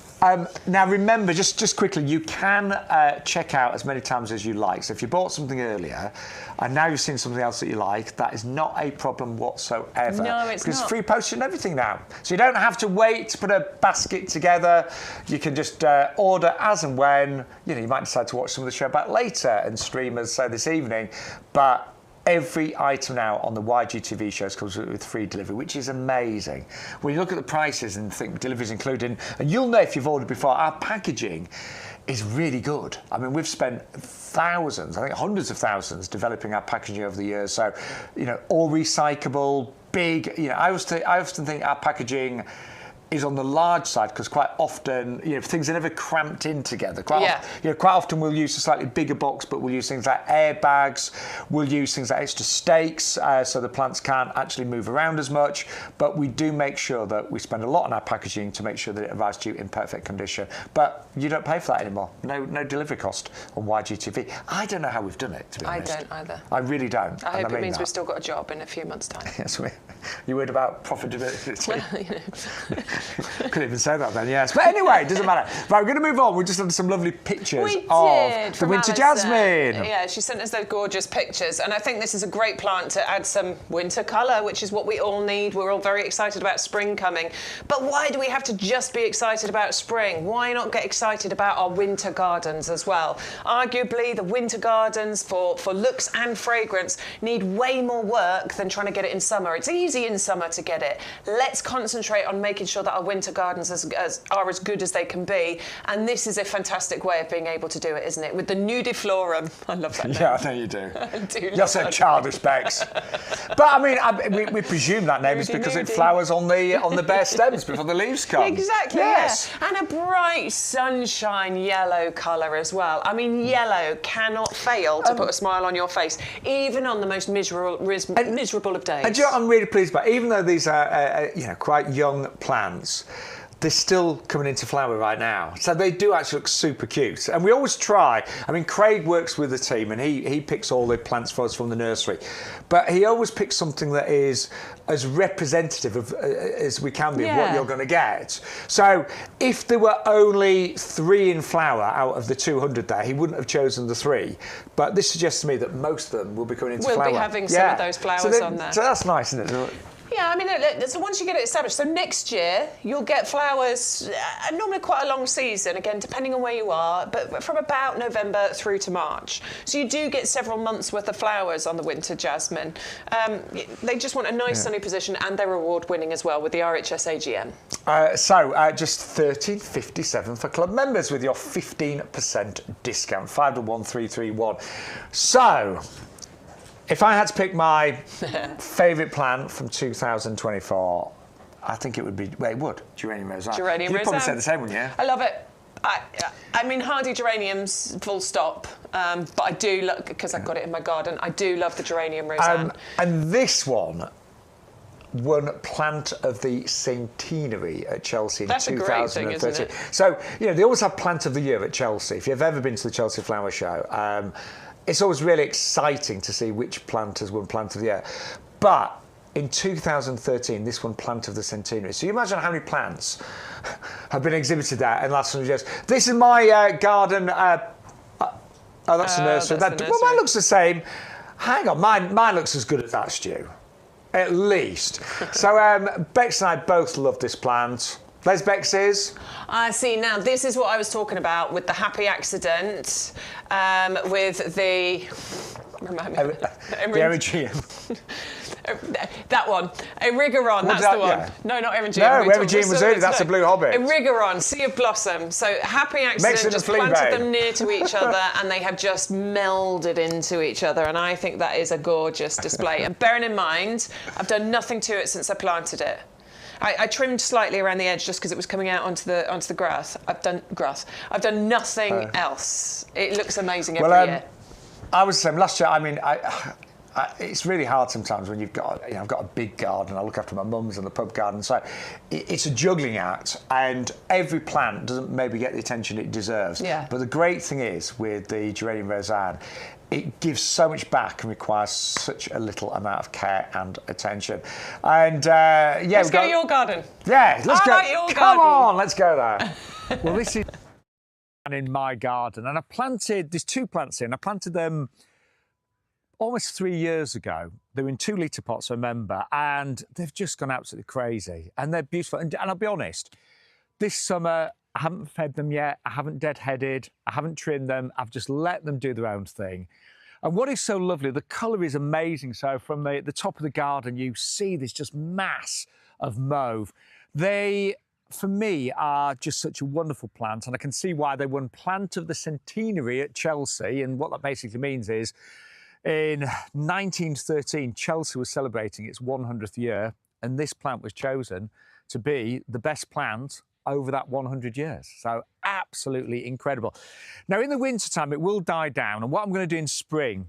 Now remember, just quickly, you can check out as many times as you like. So if you bought something earlier and now you've seen something else that you like, that is not a problem whatsoever. No, it's because not. free postage and everything now. So you don't have to wait to put a basket together. You can just order as and when. You know, you might decide to watch some of the show back later and stream as this evening, but every item now on the YGTV shows comes with free delivery, which is amazing. When you look at the prices and think delivery's included, and you'll know if you've ordered before, our packaging is really good. I mean, we've spent thousands, I think hundreds of thousands, developing our packaging over the years. So, you know, all recyclable, big. You know, I often think our packaging is on the large side because quite often, you know, things are never cramped in together. Quite often we'll use a slightly bigger box, but we'll use things like airbags. We'll use things like extra stakes so the plants can't actually move around as much. But we do make sure that we spend a lot on our packaging to make sure that it arrives to you in perfect condition. But you don't pay for that anymore. No delivery cost on YGTV. I don't know how we've done it, to be honest. I don't either. I really don't. I hope it means we've still got a job in a few months' time. Yes, you worried about profitability? Well, you know. Couldn't even say that then, yes. But anyway, it doesn't matter. Right, we're going to move on. We just had some lovely pictures of the winter jasmine. Yeah, she sent us those gorgeous pictures. And I think this is a great plant to add some winter colour, which is what we all need. We're all very excited about spring coming. But why do we have to just be excited about spring? Why not get excited about our winter gardens as well? Arguably, the winter gardens, for looks and fragrance, need way more work than trying to get it in summer. It's easy in summer to get it. Let's concentrate on making sure that our winter gardens are as good as they can be, and this is a fantastic way of being able to do it, isn't it? With the nudiflorum. I love that name. Yeah, I know you do. I do. You're so childish, Bex. But I mean, we presume that name is because it flowers on the bare stems before the leaves come. Exactly. Yes. Yeah. And a bright sunshine yellow colour as well. I mean, yellow cannot fail to put a smile on your face, even on the most miserable of days. And you know what I'm really pleased about? Even though these are quite young plants, they're still coming into flower right now. So they do actually look super cute. And we always try. I mean, Craig works with the team and he picks all the plants for us from the nursery. But he always picks something that is as representative of as we can be of what you're going to get. So if there were only 3 in flower out of the 200 there, he wouldn't have chosen the 3. But this suggests to me that most of them will be coming into flower. We'll be having some of those flowers on there. So that's nice, isn't it? Yeah, I mean, so once you get it established, so next year you'll get flowers, normally quite a long season, again, depending on where you are, but from about November through to March. So you do get several months worth of flowers on the winter jasmine. They just want a nice sunny position, and they're award-winning as well with the RHS AGM. So just $13.57 for club members with your 15% discount, 511331. So if I had to pick my favourite plant from 2024, I think it would be, well, it would, geranium roseanne. Geranium roseanne. You'd probably say the same, wouldn't you? I love it. I mean, hardy geraniums, full stop. But I do look, because I've got it in my garden, I do love the geranium roseanne. And this one won Plant of the Centenary at Chelsea in 2013. That's a great thing, isn't it? So, you know, they always have Plant of the Year at Chelsea. If you've ever been to the Chelsea Flower Show, it's always really exciting to see which plant has won Plant of the Year. But in 2013, this won Plant of the Centenary. So you imagine how many plants have been exhibited there in the last 100 years. This is my garden. Oh, that's the nursery. Well, mine looks the same. Hang on, mine looks as good as that, Stu. At least. So Bex and I both love this plant. Les Bex's. See, now this is what I was talking about with the happy accident, with the... Remind me. The Erigeum. That one. Erigeron, that's the one. Yeah. No, not Erigeum. No, Erigeum was early, that's a blue hobbit. Erigeron, Sea of Blossom. So happy accident just planted them near to each other and they have just melded into each other, and I think that is a gorgeous display. And bearing in mind, I've done nothing to it since I planted it. I trimmed slightly around the edge just because it was coming out onto the grass. I've done nothing else. It looks amazing every year. I was the same. Last year, I mean, it's really hard sometimes when you've got, I've got a big garden. I look after my mum's and the pub garden, so it's a juggling act, and every plant doesn't maybe get the attention it deserves. Yeah. But the great thing is with the geranium roseanne, it gives so much back and requires such a little amount of care and attention. And let's go to your garden. Yeah, let's go. Like your Come garden. on, let's go there. Well, this is in my garden, and there's 2 plants in. I planted them almost 3 years ago. They were in 2-litre pots, I remember, and they've just gone absolutely crazy. And they're beautiful. And I'll be honest, this summer, I haven't fed them yet. I haven't deadheaded. I haven't trimmed them. I've just let them do their own thing. And what is so lovely, the colour is amazing. So from the top of the garden, you see this just mass of mauve. They, for me, are just such a wonderful plant, and I can see why they won Plant of the Centenary at Chelsea. And what that basically means is, in 1913, Chelsea was celebrating its 100th year, and this plant was chosen to be the best plant over that 100 years. So absolutely incredible. Now, in the wintertime, it will die down. And what I'm going to do in spring,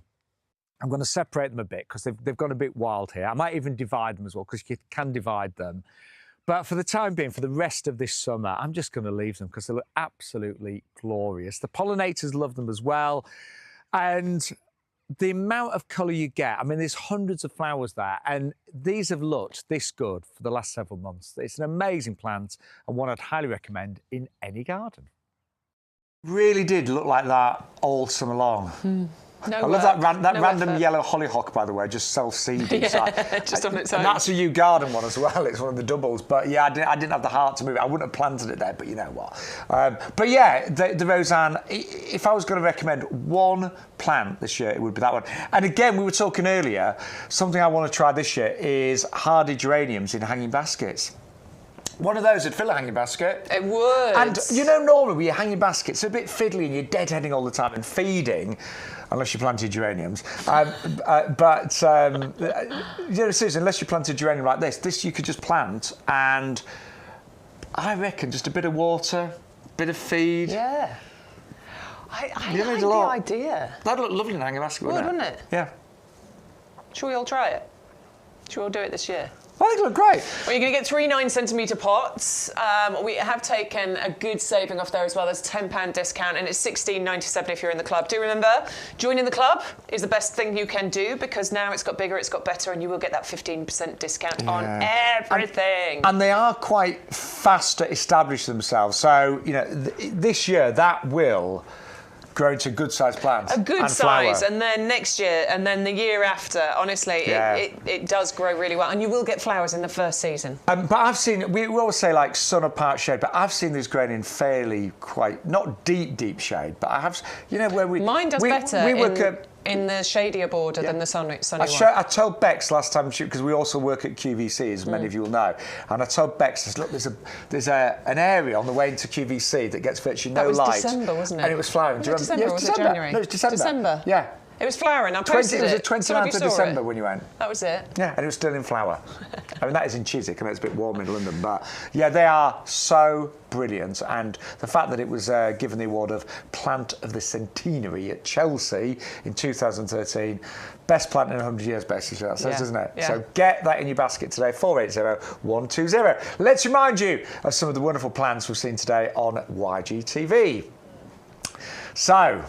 I'm going to separate them a bit because they've gone a bit wild here. I might even divide them as well, because you can divide them. But for the time being, for the rest of this summer, I'm just going to leave them because they look absolutely glorious. The pollinators love them as well. And the amount of colour you get, I mean, there's hundreds of flowers there, and these have looked this good for the last several months. It's an amazing plant and one I'd highly recommend in any garden. Really did look like that all summer long. No I love that random yellow hollyhock, by the way, just self-seeding. Just on its own. And that's a YouGarden one as well. It's one of the doubles. But yeah, I didn't have the heart to move it. I wouldn't have planted it there, but you know what. But yeah, the Roseanne, if I was going to recommend one plant this year, it would be that one. And again, we were talking earlier, something I want to try this year is hardy geraniums in hanging baskets. One of those would fill a hanging basket. It would. And you know, normally with your hanging baskets, it's a bit fiddly and you're deadheading all the time and feeding, unless you planted geraniums. You know, seriously, unless you planted geranium like this you could just plant, and I reckon just a bit of water, a bit of feed. Yeah. I like the idea. That'd look lovely in a hanging basket, Wouldn't it? Yeah. Should we all try it? Should we all do it this year? I think it looked great. Well, you're going to get 3 9cm pots. We have taken a good saving off there as well. There's a £10 discount, and it's £16.97 if you're in the club. Do remember, joining the club is the best thing you can do, because now it's got bigger, it's got better, and you will get that 15% discount on everything. And they are quite fast to establish themselves. So, you know, this year that will grow into a good-sized plant. A good size, and then next year, and then the year after, honestly, it does grow really well. And you will get flowers in the first season. But I've seen, we always say like sun or part shade, but I've seen these growing in fairly quite, not deep shade, but I have, you know, where we... Mine does better in the shadier border than the sunny one. I told Bex last time, because we also work at QVC, as many of you will know, and I told Bex, look, there's an area on the way into QVC that gets virtually no light. That was December, wasn't it? And it was flowering. Was it December or was it January? No, it was December. December? Yeah. It was flowering. I posted it. It was the 29th of December when you went. That was it? Yeah, and it was still in flower. I mean, that is in Chiswick. I know it's a bit warm in London, but yeah, they are so brilliant. And the fact that it was given the award of Plant of the Centenary at Chelsea in 2013, best plant in 100 years, basically, that says, doesn't it? Yeah. So get that in your basket today, 480-120. Let's remind you of some of the wonderful plants we've seen today on YGTV. So,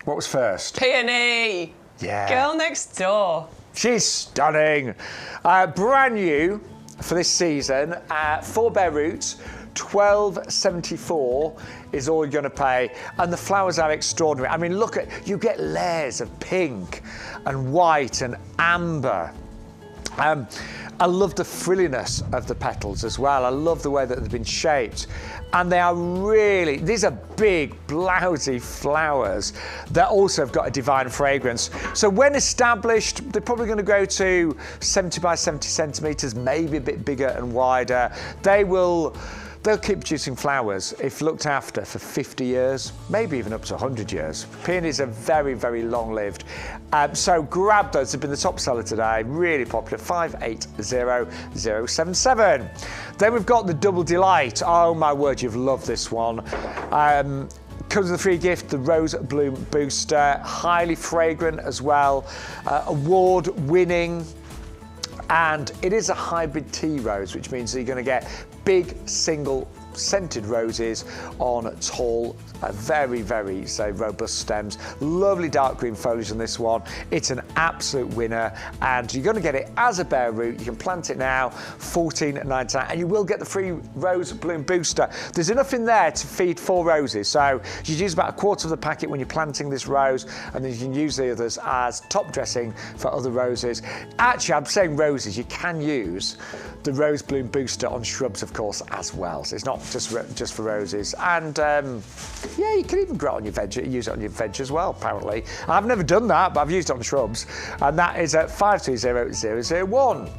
what was first? Peony. Yeah. Girl next door. She's stunning. Brand new for this season. 4 bare roots, £12.74 is all you're going to pay, and the flowers are extraordinary. I mean, look at, you get layers of pink and white and amber. I love the frilliness of the petals as well. I love the way that they've been shaped. And they are really, these are big, blousy flowers that also have got a divine fragrance. So when established, they're probably going to grow to 70 by 70 centimetres, maybe a bit bigger and wider. They'll keep producing flowers, if looked after, for 50 years, maybe even up to 100 years. Peonies are very, very long-lived. So grab those. They've been the top seller today. Really popular, 580077. Then we've got the Double Delight. Oh, my word, you've loved this one. Comes with a free gift, the Rose Bloom Booster. Highly fragrant as well. Award-winning. And it is a hybrid tea rose, which means that you're going to get big single scented roses on tall, very, very, say, robust stems. Lovely dark green foliage on this one. It's an absolute winner, and you're going to get it as a bare root. You can plant it now, $14.99, and you will get the free Rose Bloom Booster. There's enough in there to feed 4 roses, so you use about a quarter of the packet when you're planting this rose, and then you can use the others as top dressing for other roses. Actually, I'm saying roses, you can use the Rose Bloom Booster on shrubs, of course, as well. So it's not just for roses. And yeah, you can even grow it on your veg, use it on your veg as well, apparently. I've never done that, but I've used it on shrubs. And that is at 530001.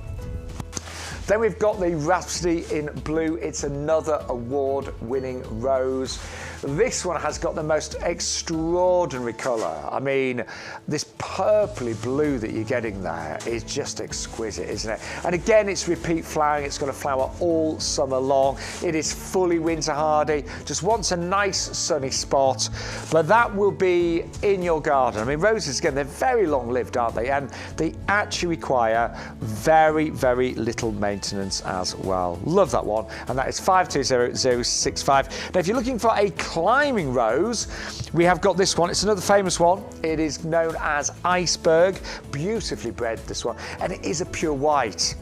Then we've got the Rhapsody in Blue. It's another award-winning rose. This one has got the most extraordinary colour. I mean, this purpley blue that you're getting there is just exquisite, isn't it? And again, it's repeat flowering. It's going to flower all summer long. It is fully winter hardy. Just wants a nice sunny spot. But that will be in your garden. I mean, roses, again, they're very long-lived, aren't they? And they actually require very, very little maintenance as well. Love that one. And that is 520065. Now, if you're looking for a climbing rose, we have got this one. It's another famous one. It is known as Iceberg. Beautifully bred, this one. And it is a pure white.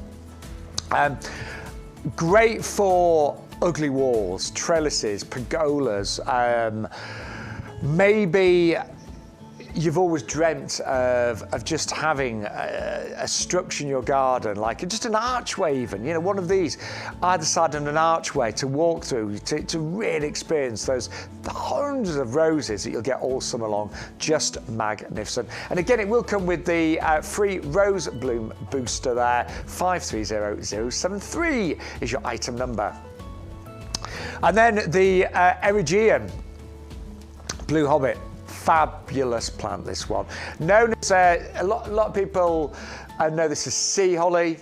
Great for ugly walls, trellises, pergolas. Maybe you've always dreamt of just having a structure in your garden, like just an archway even, you know, one of these, either side of an archway to walk through, to really experience those hundreds of roses that you'll get all summer long. Just magnificent. And again, it will come with the free rose bloom booster there. 530073 is your item number. And then the Erigeum Blue Hobbit. Fabulous plant, this one. Known as a lot of people know this as sea holly.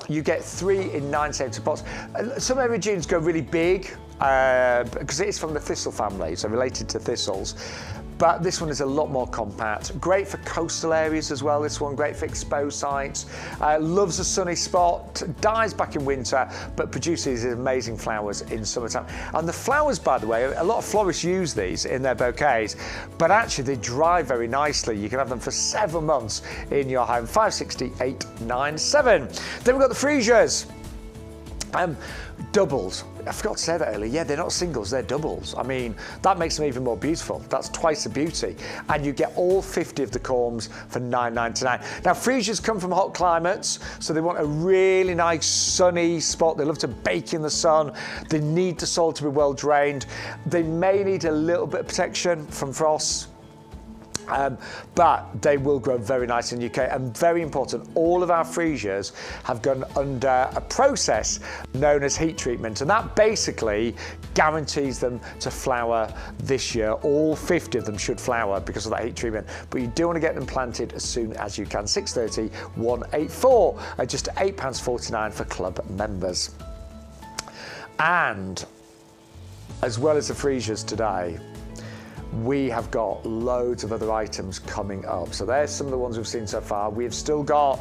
You get 3 in 9 cm pots. Some Erigeums go really big because it is from the thistle family, so related to thistles. But this one is a lot more compact. Great for coastal areas as well, this one. Great for exposed sites. Loves a sunny spot. Dies back in winter, but produces amazing flowers in summertime. And the flowers, by the way, a lot of florists use these in their bouquets, but actually they dry very nicely. You can have them for several months in your home. 560897. Then we've got the Freesias. Doubles. I forgot to say that earlier. Yeah, they're not singles, they're doubles. I mean, that makes them even more beautiful. That's twice the beauty. And you get all 50 of the corms for $9.99. Now, Freesias come from hot climates, so they want a really nice sunny spot. They love to bake in the sun. They need the soil to be well drained. They may need a little bit of protection from frost. But they will grow very nice in the UK. And very important, all of our Freesias have gone under a process known as heat treatment, and that basically guarantees them to flower this year. All 50 of them should flower because of that heat treatment, but you do want to get them planted as soon as you can. 630-184 at just £8.49 for club members. And as well as the Freesias today, we have got loads of other items coming up. So there's some of the ones we've seen so far. We've still got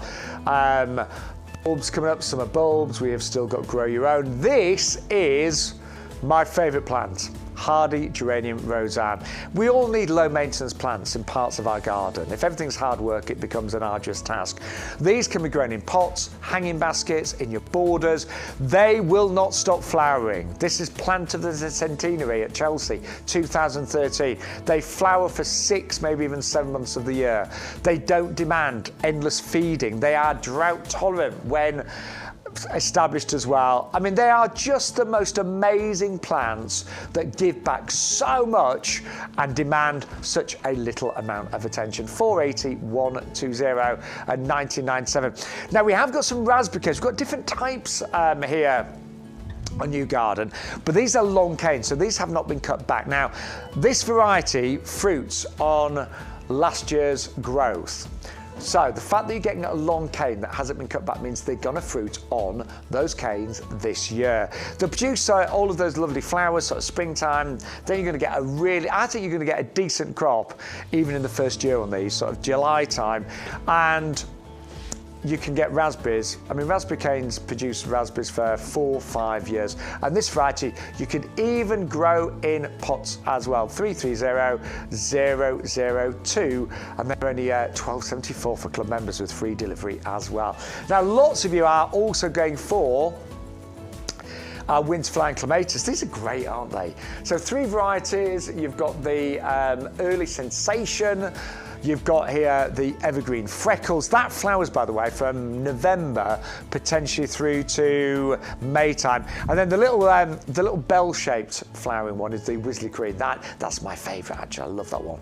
bulbs coming up, summer bulbs. We have still got grow your own. This is my favourite plant, hardy geranium roseanne. We all need low maintenance plants in parts of our garden. If everything's hard work, it becomes an arduous task. These can be grown in pots, hanging baskets, in your borders. They will not stop flowering. This is Plant of the Centenary at Chelsea, 2013. They flower for 6, maybe even 7 months of the year. They don't demand endless feeding. They are drought tolerant when established as well. I mean, they are just the most amazing plants that give back so much and demand such a little amount of attention. 480-120 and 1997. Now, we have got some raspberry canes. We've got different types here on YouGarden, but these are long canes, so these have not been cut back. Now, this variety fruits on last year's growth. So the fact that you're getting a long cane that hasn't been cut back means they're going to fruit on those canes this year. They'll produce all of those lovely flowers sort of springtime. Then you're going to get I think you're going to get a decent crop even in the first year on these, sort of July time. And you can get raspberries. I mean, raspberry canes produce raspberries for 4 or 5 years. And this variety, you can even grow in pots as well. 330-002. And they're only $12.74 for club members with free delivery as well. Now, lots of you are also going for winter flying clematis. These are great, aren't they? So 3 varieties. You've got the early sensation, You've got here the evergreen freckles. That flowers, by the way, from November potentially through to May time. And then the little bell-shaped flowering one is the Wisley Green. That's my favourite, actually. I love that one.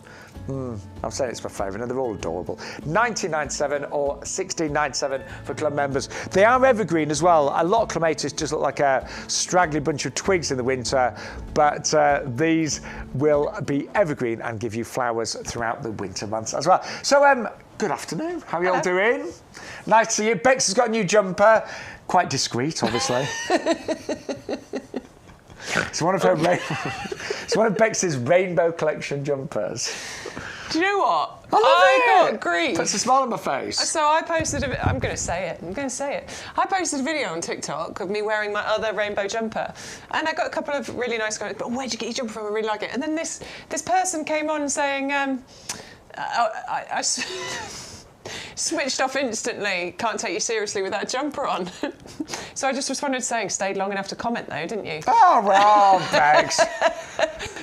I'm saying it's my favourite, and they're all adorable. $19.97 or $16.97 for club members. They are evergreen as well. A lot of clematis just look like a straggly bunch of twigs in the winter, but these will be evergreen and give you flowers throughout the winter months as well. So, good afternoon. How are you all doing? Nice to see you. Bex has got a new jumper. Quite discreet, obviously. It's one of her it's one of Bex's rainbow collection jumpers. Do you know what? I got grief. Puts a smile on my face. So I posted I'm going to say it. I posted a video on TikTok of me wearing my other rainbow jumper, and I got a couple of really nice comments. But where'd you get your jumper from? I really like it. And then this person came on saying, I switched off instantly. Can't take you seriously with that jumper on. So I just responded saying, stayed long enough to comment though, didn't you? Oh, well, Bex.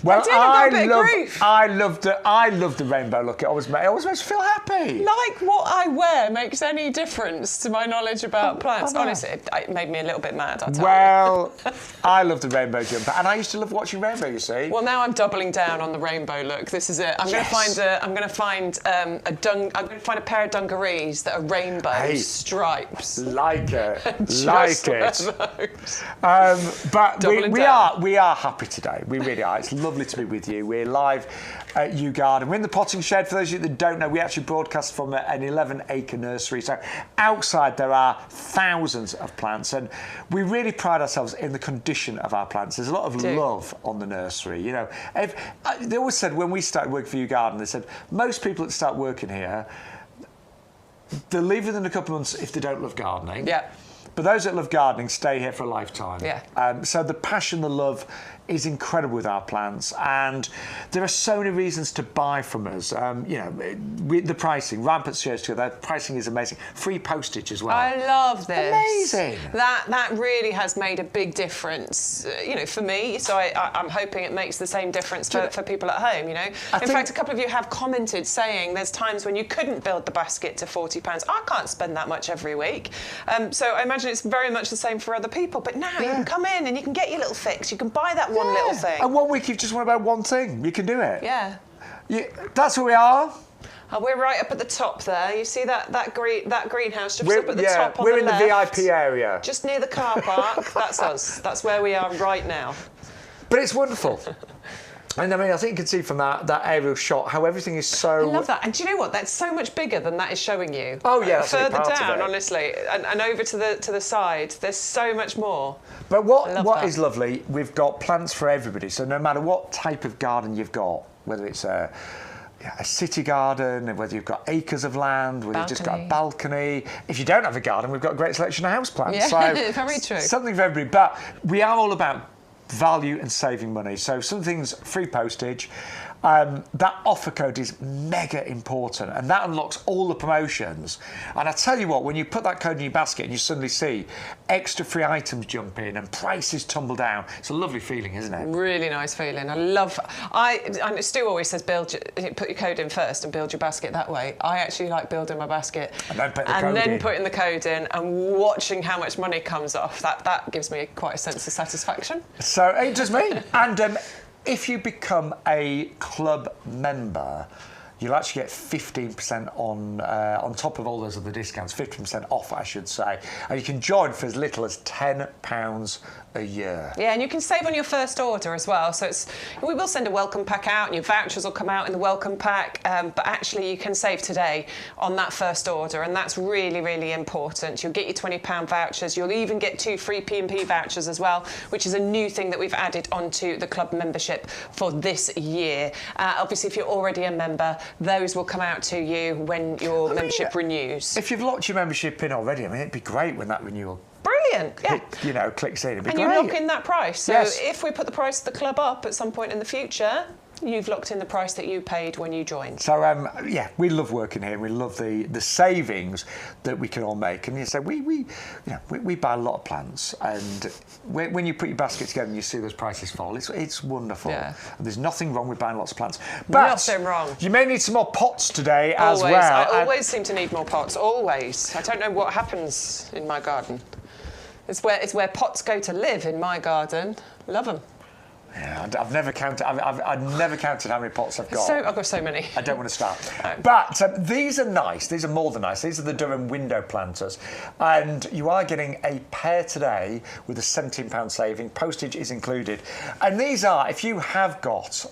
Well, I love the rainbow look. It always makes me feel happy. Like what I wear makes any difference to my knowledge about plants. Honestly, it made me a little bit mad, I'll tell you. Well, I love the rainbow jumper, and I used to love watching rainbow, you see. Well, now I'm doubling down on the rainbow look. This is it. I'm going to find a pair of dungarees that are rainbow stripes. Like it. But we are happy today. We really are. It's lovely to be with you. We're live at YouGarden. We're in the potting shed. For those of you that don't know, we actually broadcast from an 11-acre nursery. So outside there are thousands of plants, and we really pride ourselves in the condition of our plants. There's a lot of love on the nursery. You know, they always said when we started working for YouGarden, they said most people that start working here, they'll leave within a couple of months if they don't love gardening. Yeah. But those that love gardening stay here for a lifetime. Yeah. So the passion, the love is incredible with our plants, and there are so many reasons to buy from us. The pricing, rampant shares too. The pricing is amazing. Free postage as well. I love this. Amazing. That really has made a big difference, for me. So I'm hoping it makes the same difference for people at home. In fact, a couple of you have commented saying there's times when you couldn't build the basket to £40. I can't spend that much every week. So I imagine it's very much the same for other people. But now you can come in and you can get your little fix. You can buy that one little thing. And 1 week you just want to buy one thing. You can do it. Yeah. That's where we are. Oh, we're right up at the top there. You see that greenhouse just up at the top on the left? We're in the VIP area. Just near the car park. That's us. That's where we are right now. But it's wonderful. And I mean, I think you can see from that aerial shot how everything is so... I love that. And do you know what? That's so much bigger than that is showing you. Oh, yeah. Further down, honestly, and over to the side, there's so much more. But what is lovely, we've got plants for everybody. So no matter what type of garden you've got, whether it's a city garden, whether you've got acres of land, whether you've just got a balcony. If you don't have a garden, we've got a great selection of houseplants. Yeah, so very true. Something for everybody. But we are all about value and saving money. So some things, free postage. That offer code is mega important, and that unlocks all the promotions. And I tell you what, when you put that code in your basket and you suddenly see extra free items jump in and prices tumble down, it's a lovely feeling, isn't it? Really nice feeling. And Stu always says put your code in first and build your basket that way. I actually like building my basket and then putting the code in and watching how much money comes off. That gives me quite a sense of satisfaction. So it does me. And if you become a club member, you'll actually get 15% on top of all those other discounts, 15% off, I should say. And you can join for as little as £10 a year. Yeah, and you can save on your first order as well. So we will send a welcome pack out, and your vouchers will come out in the welcome pack. But actually, you can save today on that first order, and that's really, really important. You'll get your £20 vouchers. You'll even get 2 free P&P vouchers as well, which is a new thing that we've added onto the club membership for this year. Obviously, if you're already a member, those will come out to you when your membership renews. If you've locked your membership in already, I mean, it'd be great when that renewal brilliant, yeah. Clicks in. It'd be and great. you lock in that price. So yes. if we put the price of the club up at some point in the future, You've locked in the price that you paid when you joined. So yeah, we love working here. We love the savings that we can all make. And you say we buy a lot of plants, and when you put your basket together and you see those prices fall, it's wonderful. Yeah. And there's nothing wrong with buying lots of plants. But nothing wrong. You may need some more pots today Always. as well. I always seem to need more pots. Always. I don't know what happens in my garden. It's where pots go to live in my garden. Love them. Yeah, I've never counted. I've never counted how many pots I've got. I've got so many. I don't want to start. But these are nice. These are more than nice. These are the Durham window planters, and you are getting a pair today with a £17 saving. Postage is included, and these are, if you have got,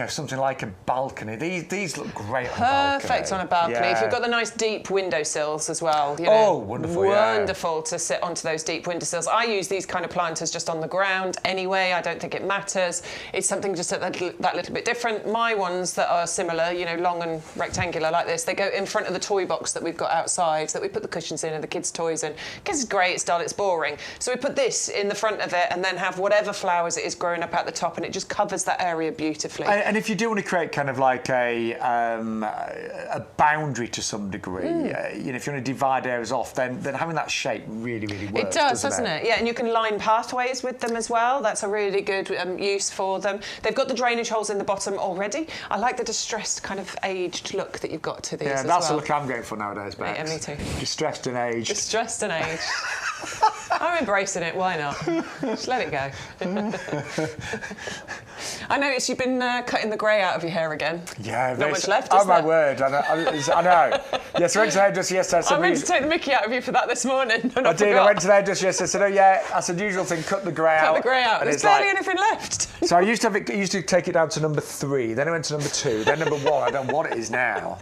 something like a balcony. These look great on a balcony. Perfect on a balcony. Yeah. If you've got the nice deep windowsills as well. Wonderful. Wonderful to sit onto those deep windowsills. I use these kind of planters just on the ground anyway. I don't think it matters. It's something just that little bit different. My ones that are similar, long and rectangular like this, they go in front of the toy box that we've got outside, that we put the cushions in and the kids' toys in. Because it's grey, it's dull, it's boring. So we put this in the front of it and then have whatever flowers it is growing up at the top, and it just covers that area beautifully. And if you do want to create kind of like a boundary to some degree, if you want to divide areas off, then having that shape really, really works. It does, doesn't it? Yeah, and you can line pathways with them as well. That's a really good use for them. They've got the drainage holes in the bottom already. I like the distressed kind of aged look that you've got to these as well. Yeah, that's the look I'm going for nowadays, Bex. Yeah, me too. Distressed and aged. Distressed and aged. I'm embracing it, why not? Just let it go. I noticed you've been cutting the grey out of your hair again. Yeah, not much left, is my there? word, I know. Yes, I went to the hairdresser yesterday. I meant to take the mickey out of you for that this morning. I did. I went to the hairdresser yesterday. I said, I said, usual thing, cut the grey out. Cut the grey out. There's barely anything left. So I used to take it down to number 3, then I went to number 2, then number 1. I don't know what it is now.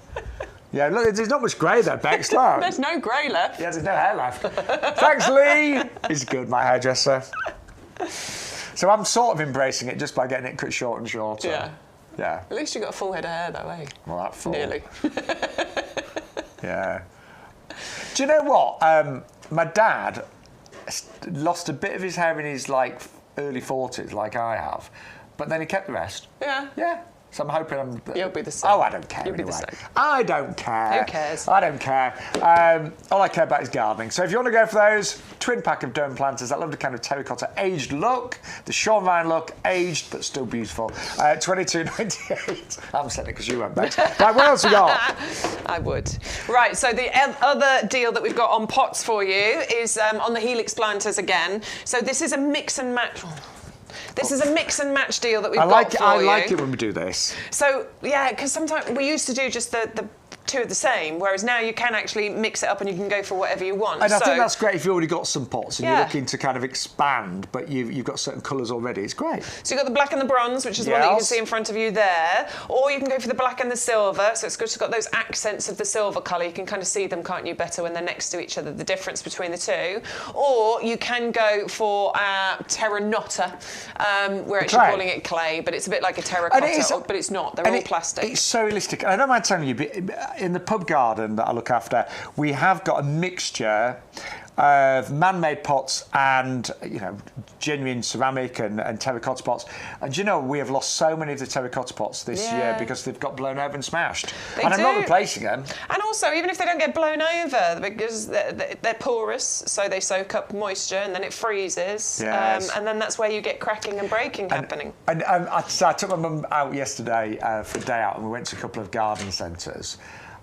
Yeah, look, there's not much grey there, Bex. Look. There's no grey left. Yeah, there's no hair left. Thanks, Lee. He's good, my hairdresser. So I'm sort of embracing it just by getting it cut short and shorter. Yeah. Yeah. At least you got a full head of hair, though, eh? Well, that full. Nearly. Yeah. Do you know what? My dad lost a bit of his hair in his early 40s, like I have, but then he kept the rest. Yeah. Yeah. So I'm hoping You'll be the same. Oh, I don't care. You'll be anyway. the same. I don't care. Who cares? I don't care. All I care about is gardening. So if you want to go for those, twin pack of Durham planters, that lovely kind of terracotta aged look, the Shaun Vine look, aged but still beautiful. $22.98. I'm saying it because you went back. Right, what else we got? I would. Right, so the other deal that we've got on pots for you is on the Helix planters again. So this is a mix and match. This is a mix and match deal that we've got for you. I like it when we do this. So, yeah, because sometimes we used to do just the two of the same, whereas now you can actually mix it up and you can go for whatever you want. And I think that's great if you've already got some pots and Yeah. you're looking to kind of expand, but you've got certain colours already. It's great. So you've got the black and the bronze, which is the one that you can see in front of you there, or you can go for the black and the silver, so it's just got those accents of the silver colour. You can kind of see them, can't you, better when they're next to each other, the difference between the two. Or you can go for terranotta, we're actually calling it clay, but it's a bit like a terracotta, but it's not. They're all plastic. It's so realistic. And I don't mind telling you, in the pub garden that I look after, we have got a mixture of man-made pots and genuine ceramic and terracotta pots. And we have lost so many of the terracotta pots this year because they've got blown over and smashed. I'm not replacing them. And also, even if they don't get blown over, because they're porous, so they soak up moisture and then it freezes. Yes. And then that's where you get cracking and breaking happening. And I took my mum out yesterday for a day out, and we went to a couple of garden centres.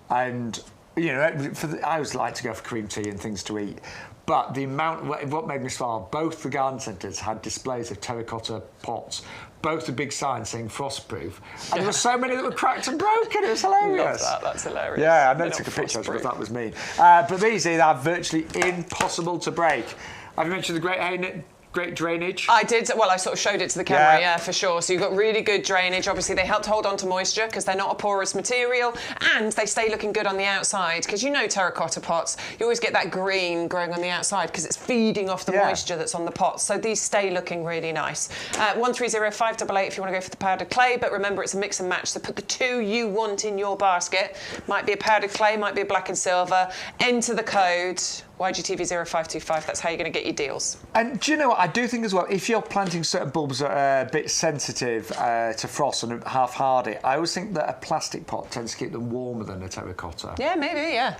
And I always like to go for cream tea and things to eat, but what made me smile, both the garden centres had displays of terracotta pots, both the big signs saying frostproof, and there were so many that were cracked and broken. It was hilarious. Love that. That's hilarious. Yeah, I never took a picture because that was mean. But these are virtually impossible to break. Have you mentioned the great drainage? I did. Well, I sort of showed it to the camera, yeah, for sure. So you've got really good drainage. Obviously, they help to hold on to moisture because they're not a porous material, and they stay looking good on the outside. Because terracotta pots, you always get that green growing on the outside because it's feeding off the moisture that's on the pots. So these stay looking really nice. 130588 if you want to go for the powdered clay, but remember it's a mix and match. So put the two you want in your basket. Might be a powdered clay, might be a black and silver. Enter the code. YGTV0525. That's how you're going to get your deals. And do you know what? I do think as well, if you're planting certain bulbs that are a bit sensitive to frost and half hardy, I always think that a plastic pot tends to keep them warmer than a terracotta. Yeah, maybe, yeah.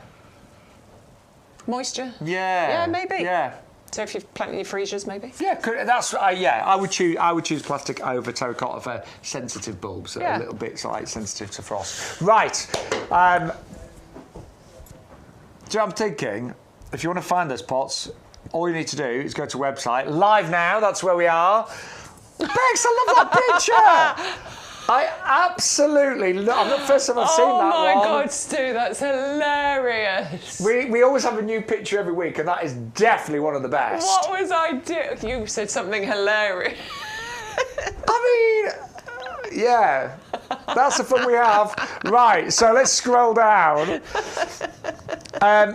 Moisture? Yeah. Yeah, maybe. Yeah. So if you're planting your freesias, maybe? Yeah, that's yeah. I would choose plastic over terracotta for sensitive bulbs that are a little bit like sensitive to frost. Right. Do you know what I'm thinking? If you want to find those pots, all you need to do is go to website live now. That's where we are. Bex, I love that picture. I absolutely love. I'm the first time I've seen that one. Oh my God, Stu, that's hilarious. We always have a new picture every week, and that is definitely one of the best. What was I doing? You said something hilarious. I mean, yeah, that's the fun we have. Right, so let's scroll down.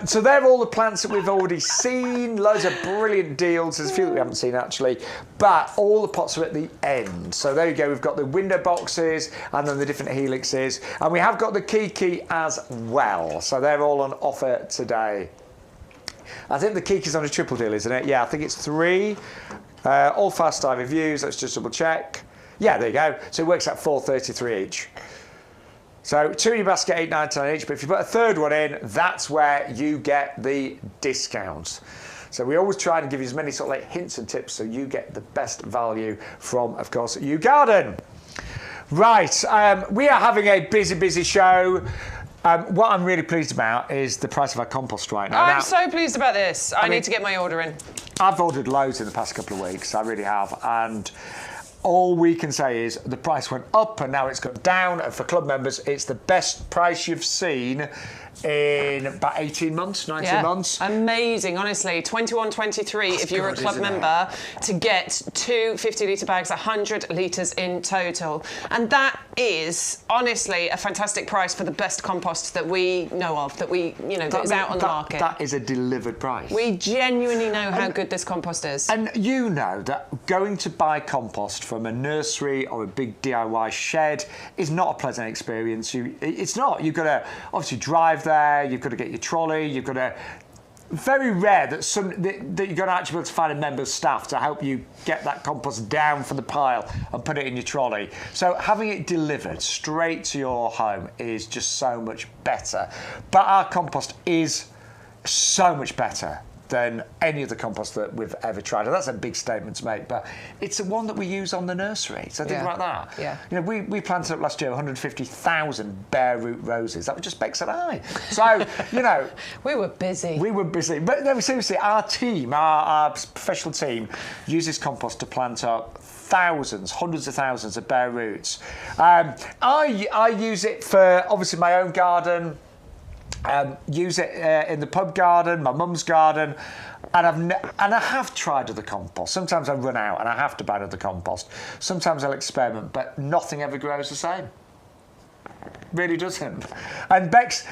So they're all the plants that we've already seen. Loads of brilliant deals. There's a few that we haven't seen actually, but all the pots are at the end. So there you go. We've got the window boxes and then the different helixes, and we have got the Kiki as well. So they're all on offer today. I think the Kiki's on a triple deal, isn't it? Yeah, I think it's 3. All fast-star reviews. Let's just double check. Yeah, there you go. So it works out $4.33 each. So 2 in your basket, $8.99 each. But if you put a third one in, that's where you get the discounts. So we always try and give you as many sort of like hints and tips so you get the best value from, of course, YouGarden. Right, we are having a busy show. What I'm really pleased about is the price of our compost right now. I'm so pleased about this. I need to get my order in. I've ordered loads in the past couple of weeks. I really have. And all we can say is the price went up and now it's gone down. And for club members, it's the best price you've seen in about 18 months, 19 months. Amazing, honestly. 21.23 if you're a club member to get 2 50-litre bags, 100 litres in total. And that is honestly a fantastic price for the best compost that we know of, that is out on the market. That is a delivered price. We genuinely know how good this compost is. And you know that going to buy compost from a nursery or a big DIY shed is not a pleasant experience. It's not. You've got to obviously drive there, you've got to get your trolley, you've got to... Very rare that that you're going to actually be able to find a member of staff to help you get that compost down from the pile and put it in your trolley. So having it delivered straight to your home is just so much better. But our compost is so much better than any of the compost that we've ever tried. And that's a big statement to make, but it's the one that we use on the nursery. So think about that. Yeah. You know, we planted up last year 150,000 bare root roses. That was just Bex and I. So, you know... We were busy. We were busy. But no, seriously, our team, our professional team, uses compost to plant up thousands, hundreds of thousands of bare roots. I use it for, obviously, my own garden, use it in the pub garden, my mum's garden, and I have tried other compost. Sometimes I run out and I have to buy another compost. Sometimes I'll experiment, but nothing ever grows the same. Really doesn't. And Bex,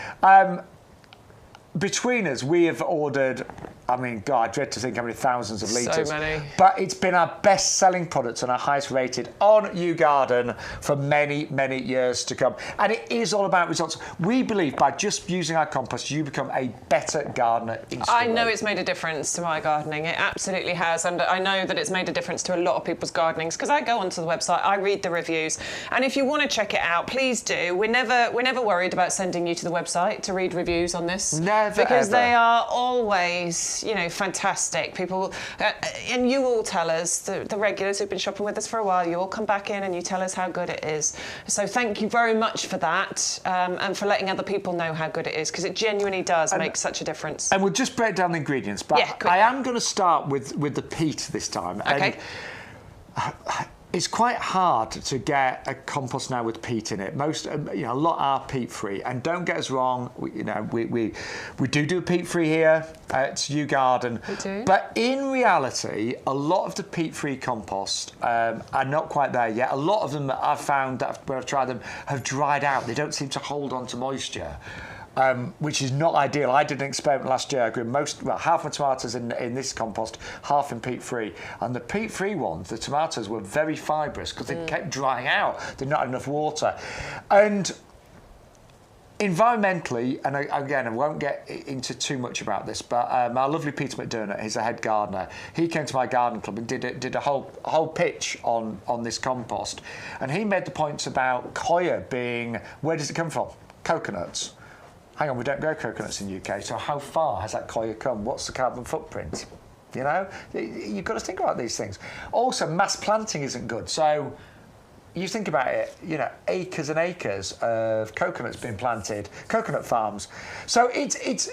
between us, we have ordered, I mean, God, I dread to think how many thousands of litres. So many. But it's been our best-selling product and our highest rated on YouGarden for many, many years to come. And it is all about results. We believe by just using our compost, you become a better gardener instantly. I know it's made a difference to my gardening. It absolutely has. And I know that it's made a difference to a lot of people's gardenings because I go onto the website, I read the reviews. And if you want to check it out, please do. We're never worried about sending you to the website to read reviews on this. Never, because ever. They are always, fantastic. People, and you all tell us, the regulars who've been shopping with us for a while, you all come back in and you tell us how good it is. So thank you very much for that and for letting other people know how good it is because it genuinely does make such a difference. And we'll just break down the ingredients, but I am going to start with the peat this time. Okay. And it's quite hard to get a compost now with peat in it. Most, a lot are peat-free. And don't get us wrong, we do a peat-free here at YouGarden. We do. But in reality, a lot of the peat-free compost are not quite there yet. A lot of them that I've found, where I've tried them, have dried out. They don't seem to hold on to moisture. Which is not ideal. I did an experiment last year. I grew half my tomatoes in this compost, half in peat-free. And the peat-free ones, the tomatoes were very fibrous because they kept drying out. They not had enough water. And Environmentally, and again, I won't get into too much about this, but our lovely Peter McDermott, he's a head gardener. He came to my garden club and did a whole pitch on this compost, and he made the points about coir being, where does it come from? Coconuts. Hang on, we don't grow coconuts in the UK, so how far has that coir come? What's the carbon footprint? You know, you've got to think about these things. Also, mass planting isn't good, so. You think about it, you know, acres and acres of coconuts being planted, coconut farms. So it's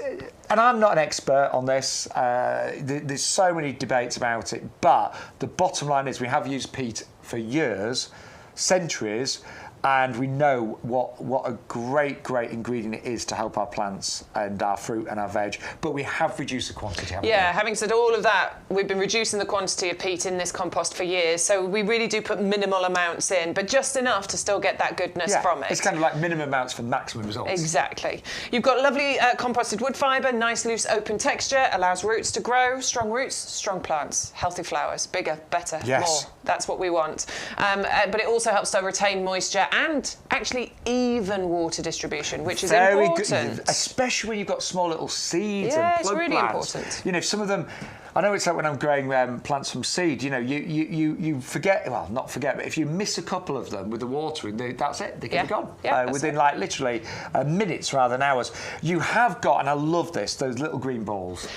and I'm not an expert on this. There's so many debates about it, but the bottom line is we have used peat for years, centuries, and we know what a great ingredient it is to help our plants and our fruit and our veg, but we have reduced the quantity, haven't we? Yeah, having said all of that, we've been reducing the quantity of peat in this compost for years, so we really do put minimal amounts in, but just enough to still get that goodness from it. It's kind of like minimum amounts for maximum results. Exactly. You've got lovely composted wood fibre, nice loose open texture, allows roots to grow, strong plants, healthy flowers, bigger, better, more. That's what we want. But it also helps to retain moisture and actually even water distribution, which is important. Good, especially when you've got small little seeds and plug it's really plants. important. You know, some of them, I know it's like when I'm growing plants from seed, you know, you forget, well, not forget, but if you miss a couple of them with the watering, that's it, they can be gone. Within like literally minutes rather than hours. You have got, and I love this, those little green balls.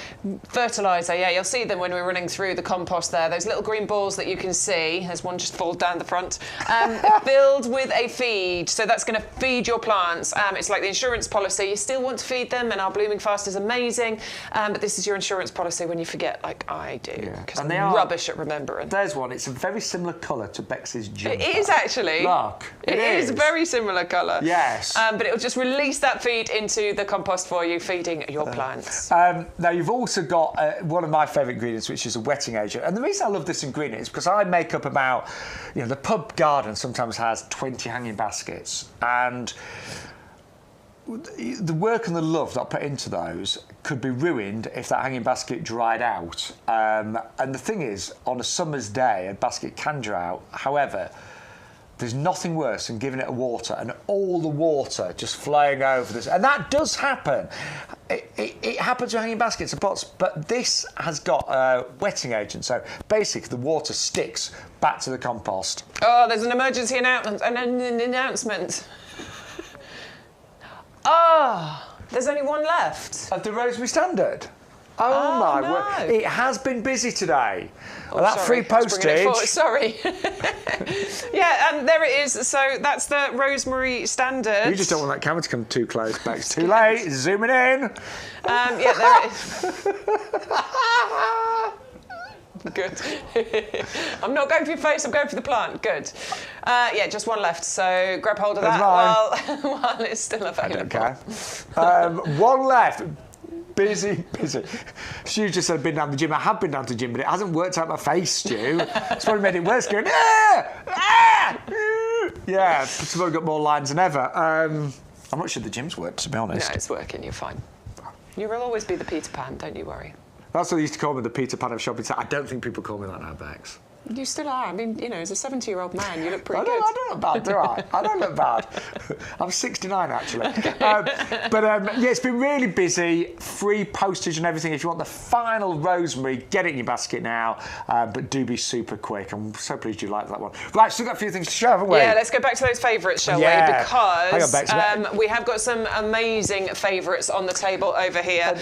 Fertiliser, you'll see them when we're running through the compost there. Those little green balls that you can see, there's one just falls down the front, filled with a feed. So that's going to feed your plants. It's like the insurance policy. You still want to feed them, and our blooming fast is amazing, but this is your insurance policy when you forget, like I do, because I'm rubbish at remembering. There's one. It's a very similar colour to Bex's jumper. It is actually. Look, it is very similar colour. Yes. But it'll just release that feed into the compost for you, feeding your plants. Now you've also got one of my favourite ingredients, which is a wetting agent. And the reason I love this ingredient is because I make up about, you know, the pub garden sometimes has 20 hanging baskets, and the work and the love that I put into those could be ruined if that hanging basket dried out. And the thing is, on a summer's day, a basket can dry out. However, there's nothing worse than giving it a water and all the water just flowing over this. And that does happen. It happens with hanging baskets and pots, but this has got a wetting agent. So basically, the water sticks back to the compost. Oh, there's an emergency announcement. An announcement. Oh, there's only one left. Of the Rosemary Standard. Oh my word. It has been busy today. Well, that free postage. Sorry. There it is. So that's the Rosemary Standard. You just don't want that camera to come too close, Bex. Too late. Zooming in. There it is. Good. I'm not going for your face, I'm going for the plant. Good. Just one left, so grab hold of that while it's still available. I don't care. One left. Busy. Stu just said I've been down to the gym. I have been down to the gym, but it hasn't worked out my face, Stu. It's probably made it worse, going, yeah, it's probably got more lines than ever. I'm not sure the gym's worked, to be honest. No, it's working, you're fine. You will always be the Peter Pan, don't you worry. That's what they used to call me, the Peter Pan of shopping centre. I don't think people call me that now, Bex. You still are. I mean, you know, as a 70-year-old man, you look pretty good. I don't look bad, do I? I don't look bad. I'm 69, actually. Okay. It's been really busy. Free postage and everything. If you want the final rosemary, get it in your basket now. But do be super quick. I'm so pleased you liked that one. Right, so we've got a few things to show, haven't we? Yeah, let's go back to those favourites, shall we? Because hang on, we have got some amazing favourites on the table over here.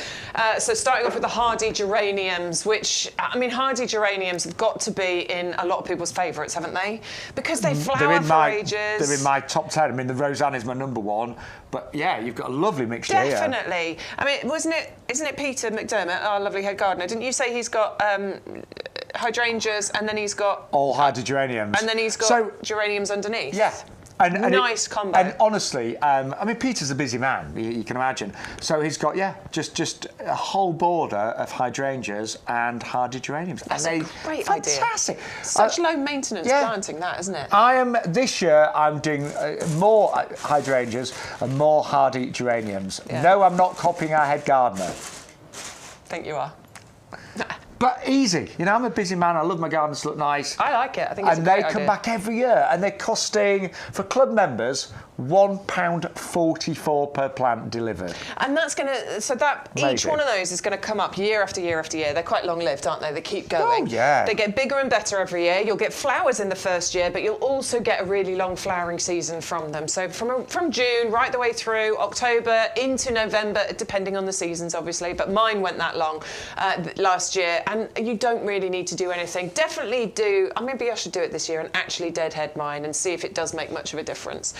So starting off with the hardy geraniums, which, I mean, hardy geraniums have got to be in a lot of people's favourites, haven't they? Because they flower for ages. They're in my top 10. I mean, the Roseanne is my number one. But yeah, you've got a lovely mixture here. Definitely. I mean, isn't it Peter McDermott, our lovely head gardener? Didn't you say he's got hydrangeas and then he's got... all hardy geraniums. And then he's got geraniums underneath? Yeah. Nice combo. And honestly, I mean, Peter's a busy man, you can imagine. So he's got, just a whole border of hydrangeas and hardy geraniums. That's a great fantastic idea. Such low maintenance planting, that, isn't it? This year, I'm doing more hydrangeas and more hardy geraniums. Yeah. No, I'm not copying our head gardener. I think you are. But easy. You know, I'm a busy man. I love my gardens to look nice. I like it. I think it's a great idea. And they come back every year, and they're costing, for club members, £1.44 per plant delivered. And that's going to, so that Amazing. each one of those is going to come up year after year after year. They're quite long-lived, aren't they? They keep going. Oh, yeah. They get bigger and better every year. You'll get flowers in the first year, but you'll also get a really long flowering season from them. So from June right the way through October into November, depending on the seasons, obviously. But mine went that long last year, and you don't really need to do anything. Definitely do, maybe I should do it this year and actually deadhead mine and see if it does make much of a difference.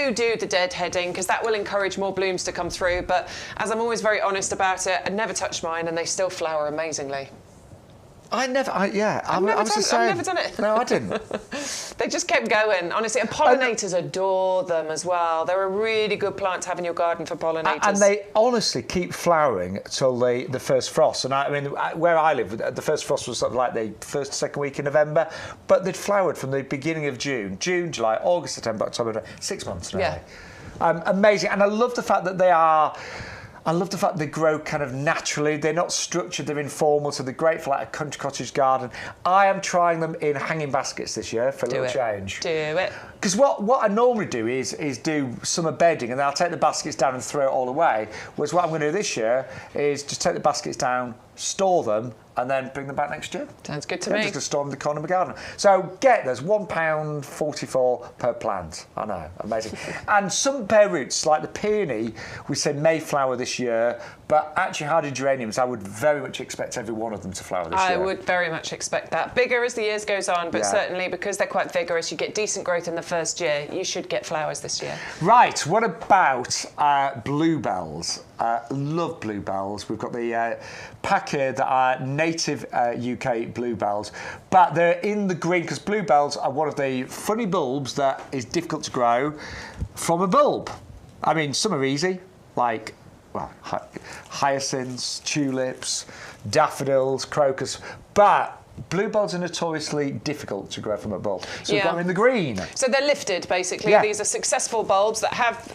Do the deadheading, because that will encourage more blooms to come through. But as I'm always very honest about it, I never touched mine, and they still flower amazingly. I've never done it. No, I didn't. They just kept going, honestly. And pollinators adore them as well. They're a really good plant to have in your garden for pollinators. And they honestly keep flowering till the first frost. And I mean, where I live, the first frost was sort of like the first, second week in November. But they'd flowered from the beginning of June, July, August, September, October, 6 months now. Yeah. Amazing. And I love the fact that they grow kind of naturally. They're not structured, they're informal, so they're great for like a country cottage garden. I am trying them in hanging baskets this year for a little change. Do it. Because what I normally do is do summer bedding, and then I'll take the baskets down and throw it all away. Whereas what I'm going to do this year is just take the baskets down, store them, and then bring them back next year. Sounds good to I'm me. just going to store them in the corner of my garden. So there's £1.44 per plant. I know, amazing. And some bare roots, like the peony, we say may flower this year, but actually hardy geraniums, I would very much expect every one of them to flower this year. I would very much expect that. Bigger as the years goes on, but certainly because they're quite vigorous, you get decent growth in the first year. You should get flowers this year. Right, what about bluebells? Love bluebells. We've got the pack here that are native UK bluebells, but they're in the green because bluebells are one of the funny bulbs that is difficult to grow from a bulb. I mean, some are easy, like hyacinths, tulips, daffodils, crocus, but bluebells are notoriously difficult to grow from a bulb. So we've got them in the green. So they're lifted, basically. Yeah. These are successful bulbs that have,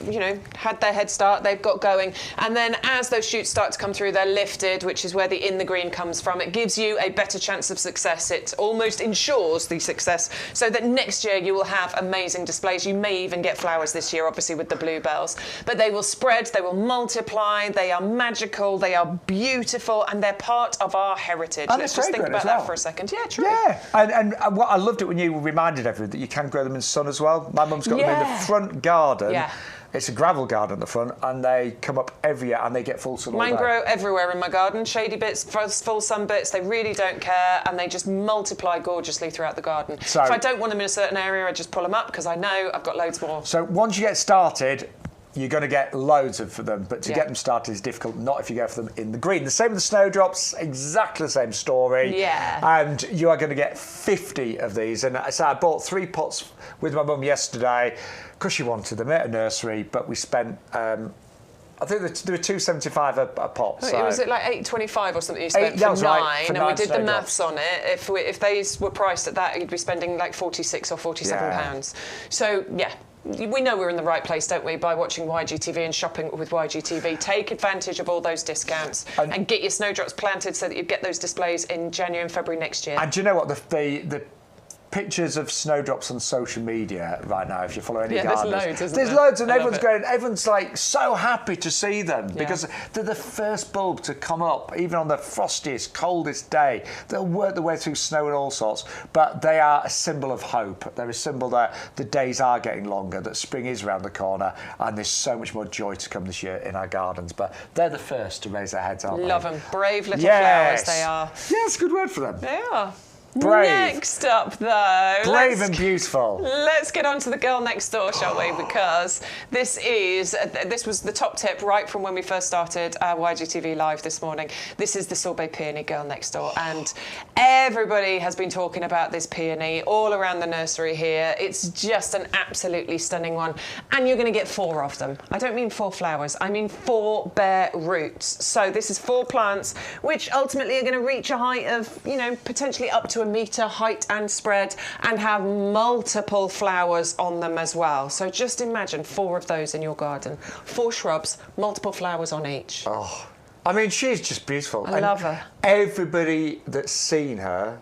had their head start, they've got going. And then as those shoots start to come through, they're lifted, which is where the in the green comes from. It gives you a better chance of success. It almost ensures the success so that next year you will have amazing displays. You may even get flowers this year, obviously, with the bluebells. But they will spread, they will multiply, they are magical, they are beautiful, and they're part of our heritage. And let's just think about that for a second. Yeah, true. Yeah, and what I loved it when you reminded everyone that you can grow them in sun as well. My mum's got them in the front garden. Yeah. It's a gravel garden at the front, and they come up every year, and they get full sun all day. Mine grow everywhere in my garden, shady bits, full sun bits. They really don't care, and they just multiply gorgeously throughout the garden. So if I don't want them in a certain area, I just pull them up because I know I've got loads more. So once you get started, you're going to get loads of them, but to get them started is difficult, not if you go for them in the green. The same with the snowdrops, exactly the same story. Yeah. And you are going to get 50 of these. And so I bought 3 pots with my mum yesterday because she wanted them at a nursery, but we spent... I think there were £2.75 a pop. So. Was it like £8.25 or something you spent for 9? Right, and we did the maths on it. If these were priced at that, you'd be spending like £46 or £47. So, yeah. We know we're in the right place, don't we, by watching YGTV and shopping with YGTV. Take advantage of all those discounts and get your snowdrops planted so that you get those displays in January and February next year. And do you know what? The pictures of snowdrops on social media right now, if you follow any gardeners. There's loads, isn't there? There's loads, and everyone's like so happy to see them because they're the first bulb to come up, even on the frostiest, coldest day. They'll work their way through snow and all sorts, but they are a symbol of hope. They're a symbol that the days are getting longer, that spring is around the corner, and there's so much more joy to come this year in our gardens. But they're the first to raise their heads, aren't they? Love them. Brave little flowers they are. Yeah, it's a good word for them. They are. Brave. Next up, though... Brave and beautiful. Let's get on to the girl next door, shall we? Because this was the top tip right from when we first started YGTV Live this morning. This is the sorbet peony girl next door. And everybody has been talking about this peony all around the nursery here. It's just an absolutely stunning one. And you're going to get 4 of them. I don't mean 4 flowers. I mean 4 bare roots. So this is 4 plants, which ultimately are going to reach a height of, potentially up to a metre height and spread, and have multiple flowers on them as well. So just imagine 4 of those in your garden. 4 shrubs, multiple flowers on each. Oh, I mean, she's just beautiful. I love her. Everybody that's seen her,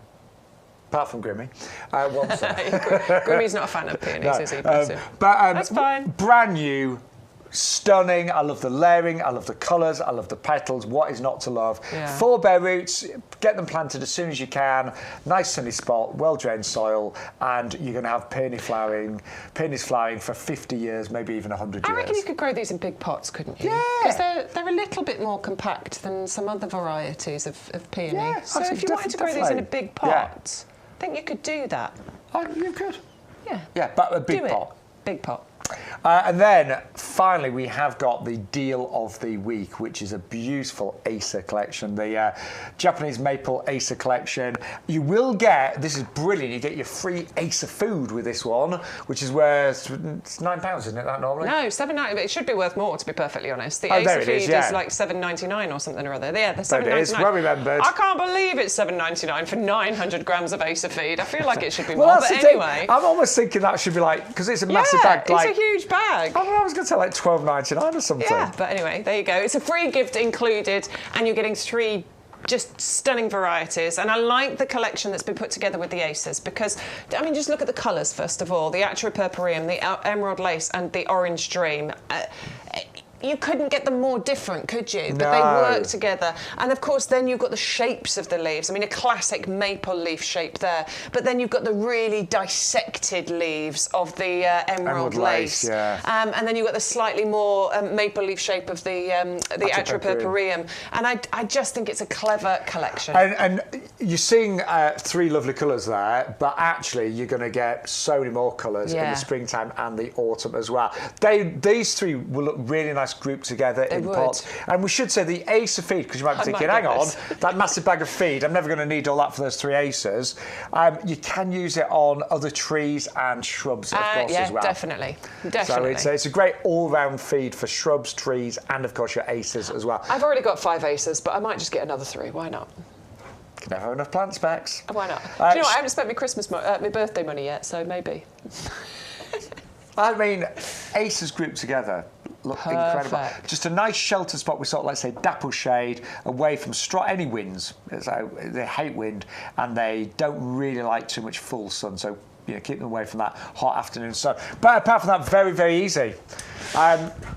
apart from Grimmy, wants her. Grimmy's not a fan of peonies, is he? That's fine. Brand new. Stunning. I love the layering, I love the colours, I love the petals. What is not to love? Yeah. 4 bare roots, get them planted as soon as you can. Nice sunny spot, well-drained soil, and you're going to have peonies flowering for 50 years, maybe even 100 years. I reckon you could grow these in big pots, couldn't you? Yeah. Because they're a little bit more compact than some other varieties of peony. Yeah, so if you wanted to grow these in a big pot, I think you could do that. Oh, you could. Yeah. Yeah, but a big pot. Big pot. And then, finally, we have got the deal of the week, which is a beautiful Acer collection, the Japanese maple Acer collection. You will get, this is brilliant, you get your free Acer food with this one, which is worth, it's £9, isn't it, that normally? No, $7.90, but it should be worth more, to be perfectly honest. The Acer feed is like $7.99 or something or other. Yeah, they're So $7.99. it is, well remembered. I can't believe it's $7.99 for 900 grams of Acer feed. I feel like it should be more, Well, but that's the anyway. thing. I'm almost thinking that should be like, because it's a massive bag, like... it's a huge bag. I was going to say like $12.99 or something. Yeah, but anyway, there you go. It's a free gift included, and you're getting 3 just stunning varieties. And I like the collection that's been put together with the Acers because, I mean, just look at the colours, first of all. The Atropurpureum, the Emerald Lace, and the Orange Dream. You couldn't get them more different, could you? But they work together. And of course, then you've got the shapes of the leaves. I mean, a classic maple leaf shape there. But then you've got the really dissected leaves of the Emerald Lace. Yeah. And then you've got the slightly more maple leaf shape of the Atropurpureum. And I just think it's a clever collection. And you're seeing 3 lovely colours there, but actually you're going to get so many more colours in the springtime and the autumn as well. These 3 will look really nice grouped together in pots. And we should say the Acer feed, because you might be thinking, hang on, that massive bag of feed, I'm never going to need all that for those 3 Acers. You can use it on other trees and shrubs, of course, as well. Definitely. So it's a great all-round feed for shrubs, trees, and of course your Acers as well. I've already got 5 Acers, but I might just get another 3. Why not? Can never have enough plant specs. Why not? Do you know what? I haven't spent my birthday money yet, so maybe. I mean, Acers grouped together look incredible. Just a nice shelter spot with sort of, let's say, dapple shade, away from any winds. So they hate wind, and they don't really like too much full sun. So, you know, keep them away from that hot afternoon sun. But apart from that, very, very easy.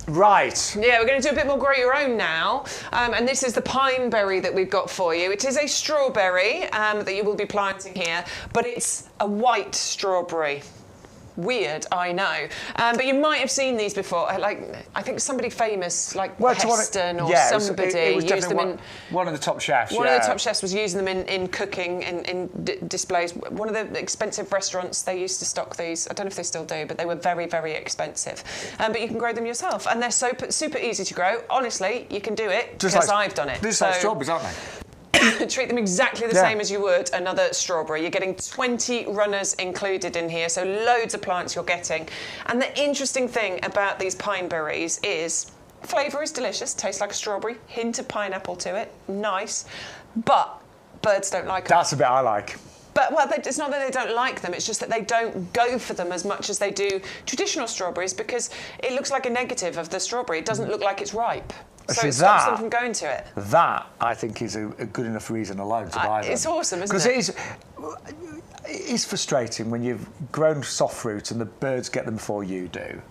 Right. Yeah, we're going to do a bit more grow your own now. And this is the pine berry that we've got for you. It is a strawberry that you will be planting here, but it's a white strawberry. Weird, I know. But you might have seen these before. Like, I think somebody famous, like Heston or somebody, it was used them in... One of the top chefs, One of the top chefs was using them in cooking, in displays. One of the expensive restaurants, they used to stock these. I don't know if they still do, but they were very, very expensive. But you can grow them yourself. And they're super easy to grow. Honestly, you can do it because I've done it. Just like strawberries, aren't they? Treat them exactly the same as you would another strawberry. You're getting 20 runners included in here, so loads of plants you're getting. And the interesting thing about these pine berries is flavour is delicious, tastes like a strawberry, hint of pineapple to it, nice, but birds don't like them. That's the bit I like. But, well, it's not that they don't like them, it's just that they don't go for them as much as they do traditional strawberries because it looks like a negative of the strawberry. It doesn't look like it's ripe. So it stops them from going to it. That, I think, is a good enough reason alone to buy them. It's awesome, isn't it? Because it is frustrating when you've grown soft fruit and the birds get them before you do.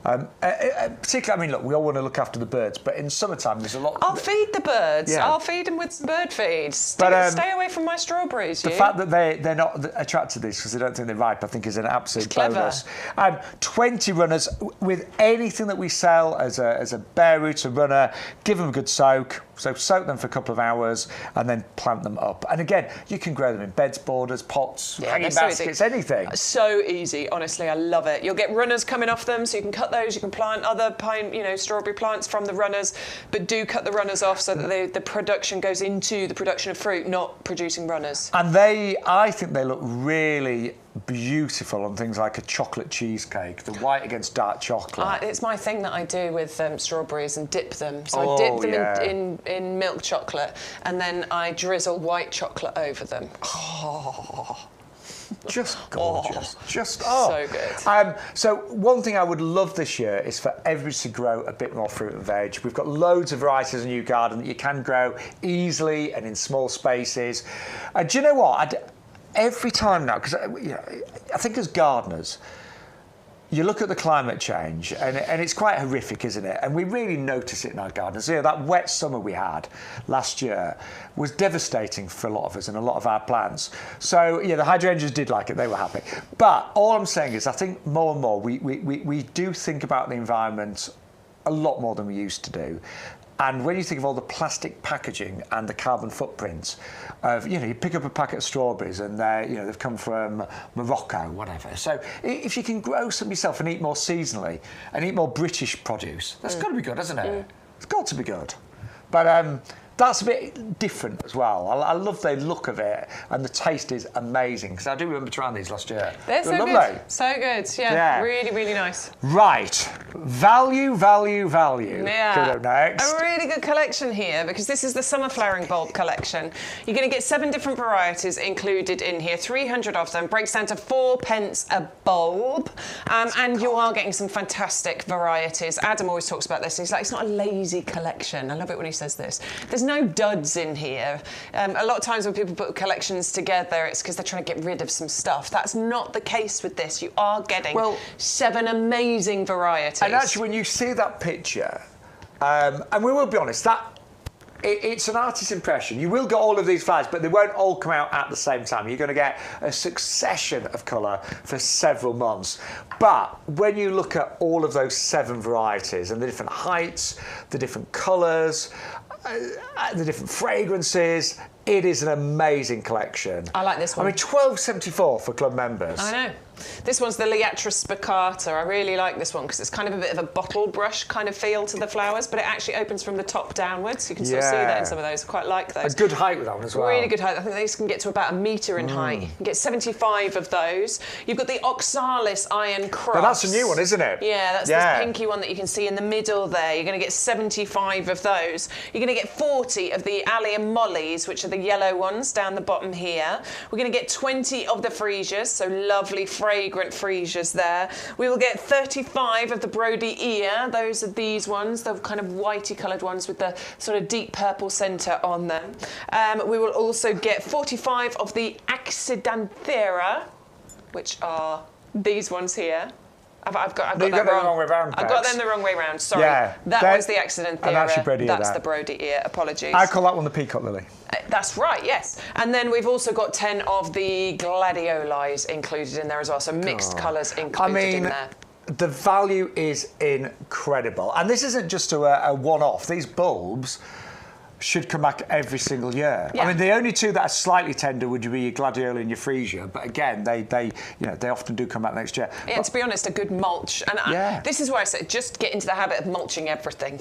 Particularly, I mean, look, we all want to look after the birds, but in summertime there's a lot... I'll feed the birds. Yeah. I'll feed them with some bird feed. Stay away from my strawberries, The fact that they're not attracted to these because they don't think they're ripe, I think is an absolute bonus. 20 runners with anything that we sell as a bare root, a runner, give them a good soak. So soak them for a couple of hours and then plant them up. And again, you can grow them in beds, borders, pots, hanging baskets, anything. So easy, honestly, I love it. You'll get runners coming off them, so you can cut those. You can plant other strawberry plants from the runners, but do cut the runners off so that the production goes into the production of fruit, not producing runners. And I think they look really beautiful on things like a chocolate cheesecake, the white against dark chocolate. It's my thing that I do with strawberries and dip them. So I dip them in milk chocolate and then I drizzle white chocolate over them. Oh. just gorgeous. So good. So one thing I would love this year is for everybody to grow a bit more fruit and veg. We've got loads of varieties in YouGarden that you can grow easily and in small spaces. Do you know what? Every time now, because I think as gardeners, you look at the climate change, and it's quite horrific, isn't it? And we really notice it in our gardens. That wet summer we had last year was devastating for a lot of us and a lot of our plants. So, the hydrangeas did like it. They were happy. But all I'm saying is I think more and more we do think about the environment a lot more than we used to do. And when you think of all the plastic packaging and the carbon footprints of, you pick up a packet of strawberries and they've come from Morocco, whatever. So if you can grow some yourself and eat more seasonally and eat more British produce, that's got to be good, hasn't it? It's got to be good. But that's a bit different as well. I love the look of it, and the taste is amazing, because I do remember trying these last year. They're so lovely. good. So good, yeah. Really, really nice. Right. Value. Yeah. Coming up next. A really good collection here, because this is the summer flowering bulb collection. You're going to get 7 different varieties included in here, 300 of them, breaks down to 4p a bulb, and you are getting some fantastic varieties. Adam always talks about this. He's like, it's not a lazy collection. I love it when he says this. There's no duds in here. A lot of times when people put collections together, it's because they're trying to get rid of some stuff. That's not the case with this. You are getting 7 amazing varieties. And actually, when you see that picture, and we will be honest, it's an artist's impression. You will get all of these flowers, but they won't all come out at the same time. You're going to get a succession of colour for several months. But when you look at all of those 7 varieties and the different heights, the different colours, the different fragrances, it is an amazing collection. I like this one. I mean, $12.74 for club members. I know. This one's the Liatris spicata. I really like this one because it's kind of a bit of a bottle brush kind of feel to the flowers, but it actually opens from the top downwards. You can sort of see that in some of those. I quite like those. A good height with that one as well. Really good height. I think these can get to about 1 metre in height. You can get 75 of those. You've got the Oxalis Iron Cross. Now that's a new one, isn't it? Yeah, that's this pinky one that you can see in the middle there. You're going to get 75 of those. You're going to get 40 of the Allium Mollies, which are the yellow ones down the bottom here. We're going to get 20 of the Freesias, so lovely fragrant Freesias there. We will get 35 of the Brody Ear. Those are these ones, the kind of whitey coloured ones with the sort of deep purple centre on them. We will also get 45 of the Accidenthera, which are these ones here. I've got that wrong. Way round, I've got them the wrong way round. Sorry. Yeah, that was the Accidenthera. That's the Brody Ear. Apologies. I call that one the peacock lily. That's right, yes. And then we've also got 10 of the Gladiolis included in there as well. So mixed colours included in there. The value is incredible. And this isn't just a one-off. These bulbs should come back every single year. Yeah. I mean, the only 2 that are slightly tender would be your Gladiola and your Freesia, but again, they often do come back next year. Yeah, but to be honest, a good mulch. And this is where I say, just get into the habit of mulching everything,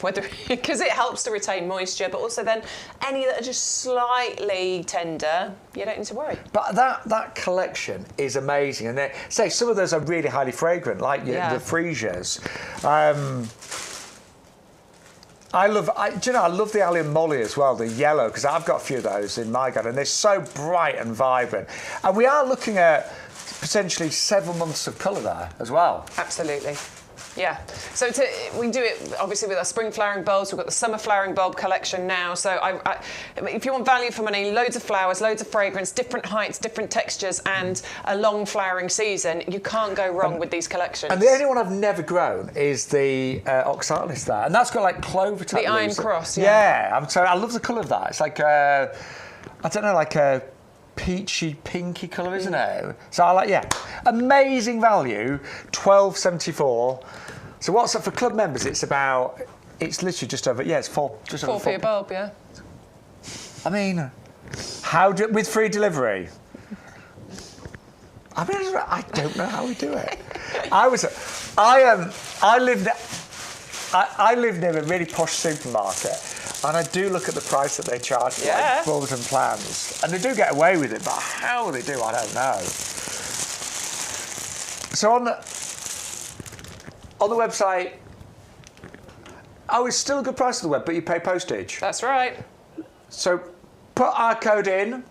because it helps to retain moisture, but also then any that are just slightly tender, you don't need to worry. But that collection is amazing, and say some of those are really highly fragrant, like the Freesias. I love the Allium Molly as well, the yellow, because I've got a few of those in my garden. They're so bright and vibrant. And we are looking at potentially 7 months of colour there as well. Absolutely. Yeah, so we do it obviously with our spring flowering bulbs. We've got the summer flowering bulb collection now. So if you want value for money, loads of flowers, loads of fragrance, different heights, different textures, and a long flowering season, you can't go wrong with these collections. And the only one I've never grown is the Oxalis there, and that's got like clover type the leaves. Iron Cross. Yeah, I love the colour of that. It's like I don't know, like a peachy pinky colour, isn't it? So I like, amazing value, $12.74. So what's up for club members? It's literally just over, it's just over 4p a bulb, yeah. I mean, with free delivery? I mean, I don't know how we do it. I live near a really posh supermarket, and I do look at the price that they charge for like bulbs and plants, and they do get away with it, but how they do, I don't know. So on the website, it's still a good price on the web, but you pay postage. That's right. So put our code in,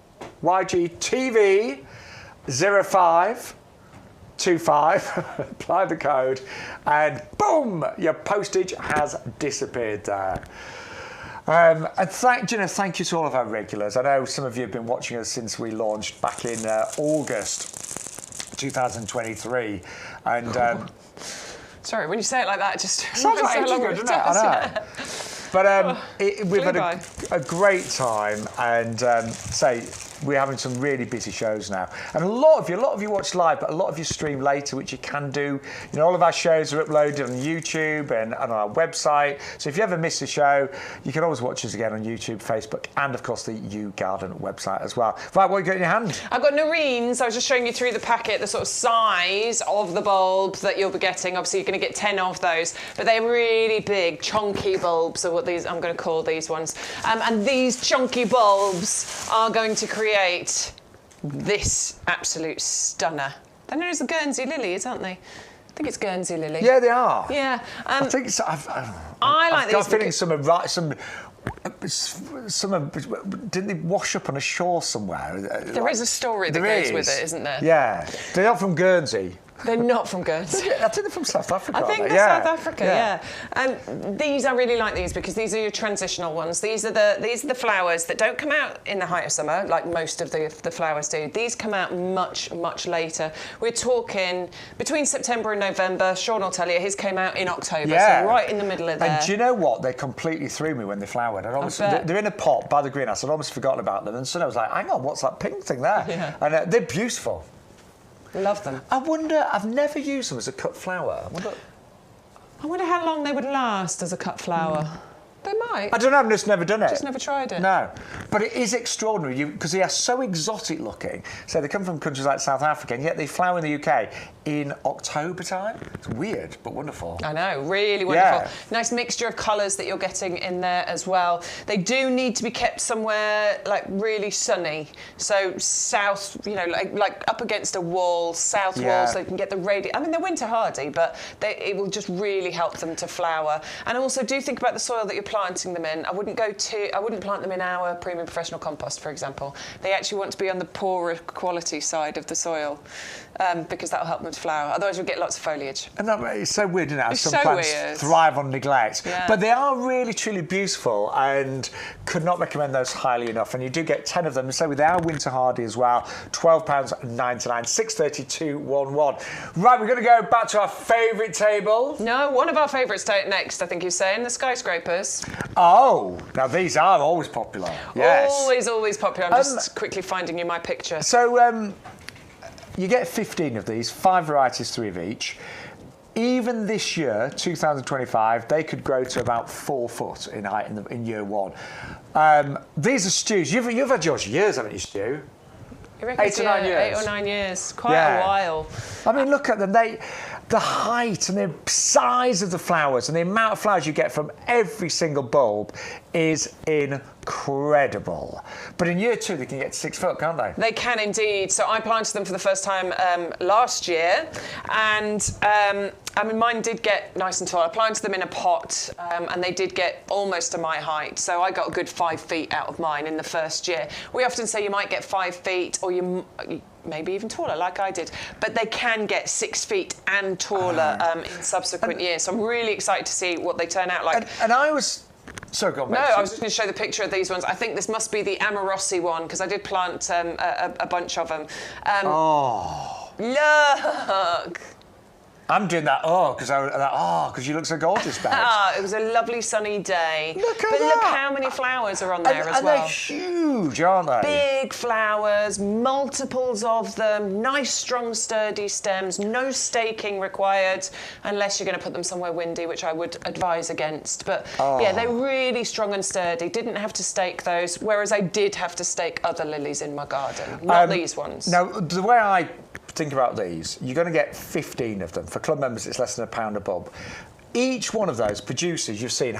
YGTV, 0525, apply the code, and boom, your postage has disappeared there. And thank you to all of our regulars. I know some of you have been watching us since we launched back in August 2023 and sorry, when you say it like that, it just sounds like so long ago, it doesn't it? I know. But we've had a great time, and we're having some really busy shows now. And a lot of you watch live, but a lot of you stream later, which you can do. You know, all of our shows are uploaded on YouTube and on our website. So if you ever miss a show, you can always watch us again on YouTube, Facebook, and of course the YouGarden website as well. Right, what have you got in your hand? I've got Noreen's. I was just showing you through the packet the sort of size of the bulb that you'll be getting. Obviously, you're going to get 10 of those, but they're really big, chunky bulbs are what these I'm going to call these ones. And these chunky bulbs are going to create this absolute stunner. They're known as the Guernsey lilies, aren't they? I think it's Guernsey lily. Yeah, they are. Yeah. I think so. I like I've got these. a feeling some didn't they wash up on a shore somewhere? There is a story that goes with it, isn't there? Yeah. They're not from Guernsey. They're not from Guernsey. I think they're from South Africa. I think they're South Africa, yeah. These, I really like these because these are your transitional ones. These are the flowers that don't come out in the height of summer, like most of the flowers do. These come out much, much later. We're talking between September and November. Shaun will tell you, his came out in October, so right in the middle of there. And do you know what? They completely threw me when they flowered. They're in a pot by the greenhouse. I'd almost forgotten about them. And so I was like, hang on, what's that pink thing there? Yeah. And they're beautiful. Love them. I wonder, I've never used them as a cut flower. I wonder how long they would last as a cut flower. They might. I don't know, I've just never done it. Just never tried it. No. But it is extraordinary because they are so exotic looking. So they come from countries like South Africa, and yet they flower in the UK in October time. It's weird, but wonderful. I know, really wonderful. Yeah. Nice mixture of colours that you're getting in there as well. They do need to be kept somewhere like really sunny. So south, you know, like up against a wall, south wall, so you can get the radiant. I mean, they're winter hardy, but it will just really help them to flower. And also, do think about the soil that you're planting them in. I wouldn't plant them in our premium professional compost, for example. They actually want to be on the poorer quality side of the soil because that will help them to flower. Otherwise, you'll get lots of foliage. And it's so weird, isn't it? It's Some so plants weird. thrive on neglect. Yeah. But they are really, truly beautiful and could not recommend those highly enough. And you do get 10 of them. So they are winter hardy as well. £12.99, 63211. Right, we're going to go back to our favourite table. No, one of our favourites next, I think you're saying, the skyscrapers. Oh, now these are always popular. Yes. Always popular. I'm just quickly finding you my picture. So you get 15 of these, 5 varieties, 3 of each. Even this year, 2025, they could grow to about 4 foot in height in year one. These are stews. You've had yours years, haven't you, Stu? 8 or 9 years. 8 or 9 years. Quite a while. I mean, look at them. The height and the size of the flowers and the amount of flowers you get from every single bulb is incredible. But in year 2, they can get 6 foot, can't they? They can indeed. So I planted them for the first time last year, and I mean, mine did get nice and tall. I planted them in a pot, and they did get almost to my height. So I got a good 5 feet out of mine in the first year. We often say you might get 5 feet, or you maybe even taller, like I did. But they can get 6 feet and taller in subsequent years. So I'm really excited to see what they turn out like. And I was... Sorry, go on, No, I was just going to show the picture of these ones. I think this must be the Amarossi one, because I did plant a bunch of them. Look! I'm doing that, because you look so gorgeous, Bex. It was a lovely sunny day. Look at But that. look how many flowers are on there as and well. they're huge, aren't they? Big flowers, multiples of them, nice, strong, sturdy stems, no staking required, unless you're going to put them somewhere windy, which I would advise against. But yeah, they're really strong and sturdy. Didn't have to stake those, whereas I did have to stake other lilies in my garden, not these ones. Now, the way I think about these, you're going to get 15 of them. For club members, it's less than £1 a bulb. Each one of those produces, you've seen,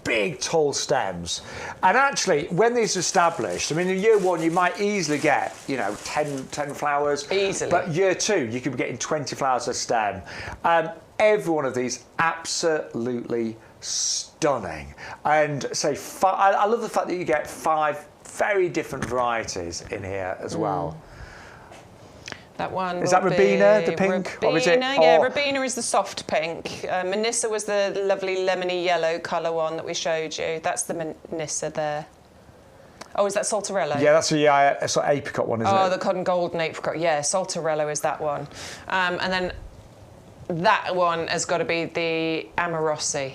big, tall stems. And actually, when these are established, I mean, in year 1, you might easily get, 10 flowers. Easily. But year 2, you could be getting 20 flowers a stem. Every one of these, absolutely stunning. And I love the fact that you get 5 very different varieties in here as well. That one is that Ribena, the pink? Ribena, or is it, yeah, Ribena is the soft pink. Manissa was the lovely lemony yellow colour one that we showed you. That's the Manissa there. Oh, is that Saltarello? Yeah, that's a sort of apricot one, isn't it? Oh, the cotton golden apricot. Yeah, Saltarello is that one. And then that one has got to be the Amarossi.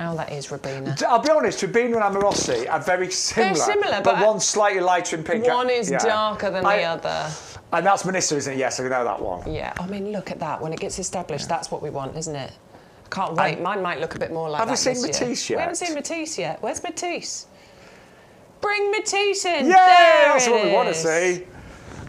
Oh, that is Ribena. I'll be honest, Ribena and Amarossi are very similar. They're similar, but one's slightly lighter in pink. One is darker than the other. And that's Manissa, isn't it? Yes, I know that one. Yeah, I mean, look at that. When it gets established, that's what we want, isn't it? Can't wait. Mine might look a bit more like that. Have we seen Matisse yet? We haven't seen Matisse yet. Where's Matisse? Bring Matisse in. Yeah, there that's what we want to is. see.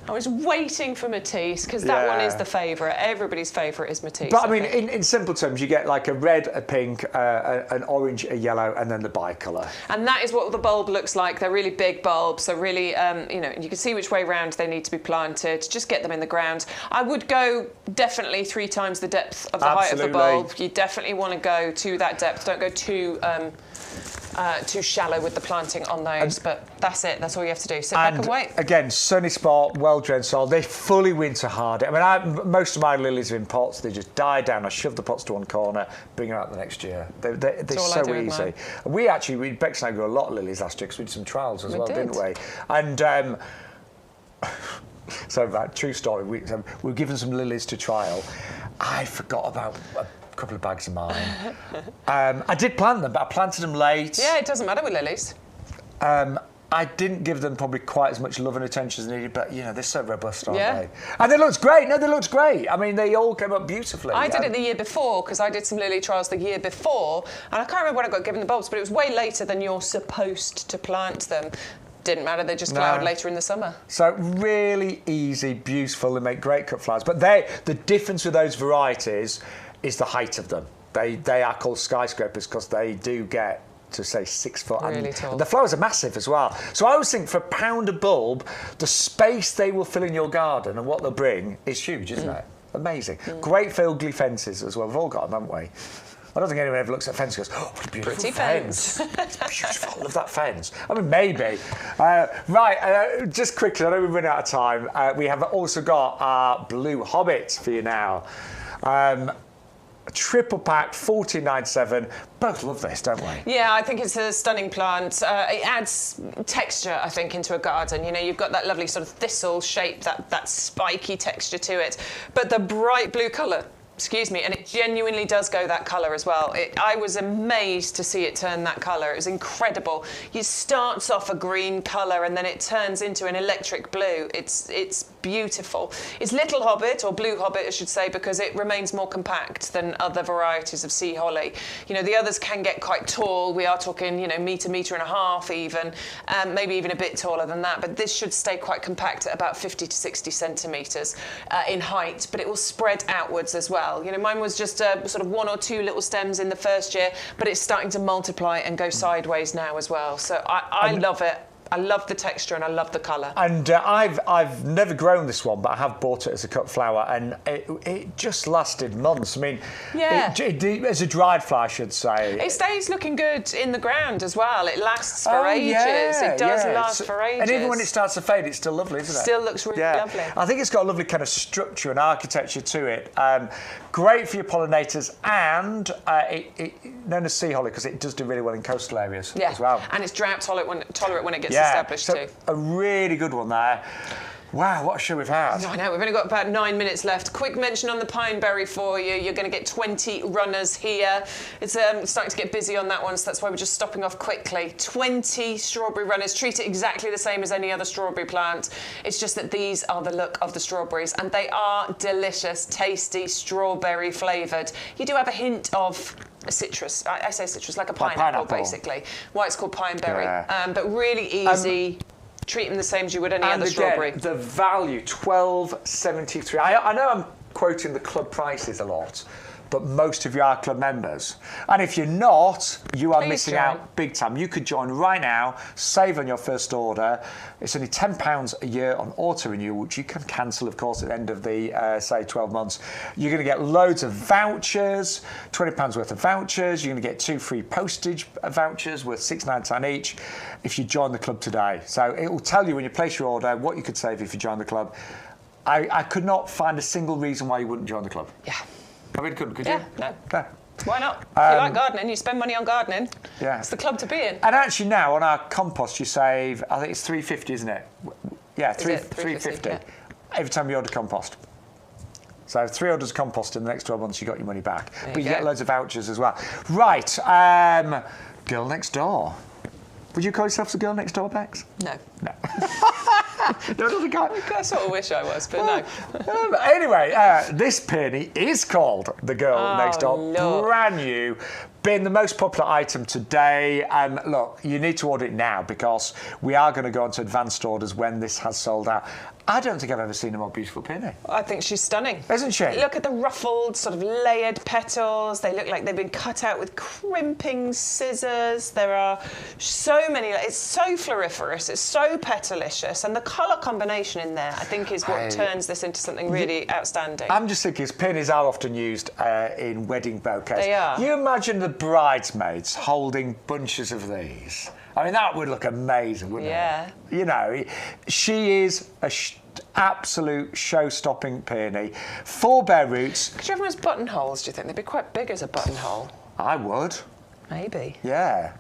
I was waiting for Matisse because that one is the favourite. Everybody's favourite is Matisse. But I mean, in simple terms, you get like a red, a pink, an orange, a yellow, and then the bicolour. And that is what the bulb looks like. They're really big bulbs. They're really, you know, you can see which way round they need to be planted. Just get them in the ground. I would go definitely 3 times the depth of the height of the bulb. You definitely want to go to that depth. Don't go too shallow with the planting on those, but that's it. That's all you have to do. Sit back and wait. Again, sunny spot, well-drained soil. They fully winter hard. I mean, most of my lilies are in pots. They just die down. I shove the pots to one corner, bring them out the next year. They're so easy. And Bex and I grew a lot of lilies last year because we did some trials as well, didn't we? And so that true story. We were given some lilies to trial. I forgot about a couple of bags of mine. I did plant them, but I planted them late. Yeah, it doesn't matter with lilies. I didn't give them probably quite as much love and attention as needed, but, you know, they're so robust, aren't they? And they looked great. No, they looked great. I mean, they all came up beautifully. I did it the year before, because I did some lily trials the year before, and I can't remember when I got given the bulbs, but it was way later than you're supposed to plant them. Didn't matter, they just flowered later in the summer. So really easy, beautiful, they make great cut flowers. But the difference with those varieties is the height of them. They are called skyscrapers because they do get to say 6 foot. Really tall. And the flowers are massive as well. So I always think for £1 a bulb, the space they will fill in your garden and what they'll bring is huge, isn't it? Amazing. Great fieldly fences as well. We've all got them, haven't we? I don't think anyone ever looks at a fence and goes, oh, what a beautiful Pretty fence. It's beautiful. I love that fence. I mean, maybe. Just quickly, I know we've run out of time. We have also got our blue hobbit for you now. A triple pack, $14.97. Both love this, don't we? Yeah, I think it's a stunning plant. It adds texture, I think, into a garden. You know, you've got that lovely sort of thistle shape, that spiky texture to it. But the bright blue colour, and it genuinely does go that colour as well. I was amazed to see it turn that colour. It was incredible. It starts off a green colour and then it turns into an electric blue. It's beautiful. It's little hobbit, or blue hobbit I should say, because it remains more compact than other varieties of sea holly. You know, the others can get quite tall. We are talking, you know, metre and a half even, maybe even a bit taller than that, but this should stay quite compact at about 50 to 60 centimetres in height, but it will spread outwards as well. You know, mine was just sort of 1 or 2 little stems in the first year, but it's starting to multiply and go sideways now as well. So I love it. I love the texture and I love the colour. And I've never grown this one, but I have bought it as a cut flower, and it just lasted months. I mean, as a dried flower, I should say. It stays looking good in the ground as well. It lasts for ages. It does last for ages. And even when it starts to fade, it's still lovely, isn't it? Still looks really lovely. I think it's got a lovely kind of structure and architecture to it. Great for your pollinators, and known as sea holly because it does do really well in coastal areas as well. And it's drought tolerant when it gets established too. A really good one there. Wow, what a show we've had. I know, we've only got about 9 minutes left. Quick mention on the pineberry for you. You're going to get 20 runners here. It's starting to get busy on that one, so that's why we're just stopping off quickly. 20 strawberry runners. Treat it exactly the same as any other strawberry plant. It's just that these are the look of the strawberries, and they are delicious, tasty, strawberry flavoured. You do have a hint of a citrus. I say citrus, like a pineapple, basically. Why it's called pineberry. But really easy. Treat them the same as you would any other strawberry. The value, $12.73. I know I'm quoting the club prices a lot, but most of you are club members. And if you're not, you are missing out big time. You could join right now, save on your first order. It's only £10 a year on auto renewal, which you can cancel, of course, at the end of the, say, 12 months. You're going to get loads of vouchers, £20 worth of vouchers. You're going to get 2 free postage vouchers worth £6.99 each if you join the club today. So it will tell you when you place your order what you could save if you join the club. I could not find a single reason why you wouldn't join the club. Yeah. I really couldn't, could Yeah, you? no. No. Why not? If you like gardening, you spend money on gardening. Yeah. It's the club to be in. And actually now on our compost you save, I think it's $3.50, isn't it? Yeah, $3.50 yeah. every time you order compost. So 3 orders of compost in the next 12 months, you got your money back. But you get loads of vouchers as well. Right, girl next door. Would you call yourself the girl next door, Bex? No. No. No, doesn't count. I sort of wish I was, but no. Anyway, this peony is called the girl next door. Lord. Brand new. Been the most popular item today. Look, you need to order it now because we are going to go on to advanced orders when this has sold out. I don't think I've ever seen a more beautiful peony. I think she's stunning. Isn't she? Look at the ruffled, sort of layered petals. They look like they've been cut out with crimping scissors. There are so many. It's so floriferous. It's so petalicious. And the colour combination in there, I think, is what turns this into something really outstanding. I'm just thinking, peonies are often used in wedding bouquets. They are. You imagine the bridesmaids holding bunches of these. I mean, that would look amazing, wouldn't it? You know, she is a absolute show-stopping peony. 4 bare roots. Could you have them as buttonholes, do you think? They'd be quite big as a buttonhole. I would. Maybe. Yeah.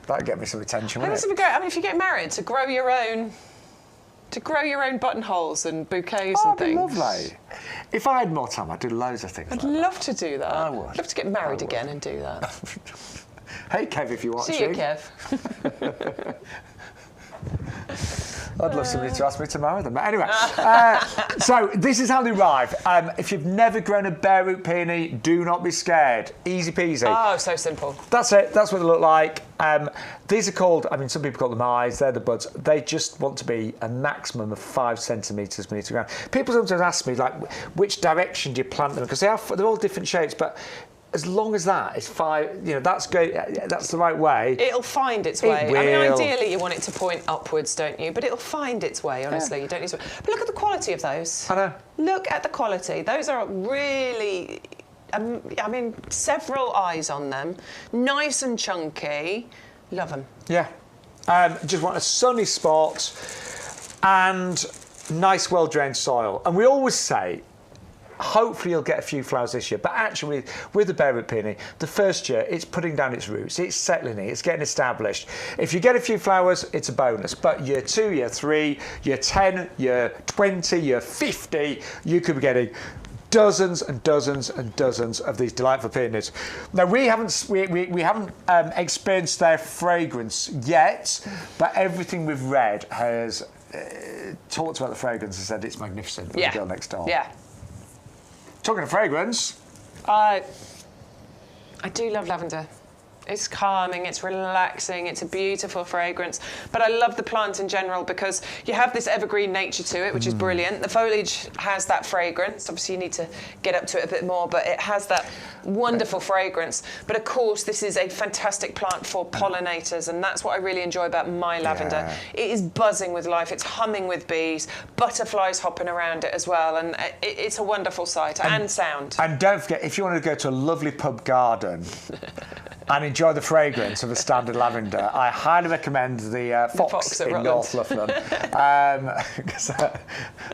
That'd get me some attention, wouldn't it? I mean, if you get married, to grow your own buttonholes and bouquets and things. That'd be lovely. If I had more time, I'd do loads of things. I'd love to do that. I would. I'd love to get married again and do that. Hey, Kev, if you're watching. See you, Kev. I'd love somebody to ask me to marry them. But anyway, so this is how they arrive. If you've never grown a bare root peony, do not be scared. Easy peasy. Oh, so simple. That's it. That's what they look like. These are called, I mean, some people call them eyes. They're the buds. They just want to be a maximum of 5 centimetres beneath the ground. People sometimes ask me, like, which direction do you plant them? Because they're all different shapes, but as long as that is 5, you know, that's good. That's the right way. It'll find its way. Will. I mean, ideally you want it to point upwards, don't you? But it'll find its way, honestly. You don't need to. But look at the quality of those. I know. Look at the quality. Those are really, I mean, several eyes on them. Nice and chunky. Love them. Yeah. Just want a sunny spot and nice, well-drained soil. And we always say, hopefully you'll get a few flowers this year, but actually with the bare root peony, the first year it's putting down its roots, it's settling in, it's getting established. If you get a few flowers, it's a bonus, but year 2, year 3, year 10, year 20, year 50, you could be getting dozens and dozens and dozens of these delightful peonies. Now we haven't experienced their fragrance yet, but everything we've read has talked about the fragrance and said it's magnificent. Yeah. The girl next door. Yeah. Talking of fragrance. I do love lavender. It's calming, it's relaxing, it's a beautiful fragrance. But I love the plant in general because you have this evergreen nature to it, which is brilliant. The foliage has that fragrance. Obviously, you need to get up to it a bit more, but it has that wonderful fragrance. But of course, this is a fantastic plant for pollinators, and that's what I really enjoy about my lavender. Yeah. It is buzzing with life, it's humming with bees, butterflies hopping around it as well, and it's a wonderful sight and sound. And don't forget, if you want to go to a lovely pub garden and enjoy the fragrance of a standard lavender, I highly recommend the Fox in North Lothian. Because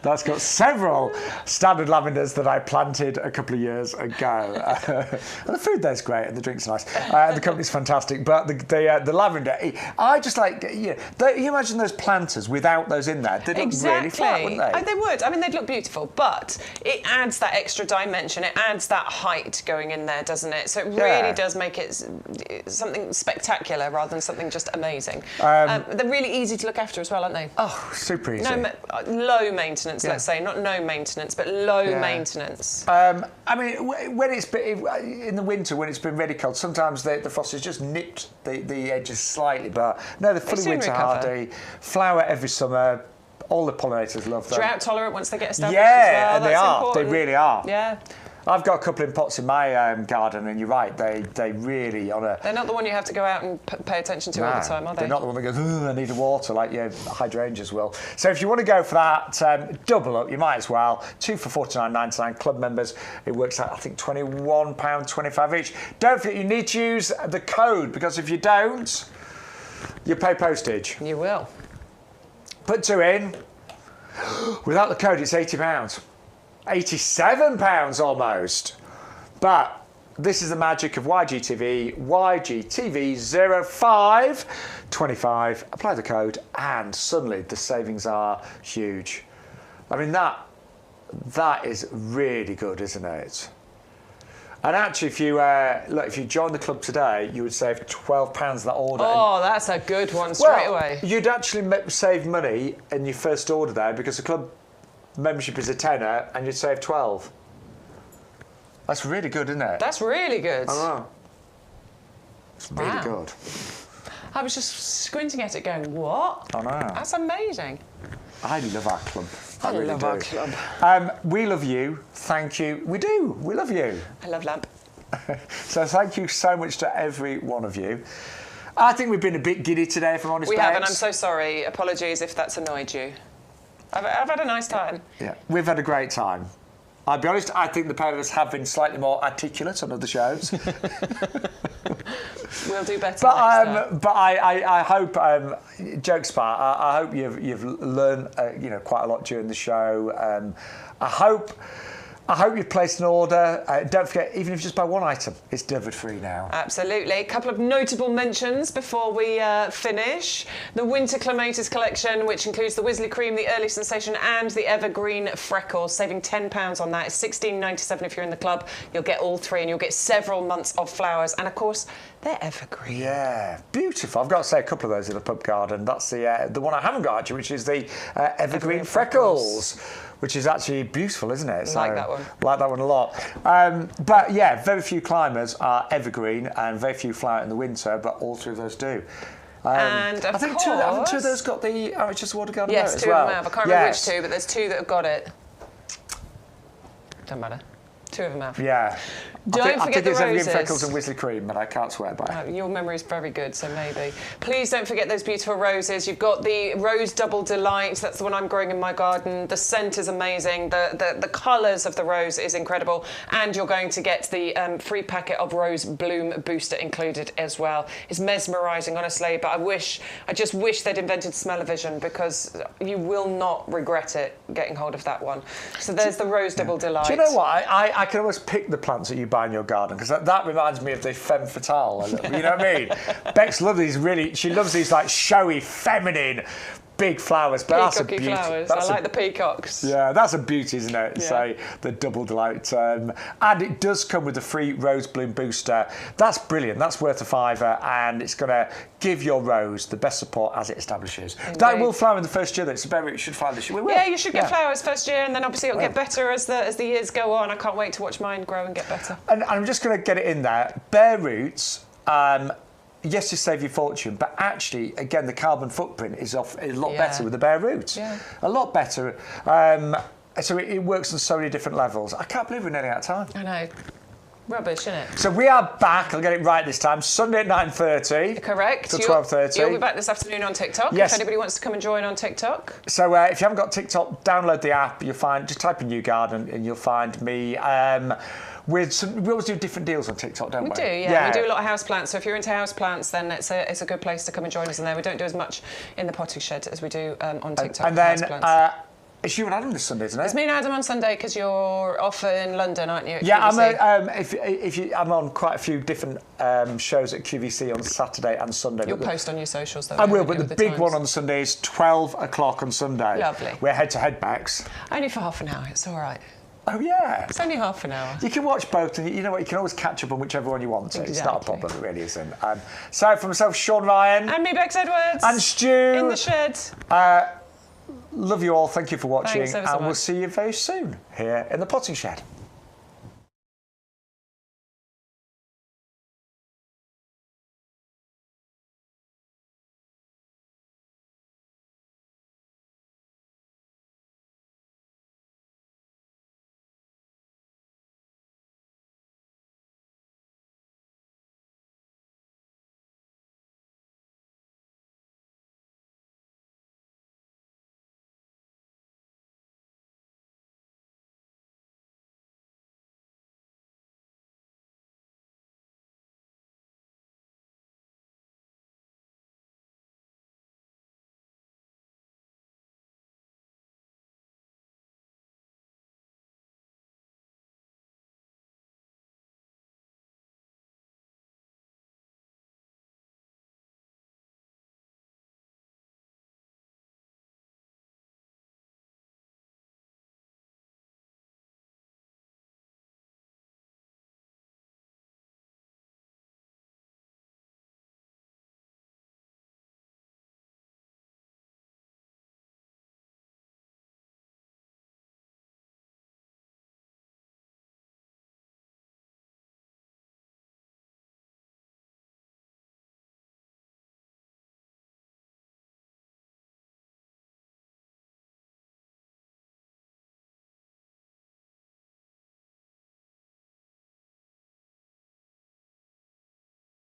that's got several standard lavenders that I planted a couple of years ago. And the food there's great and the drinks are nice. The company's fantastic, but the lavender, I just like, you imagine those planters without those in there. They'd look really flat, wouldn't they? They would. I mean, they'd look beautiful, but it adds that extra dimension. It adds that height going in there, doesn't it? So it really does make it something spectacular rather than something just amazing. They're really easy to look after as well, aren't they? Oh, super easy. Low maintenance, let's say. Not no maintenance, but low maintenance. I mean, when it's been, in the winter, when it's been really cold, sometimes the frost has just nipped the edges slightly, but no, they're fully winter hardy, flower every summer. All the pollinators love them. Drought tolerant once they get established as well. Yeah, and they are. Important. They really are. Yeah. I've got a couple in pots in my garden, and you're right, they really They're not the one you have to go out and pay attention to all the time, are they? They're not the one that goes, I need water, like your hydrangeas will. So if you want to go for that, double up, you might as well. 2 for $49.99. Club members, it works out, I think, £21.25 each. Don't forget, you need to use the code, because if you don't, you pay postage. You will. Put 2 in. Without the code, it's £80. £87 almost. But this is the magic of YGTV. YGTV0525. Apply the code, and suddenly the savings are huge. I mean, that is really good, isn't it? And actually, if you if you join the club today, you would save £12 that order. Oh, that's a good one straight away. You'd actually save money in your first order there, because the club membership is a tenner, and you'd save 12. That's really good, isn't it? That's really good. I know. It's really good. I was just squinting at it going, what? I know. That's amazing. I love our club. I really love do. our club. We love you. Thank you. We do. We love you. I love lamp. So thank you so much to every one of you. I think we've been a bit giddy today, if I'm honest. We have, and I'm so sorry. Apologies if that's annoyed you. I've had a nice time. Yeah, we've had a great time. I'll be honest, I think the pair of us have been slightly more articulate on other shows. We'll do better next time. But I hope, jokes apart, I hope you've learned quite a lot during the show. I hope you've placed an order. Don't forget, even if you just buy one item, it's delivered free now. Absolutely. A couple of notable mentions before we finish. The Winter Clematis collection, which includes the Wisley Cream, the Early Sensation and the Evergreen Freckles, saving £10 on that. It's $16.97 if you're in the club. You'll get all three, and you'll get several months of flowers. And, of course, they're evergreen. Yeah, beautiful. I've got to say a couple of those in the pub garden. That's the one I haven't got, actually, which is the Evergreen Freckles. Which is actually beautiful, isn't it? Like that one. Like that one a lot. But yeah, very few climbers are evergreen, and very few flower in the winter, but all three of those do. And of I think course, two of those got the Just Water Garden yes, as two well. of them have. I can't remember which two, but there's two that have got it. Don't matter. Two of them have. Yeah. Don't forget the roses. I think it's Evergreen roses. Freckles and Wisley Cream, but I can't swear by it. Your memory is very good, so maybe. Please don't forget those beautiful roses. You've got the Rose Double Delight. That's the one I'm growing in my garden. The scent is amazing. The colours of the rose is incredible. And you're going to get the free packet of Rose Bloom Booster included as well. It's mesmerising, honestly, but I just wish they'd invented smell-o-vision, because you will not regret it getting hold of that one. So there's the Rose Double Delight. Do you know what? I can almost pick the plants that you buy in your garden, because that reminds me of the femme fatale. You know what I mean? Bex loves these she loves these like showy, feminine, big flowers. But that's a beauty. Flowers. I like the peacocks. Yeah, that's a beauty, isn't it? Yeah. So the Double Delight. And it does come with the free Rose Bloom Booster. That's brilliant. That's worth a £5, and it's going to give your rose the best support as it establishes. Indeed. That will flower in the first year, though. So it should flower this year. Yeah, you should get flowers first year, and then obviously it'll get better as the years go on. I can't wait to watch mine grow and get better. And I'm just going to get it in there. Bare roots. Yes, you save your fortune, but actually, again, the carbon footprint is a lot better with the bare roots. Yeah. A lot better. So it works on so many different levels. I can't believe we're nearly out of time. I know. Rubbish, isn't it? So we are back. I'll get it right this time. Sunday at 9:30. Correct. To 12:30. You'll be back this afternoon on TikTok. Yes. If anybody wants to come and join on TikTok. So if you haven't got TikTok, download the app. You'll find. Just type in YouGarden and you'll find me. We always do different deals on TikTok, don't we? We do, yeah. We do a lot of houseplants. So if you're into houseplants, then it's a good place to come and join us in there. We don't do as much in the potting shed as we do on TikTok. And then it's you and Adam this Sunday, isn't it? It's me and Adam on Sunday, because you're off in London, aren't you? Yeah, I'm on quite a few different shows at QVC on Saturday and Sunday. You'll post on your socials, though. I will, but the big one on Sunday is 12 o'clock on Sunday. Lovely. We're head-to-head, Bex. Only for half an hour. It's all right. Oh, yeah. It's only half an hour. You can watch both, and you know what? You can always catch up on whichever one you want to. Exactly. It's not a problem, it really isn't. So, for myself, Shaun Ryan. And me, Bex Edwards. And Stu. In the shed. Love you all. Thank you for watching. Thanks ever so and we'll much. see you very soon here in the potting shed.